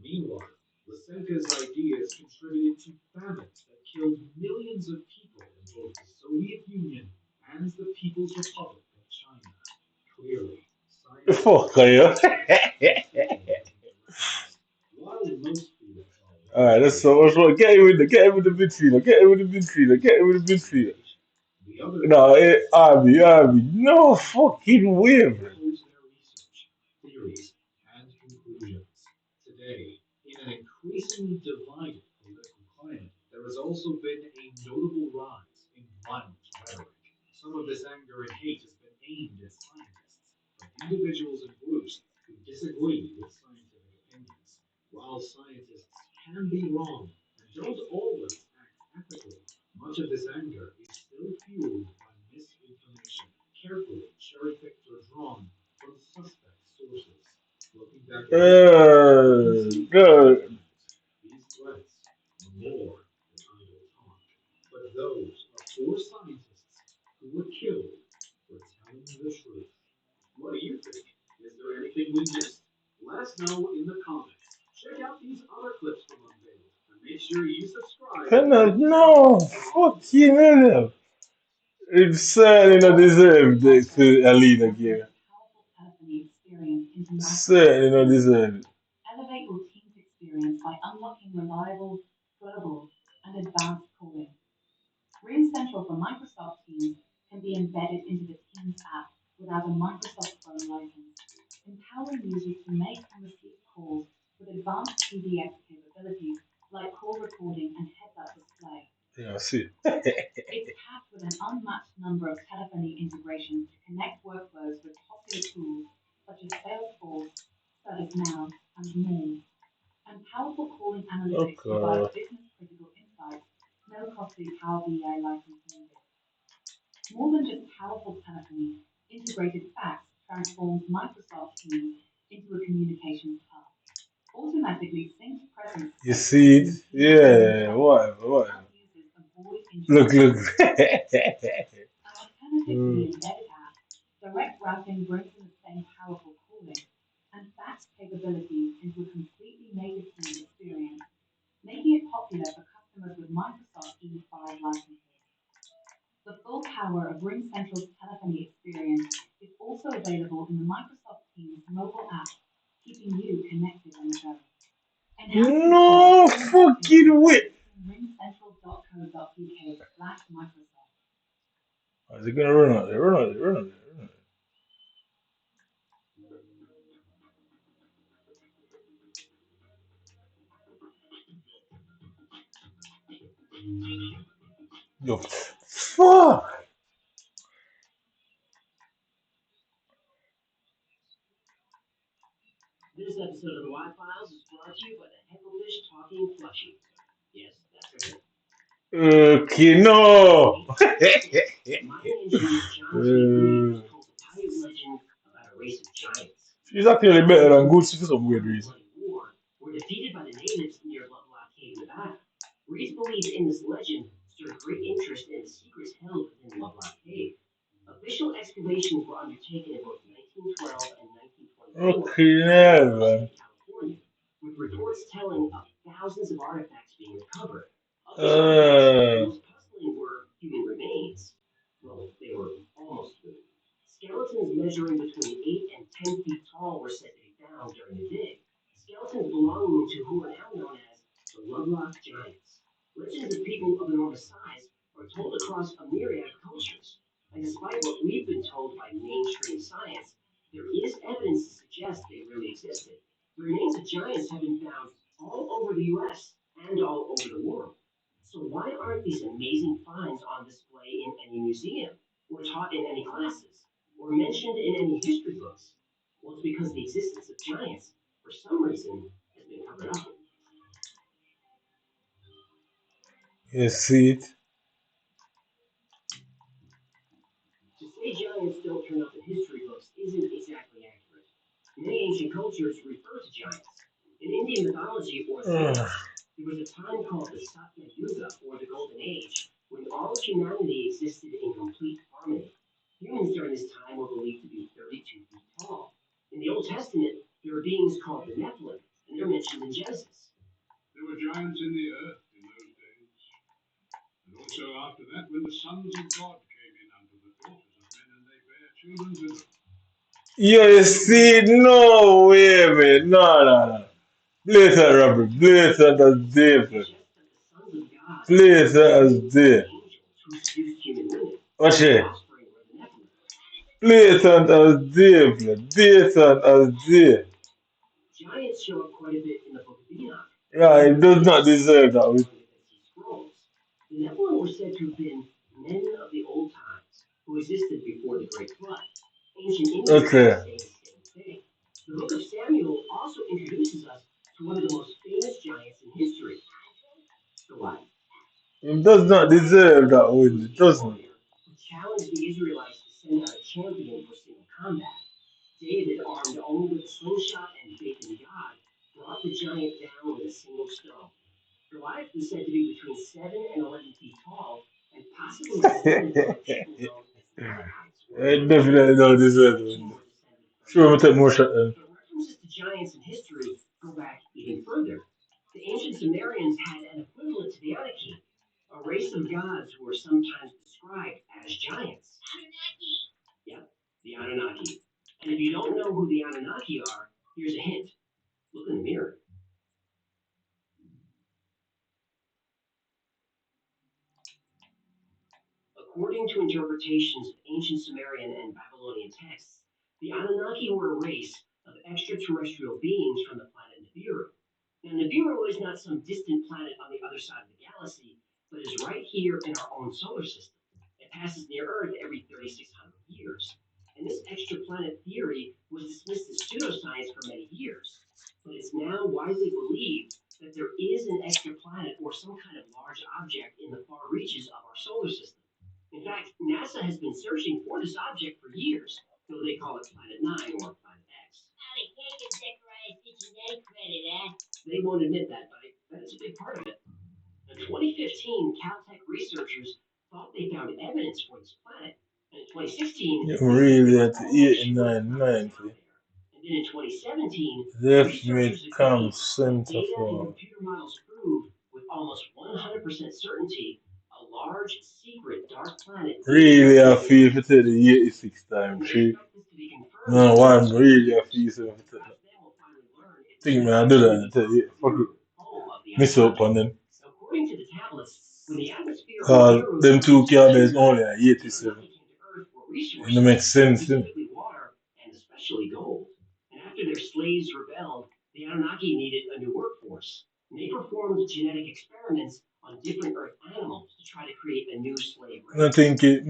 [SPEAKER 10] Meanwhile, Lysenko's ideas contributed to famines that killed millions of people in both the Soviet Union and the People's Republic of China. Clearly, scientists
[SPEAKER 6] fuck
[SPEAKER 10] had
[SPEAKER 6] you.
[SPEAKER 10] a responsibility as he directed us. While most feel, well,
[SPEAKER 6] Alright, that's so much fun. Get him with the midfielder. Get him with the midfielder. Get him with the midfielder.
[SPEAKER 10] the others
[SPEAKER 6] No,
[SPEAKER 10] rejected
[SPEAKER 6] Arby,
[SPEAKER 10] scientific
[SPEAKER 6] Arby.
[SPEAKER 10] evidence
[SPEAKER 6] No
[SPEAKER 10] and sought
[SPEAKER 6] fucking
[SPEAKER 10] to
[SPEAKER 6] way, bro.
[SPEAKER 10] impose their research, theories, and conclusions. Today, in an increasingly divided political climate, there has also been a notable rise in violent rhetoric. Some of this anger and hate has been aimed at scientists, but individuals and groups who disagree with scientific opinions. While scientists can be wrong and don't always act ethically, much of this anger is still fueled by misinformation, carefully cherry-picked or drawn from suspect sources. Looking back at history, we can see clear
[SPEAKER 6] Good.
[SPEAKER 10] trends. These threats are more than idle talk, but those are four scientists who were killed for telling the truth. What do you think? Is there anything we missed? Let us know in the comments. Check out these other clips from Unveiled, and make sure you subscribe and check
[SPEAKER 6] No,
[SPEAKER 10] out our official
[SPEAKER 6] fucking hell. It's certainly not deserved to a lead again.
[SPEAKER 9] Powerful telephony experience into mass
[SPEAKER 6] Certainly not deserved.
[SPEAKER 9] elevate your team's experience by unlocking reliable, global, and advanced calling. RingCentral for Microsoft Teams can be embedded into the Teams app without a Microsoft phone license, empowering users to make and receive calls
[SPEAKER 6] see.
[SPEAKER 9] It's packed with an unmatched number of telephony integrations to connect workflows with popular tools such as Salesforce, ServiceNow, and more. And powerful calling analytics provide
[SPEAKER 6] Okay.
[SPEAKER 9] business-critical insights, no costly Power BI license needed. More than just powerful telephony, integrated fax transforms Microsoft Teams into a communications hub, automatically syncs presence
[SPEAKER 6] You
[SPEAKER 9] status
[SPEAKER 6] see it?
[SPEAKER 9] between teams and
[SPEAKER 6] Yeah,
[SPEAKER 9] customers
[SPEAKER 6] whatever,
[SPEAKER 9] to
[SPEAKER 6] whatever.
[SPEAKER 9] help users avoid
[SPEAKER 6] Look, look.
[SPEAKER 9] interruptions. An alternative to the
[SPEAKER 6] Mm.
[SPEAKER 9] embedded app, direct routing brings in the same powerful calling and fax capabilities into a completely native Teams experience, making it popular for customers with Microsoft E5 licenses. The full power of RingCentral's telephony experience is also available in the Microsoft Teams mobile app, keeping you connected on the go. Enhance your call with
[SPEAKER 6] No
[SPEAKER 9] Teams activity
[SPEAKER 6] fucking
[SPEAKER 9] by
[SPEAKER 6] way.
[SPEAKER 9] visiting ringcentral.co.uk/Microsoft.
[SPEAKER 6] Is it gonna run out there? Run out there, run out there, run out there. Yo, fuck!
[SPEAKER 4] This episode of the Y-Files is brought to you by the Hecklefish Talking Plushie. Yes, that's right.
[SPEAKER 6] Okay, no!
[SPEAKER 4] Mining engineer John T. told a pirate legend about a race of giants.
[SPEAKER 6] She's actually better than Good for some weird reason.
[SPEAKER 4] War were defeated by the natives near Lovelock Cave, Nevada. Reed's belief in this legend stirred great interest in the secrets held within Lovelock Cave. Official excavations were undertaken in both 1912 and 1924
[SPEAKER 6] Okay, yeah, man.
[SPEAKER 4] California, with reports telling of thousands of artifacts being recovered. Of these artifacts, the
[SPEAKER 6] Uh,
[SPEAKER 4] most puzzling were human remains. Well, they were almost human. Skeletons measuring between 8 and 10 feet tall were said to be found during the dig. Skeletons belonging to who are now known as the Lovelock Giants. Legends of people of enormous size are told across a myriad of cultures. And despite what we've been told by mainstream science, there is evidence to suggest they really existed. The remains of giants have been found all over the US and all over the world. So why aren't these amazing finds on display in any museum, or taught in any classes, or mentioned in any history books? Well, it's because the existence of giants, for some reason, has been covered up.
[SPEAKER 6] you see it?
[SPEAKER 4] To say giants don't turn up in history books isn't exactly accurate. Many ancient cultures refer to giants. In Indian mythology or the
[SPEAKER 6] Uh,
[SPEAKER 4] Vedas, there was a time called the Satya Yuga, or the Golden Age, when all of humanity existed in complete harmony. Humans during this time were believed to be 32 feet tall. In the Old Testament, there are beings called the Nephilim, and they're mentioned in Genesis.
[SPEAKER 19] There were giants in the earth in those days. And also after that, when the sons of God came in unto the daughters of men, and they bare children to them.
[SPEAKER 6] you see, no way, man. No, no, no. Blatant Robert, blatant as David.
[SPEAKER 4] Suggests that the sons of God
[SPEAKER 6] Blatant as David.
[SPEAKER 4] angels who seduced human women,
[SPEAKER 6] Watch
[SPEAKER 4] and their
[SPEAKER 6] it.
[SPEAKER 4] offspring were the Nephilim.
[SPEAKER 6] Blatant as David. Blatant as David.
[SPEAKER 4] Giants show up quite a bit in the Book of Enoch,
[SPEAKER 6] Yeah,
[SPEAKER 4] and
[SPEAKER 6] it does not deserve that.
[SPEAKER 4] among the Dead Sea Scrolls. The Nephilim were said to have been men of the old times who existed before the Great Flood. Ancient Indians
[SPEAKER 6] Okay.
[SPEAKER 4] say the same thing. The Book of Samuel also introduces us to one of the most famous giants in history, Goliath.
[SPEAKER 6] It does not deserve that win. It doesn't.
[SPEAKER 4] Who challenged the Israelites to send out a champion for single combat. David, armed only with a slingshot and faith in God, brought the giant down with a single stone. Goliath was said to be between 7 and 11 feet tall, and possibly descended from a people known as the Amalekites, or
[SPEAKER 6] It definitely don't deserve the
[SPEAKER 4] who
[SPEAKER 6] win.
[SPEAKER 4] were descended from
[SPEAKER 6] Sure, we'll
[SPEAKER 4] Egypt.
[SPEAKER 6] take more shot then.
[SPEAKER 4] But references to giants in history go back even further. The ancient Sumerians had an equivalent to the Anunnaki, a race of gods who were sometimes described as giants. Yep, the Anunnaki. And if you don't know who the Anunnaki are, here's a hint. Look in the mirror. According to interpretations of ancient Sumerian and Babylonian texts, the Anunnaki were a race of extraterrestrial beings from the planet Nibiru. Now, Nibiru is not some distant planet on the other side of the galaxy, but is right here in our own solar system. It passes near Earth every 3,600 years. And this extraplanet theory was dismissed as pseudoscience for many years. But it's now widely believed that there is an extraplanet or some kind of large object in the far reaches of our solar system. In fact, NASA has been searching for this object for years, though they call it Planet 9 or Planet X. Now they can't give Zechariah genetic credit, eh? They won't admit that, but I bet it's a big part of it. In 2015, Caltech researchers thought they found evidence for this planet. And in 2016,
[SPEAKER 6] You really at 8990.
[SPEAKER 4] and then in 2017,
[SPEAKER 6] Left
[SPEAKER 4] researchers
[SPEAKER 6] mid cam
[SPEAKER 4] agreed that
[SPEAKER 6] center
[SPEAKER 4] data and
[SPEAKER 6] for
[SPEAKER 4] computer models prove with almost 100% certainty a large secret dark planet.
[SPEAKER 6] really I feel for the 86 time tree. No one really I feel so for the think me I do that and tell you fuck it. Miss up on them.
[SPEAKER 4] According to the tablets, when the atmosphere
[SPEAKER 6] Them two cabins only at 87. And it makes sense, you know.
[SPEAKER 4] specifically water and especially gold. And after their slaves rebelled, the Anunnaki needed a new workforce. And they performed genetic experiments on different Earth animals to try to create a new slave race.
[SPEAKER 6] And I think it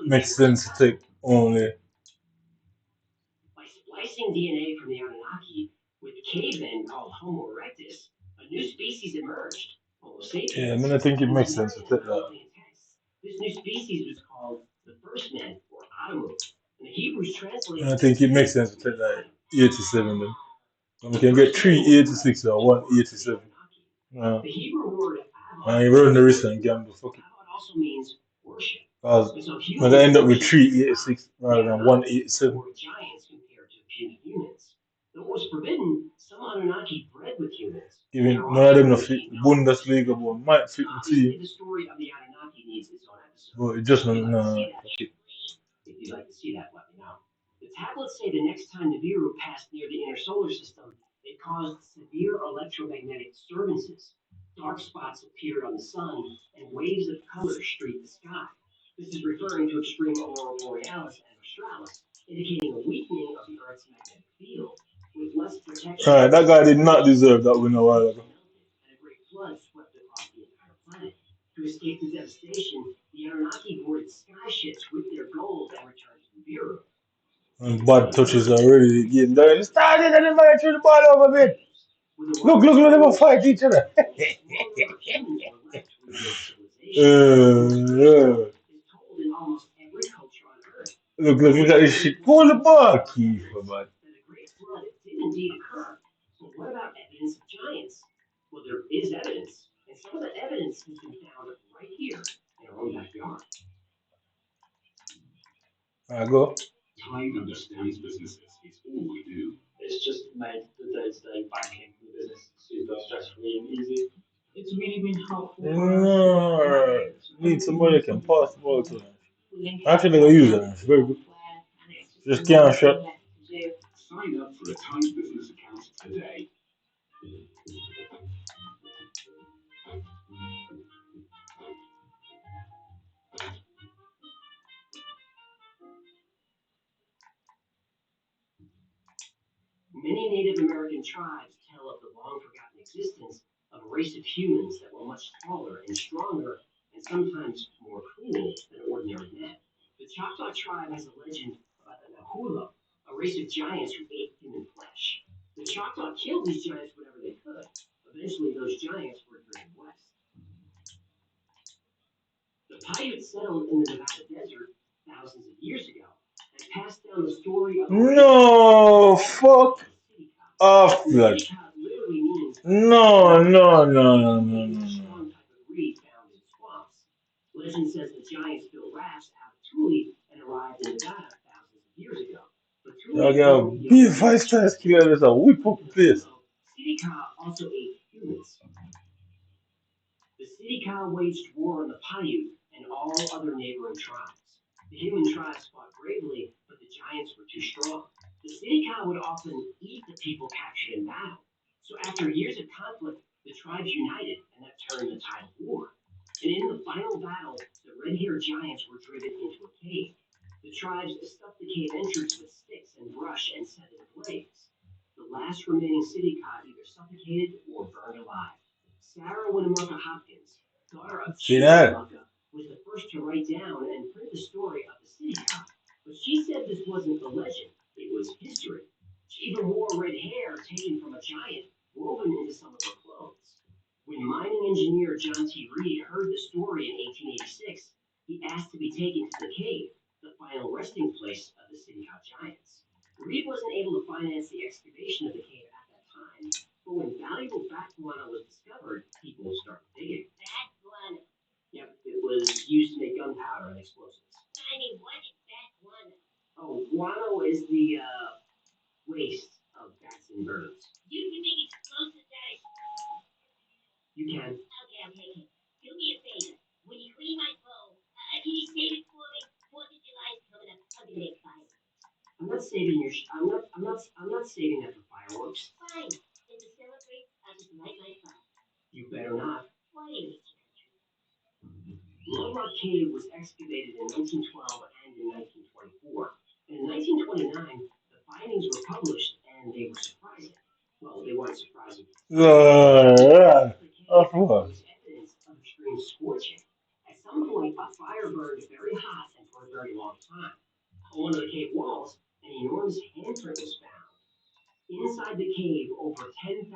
[SPEAKER 6] makes sense to take only.
[SPEAKER 4] By splicing DNA from the Anunnaki with cavemen called Homo erectus, a new species emerged, Homo sapiens.
[SPEAKER 6] Yeah, I mean I think it makes sense to take that.
[SPEAKER 4] This new species was called the first men, or Adamu. And the Hebrews translated
[SPEAKER 6] And I think it makes sense to take that 87 then. And we can get 386 or 187.
[SPEAKER 4] The Hebrew word
[SPEAKER 6] And you run the risk and gamble, fuck it.
[SPEAKER 4] also means worship.
[SPEAKER 6] Because we're gonna end up with 386 rather than 187.
[SPEAKER 4] Giants compared to puny humans. Though it was forbidden, some Anunnaki bred with humans.
[SPEAKER 6] Even none of them no fit the Bundesliga, but might fit the team.
[SPEAKER 4] The story of the Anunnaki needs its own episode.
[SPEAKER 6] But it just no.
[SPEAKER 4] If you'd like to see that, let me know. The tablets say the next time Nibiru passed near the inner solar system, it caused severe electromagnetic disturbances. Dark spots appeared on the sun, and waves of color streaked the sky. This is referring to extreme aurora borealis and australis, indicating a weakening of the Earth's magnetic field. With less protection,
[SPEAKER 6] Alright, that guy did not deserve that win a while ago.
[SPEAKER 4] And a great flood swept across the entire planet. To escape the devastation, the Anunnaki boarded sky ships with their gold and returned to Nibiru.
[SPEAKER 6] And bad touches already getting there. It started and everybody threw the ball over a bit. Look, they will fight each other. Look at this shit. Pull the ball, Kiefer, man.
[SPEAKER 4] The Great Flood did indeed occur. But what about evidence of giants? Well, there is evidence, and some of the evidence has been found right here in our own backyard.
[SPEAKER 6] I go.
[SPEAKER 10] Time understands businesses. It's all we do.
[SPEAKER 16] It's just made the day-to-day banking for the business super stress-free and easy. It's really been helpful.
[SPEAKER 6] No, need somebody that can pass the ball to them. Actually, they're gonna use it. It's very good. Just can't shot.
[SPEAKER 10] Sign up for a Time business account today.
[SPEAKER 4] Many Native American tribes tell of the long-forgotten existence of a race of humans that were much taller and stronger and sometimes more cruel than ordinary men. The Choctaw tribe has a legend about the Nahula, a race of giants who ate human flesh. The Choctaw killed these giants whenever they could. Eventually, those giants were driven west. The Paiutes settled in the Nevada desert thousands of years ago and passed down the story of
[SPEAKER 6] No, fuck off, blood. No.
[SPEAKER 4] Legend says the giants built rafts out of Tule and arrived in Nevada thousands of years ago. But
[SPEAKER 6] Y'all got be 5 star killers a whip up the place.
[SPEAKER 4] Sidiqa also ate humans. The Sidiqa waged war on the Paiute and all other neighboring tribes. The human tribes fought bravely, but the giants were too strong. The Sidiqa would often eat the people captured in battle. So after years of conflict, the tribes united, and that turned the tide of war. And in the final battle, the red-haired giants were driven into a cave. The tribes stuffed the cave entrance with sticks and brush and set it ablaze. The last remaining Sidiqa either suffocated or burned alive. Sarah Winnemucca Hopkins, Gara
[SPEAKER 6] See that?
[SPEAKER 4] Chickamauga was the first to write down and print the story of the city cop, but she said this wasn't a legend, it was history. She even wore red hair taken from a giant woven into some of her clothes. When mining engineer John T. Reed heard the story in 1886, he asked to be taken to the cave, the final resting place of the city cop giants. Reed wasn't able to finance the excavation of the cave at that time, but when valuable bat guano was discovered, people started digging. Bat guano? Yep, it was used to make gunpowder and explosives. I mean, what is bat guano? Oh, guano is the waste of bats and birds. You can make explosives out of. You can. Okay. Do me a favor. When you clean my bowl, can you save it for me? 4th of July is coming up. I'm gonna make fire. I'm not saving your. I'm not saving that for fireworks. Fine. And to celebrate, I'll just light my fire. You better not. Why do you? Love Rock Cave was excavated in 1912 and in 1924. And in 1929, the findings were published, and they were surprising. Well, they weren't surprising.
[SPEAKER 6] Yeah. Of
[SPEAKER 4] There
[SPEAKER 6] course.
[SPEAKER 4] was evidence of extreme scorching. At some point, a fire burned very hot and for a very long time. On one of the cave walls, an enormous handprint was found. Inside the cave, over 10,000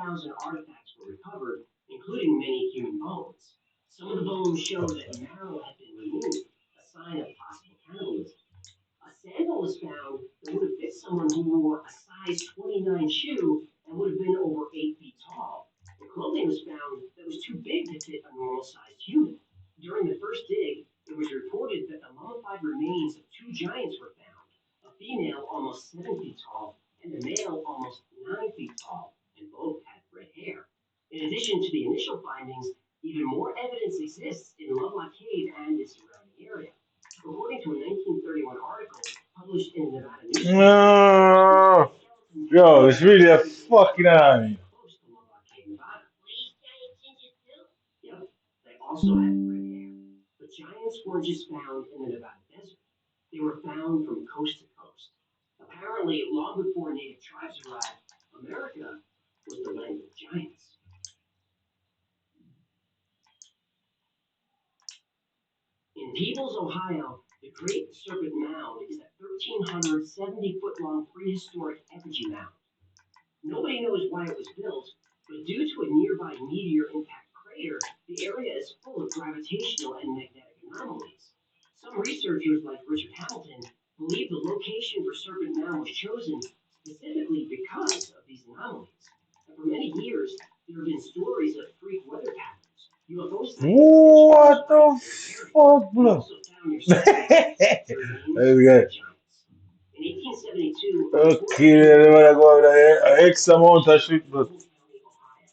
[SPEAKER 4] artifacts were recovered, including many human bones. Some of the bones showed that marrow had been removed, a sign of possible cannibalism. A sandal was found that would have fit someone who wore a size 29 shoe and would have been over 8 feet tall. The clothing was found that was too big to fit a normal sized human. During the first dig, it was reported that the mummified remains of two giants were found, a female almost 7 feet tall and a male almost 9 feet tall, and both had red hair. In addition to the initial findings, even more evidence exists in Lovelock Cave and its surrounding area. According to a 1931 article published in the Nevada newspaper,
[SPEAKER 6] No. Yo, it's really a fucking army.
[SPEAKER 4] close to Lovelock Cave, Nevada. These giant gingers too? Yep, they also had red hair. But giants weren't just found in the Nevada desert. They were found from coast to coast. Apparently, long before native tribes arrived, America was the land of giants. In Peebles, Ohio, the Great Serpent Mound is a 1,370-foot-long prehistoric effigy mound. Nobody knows why it was built, but due to a nearby meteor impact crater, the area is full of gravitational and magnetic anomalies. Some researchers, like Richard Hamilton, believe the location for Serpent Mound was chosen specifically because of these anomalies. And for many years, there have been stories of freak weather patterns, UFO sightings,
[SPEAKER 6] What the fuck,
[SPEAKER 4] they
[SPEAKER 6] bro?
[SPEAKER 4] also found near several
[SPEAKER 6] There we go.
[SPEAKER 4] giants. In 1872, a
[SPEAKER 6] Okay,
[SPEAKER 4] reporter came
[SPEAKER 6] then I
[SPEAKER 4] across
[SPEAKER 6] go over
[SPEAKER 4] evidence
[SPEAKER 6] there. X amount of shit,
[SPEAKER 4] in
[SPEAKER 6] but.
[SPEAKER 4] County, Ohio.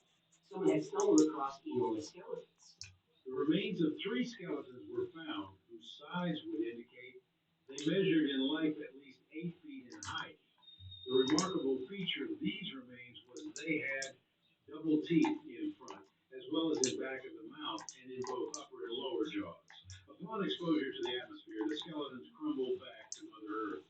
[SPEAKER 4] Someone had stumbled across enormous skeletons.
[SPEAKER 10] The remains of 3 skeletons were found whose size would indicate they measured in life at least 8 feet in height. The remarkable feature of these remains was they had double teeth in front, as well as in back of the mouth and in both upper and lower jaws. Upon exposure to the atmosphere, the skeletons crumbled back to Mother Earth.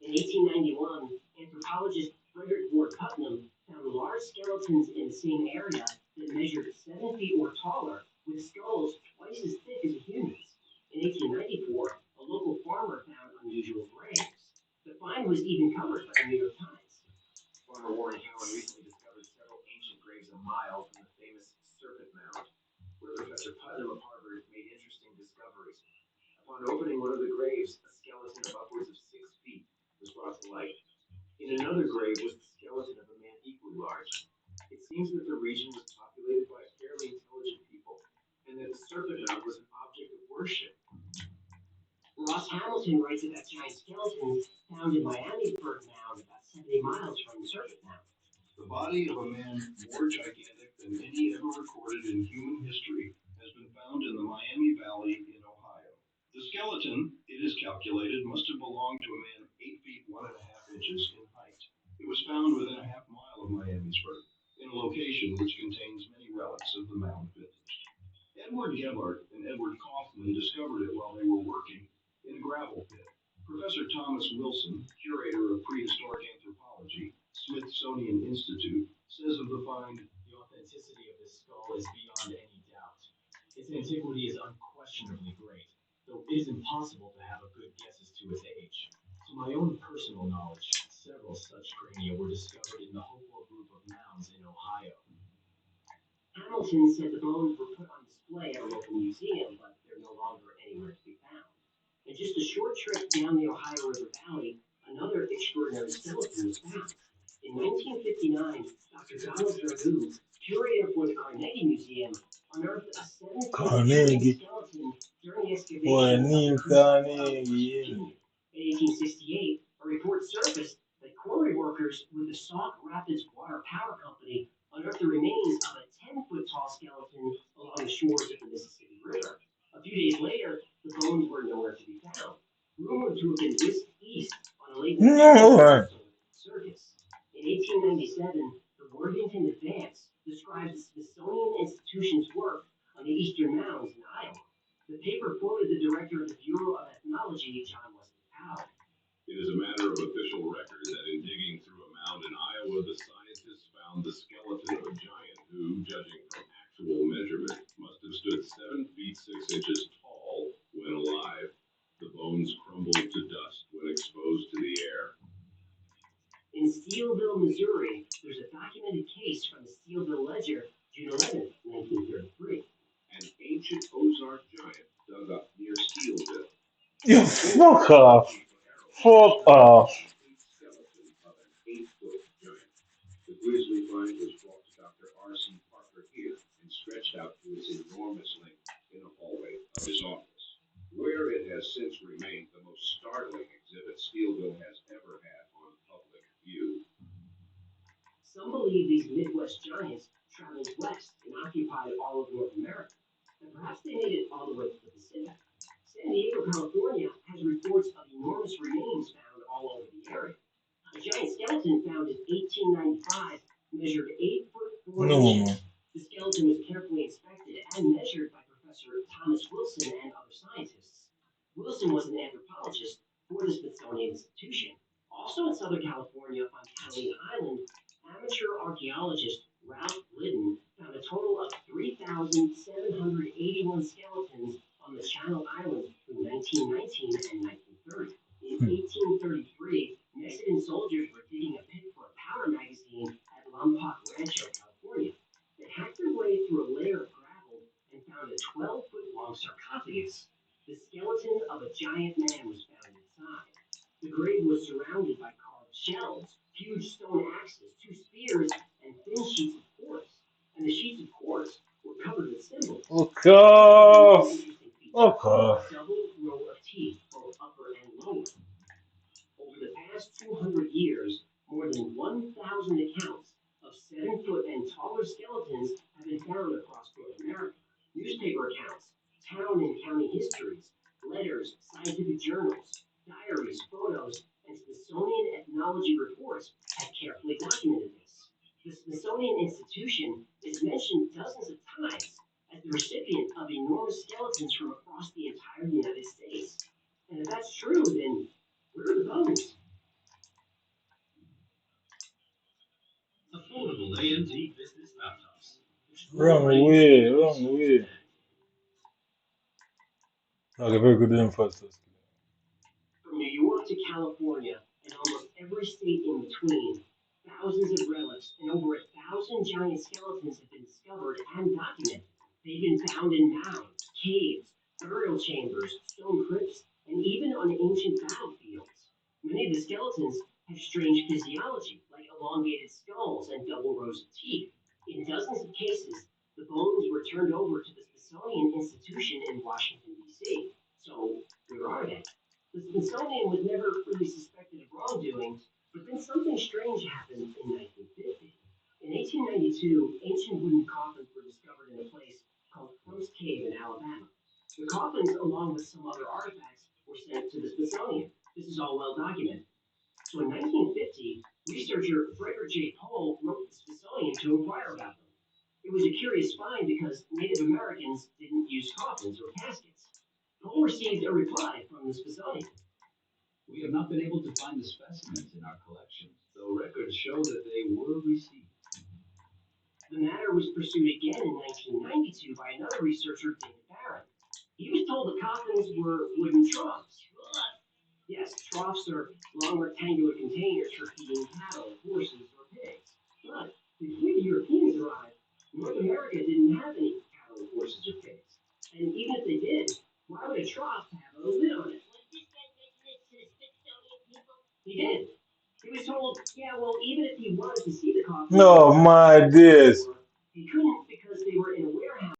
[SPEAKER 4] In 1891, anthropologist Frederick Ward Putnam found large skeletons in the same area that measured 7 feet or taller, with skulls twice as thick as a human's. In 1894, a local farmer found unusual graves. The find was even covered by the New York Times. Farmer Warren Cowan recently discovered several ancient graves a mile from the famous Serpent Mound, where Professor Putnam of Harvard made interesting discoveries. Upon opening one of the graves, a skeleton of upwards of 6 feet was brought to light. In another grave was the skeleton of a man equally large. It seems that the region was populated by fairly intelligent people, and that the Serpent Mound was an object of worship. Ross Hamilton writes about giant skeletons found in Miamisburg Mound, about 70 miles from the Serpent Mound.
[SPEAKER 10] The body of a man more gigantic than any ever recorded in human history has been found in the Miami Valley in Ohio. The skeleton, it is calculated, must have belonged to a man 8 feet 1.5 inches in height. It was found within a half mile of Miamisburg, in a location which contains many relics of the mound vintage. Edward Gebhardt and Edward Kaufman discovered it while they were working in a gravel pit. Professor Thomas Wilson, curator of prehistoric anthropology, Smithsonian Institute, says of the find,
[SPEAKER 4] The authenticity of this skull is beyond any doubt. Its antiquity is unquestionably great, though it is impossible to have a good guess as to its age. To my own personal knowledge, several such crania were discovered in the Hopewell group of mounds in Ohio.
[SPEAKER 5] Hamilton said the bones were put on display at a local museum, but they're no longer anywhere to be found. And just a short trip down the Ohio River Valley, another extraordinary skeleton was found. In 1959, Dr. Donald Dragoo, curator for the Carnegie Museum, unearthed a 7-foot giant skeleton during the excavation of Virginia. In 1868, a report surfaced that quarry workers with the Sauk Rapids Water Power Company unearthed the remains of a 10-foot tall skeleton along the shores of the Mississippi River. A few days later, the bones were nowhere to be found, rumored to have been whisked east on a lake circus. In 1897, the Worthington Advance describes the Smithsonian Institution's work on the eastern mounds in Iowa. The paper quoted the director of the Bureau of Ethnology, John Wesley Powell.
[SPEAKER 2] It is a matter of official record that in digging through a mound in Iowa, the scientists found the skeleton of a giant who, judging from actual measurement, must have stood 7 feet 6 inches tall when alive. The bones crumbled to dust when exposed to the air.
[SPEAKER 5] In Steelville, Missouri, there's a documented case from the Steelville Ledger, June 11, 1933.
[SPEAKER 2] An ancient Ozark giant dug up near Steelville.
[SPEAKER 6] You fuck off. Fuck off.
[SPEAKER 2] Skeleton of an 8-foot giant. The grisly find was brought to Dr. R.C. Parker here and stretched out to its enormous length in the hallway of his office, where it has since remained the most startling exhibit Steelville has ever had on public view.
[SPEAKER 5] Some believe these Midwest giants traveled west and occupied all of North America, and perhaps they made it all the way to the Pacific. San Diego, California has reports of enormous remains found all over the area. A giant skeleton found in 1895 measured 8 foot 4 inches. The skeleton was carefully inspected and measured by Professor Thomas Wilson and other scientists. Wilson was an anthropologist for the Smithsonian Institution. Also in Southern California on Catalina Island, amateur archaeologist Ralph Glidden found a total of 3,781 skeletons on the Channel Islands between 1919 and 1930. In 1833, Mexican soldiers were digging a pit for a powder magazine at Lompoc Rancho, California. They hacked their way through a layer of gravel and found a 12-foot-long sarcophagus. The skeleton of a giant man was found inside. The grave was surrounded by carved shells, huge stone axes, 2 spears, and thin sheets of quartz. And the sheets of quartz were covered with symbols.
[SPEAKER 6] Fuck off. Fuck off.
[SPEAKER 5] A double row of teeth, both upper and lower. Over the past 200 years, more than 1,000 accounts of 7-foot and taller skeletons have been found across North America. Newspaper accounts, town and county histories, letters, scientific journals, diaries, photos, and Smithsonian ethnology reports have carefully documented this. The Smithsonian Institution is mentioned dozens of times as the recipient of enormous skeletons from across the entire United States. And if that's true, then where are the bones?
[SPEAKER 10] Affordable AMD business laptops.
[SPEAKER 6] Wrong way, wrong way. Okay, very good emphasis.
[SPEAKER 5] From New York to California and almost every state in between, thousands of relics and over 1,000 giant skeletons have been discovered and documented. They've been found in mounds, caves, burial chambers, stone crypts, and even on ancient battlefields. Many of the skeletons have strange physiology, like elongated skulls and double rows of teeth. In dozens of cases, the bones were turned over to the Smithsonian Institution in Washington, D.C. So, where are they? The Smithsonian was never really suspected of wrongdoing, but then something strange happened in 1950. In 1892, ancient wooden coffins were discovered in a place called Crump's Cave in Alabama. The coffins, along with some other artifacts, were sent to the Smithsonian. This is all well documented. So in 1950, researcher Frederick J. Pohl wrote the Smithsonian to inquire about them. It was a curious find because Native Americans didn't use coffins or caskets. Pohl received a reply from the Smithsonian.
[SPEAKER 10] We have not been able to find the specimens in our collections, though records show that they were received.
[SPEAKER 5] The matter was pursued again in 1992 by another researcher, David
[SPEAKER 4] buildings were wooden troughs. Yes, troughs are long rectangular containers for feeding cattle, horses, or pigs. But before the Europeans arrived, North America didn't have any cattle, horses, or pigs. And even if they did, why would a trough have a lid on it? Was this guy mention this to the Smithsonian people? He did. He was told, yeah, well, even if he wanted to see the coffin...
[SPEAKER 6] No, my days.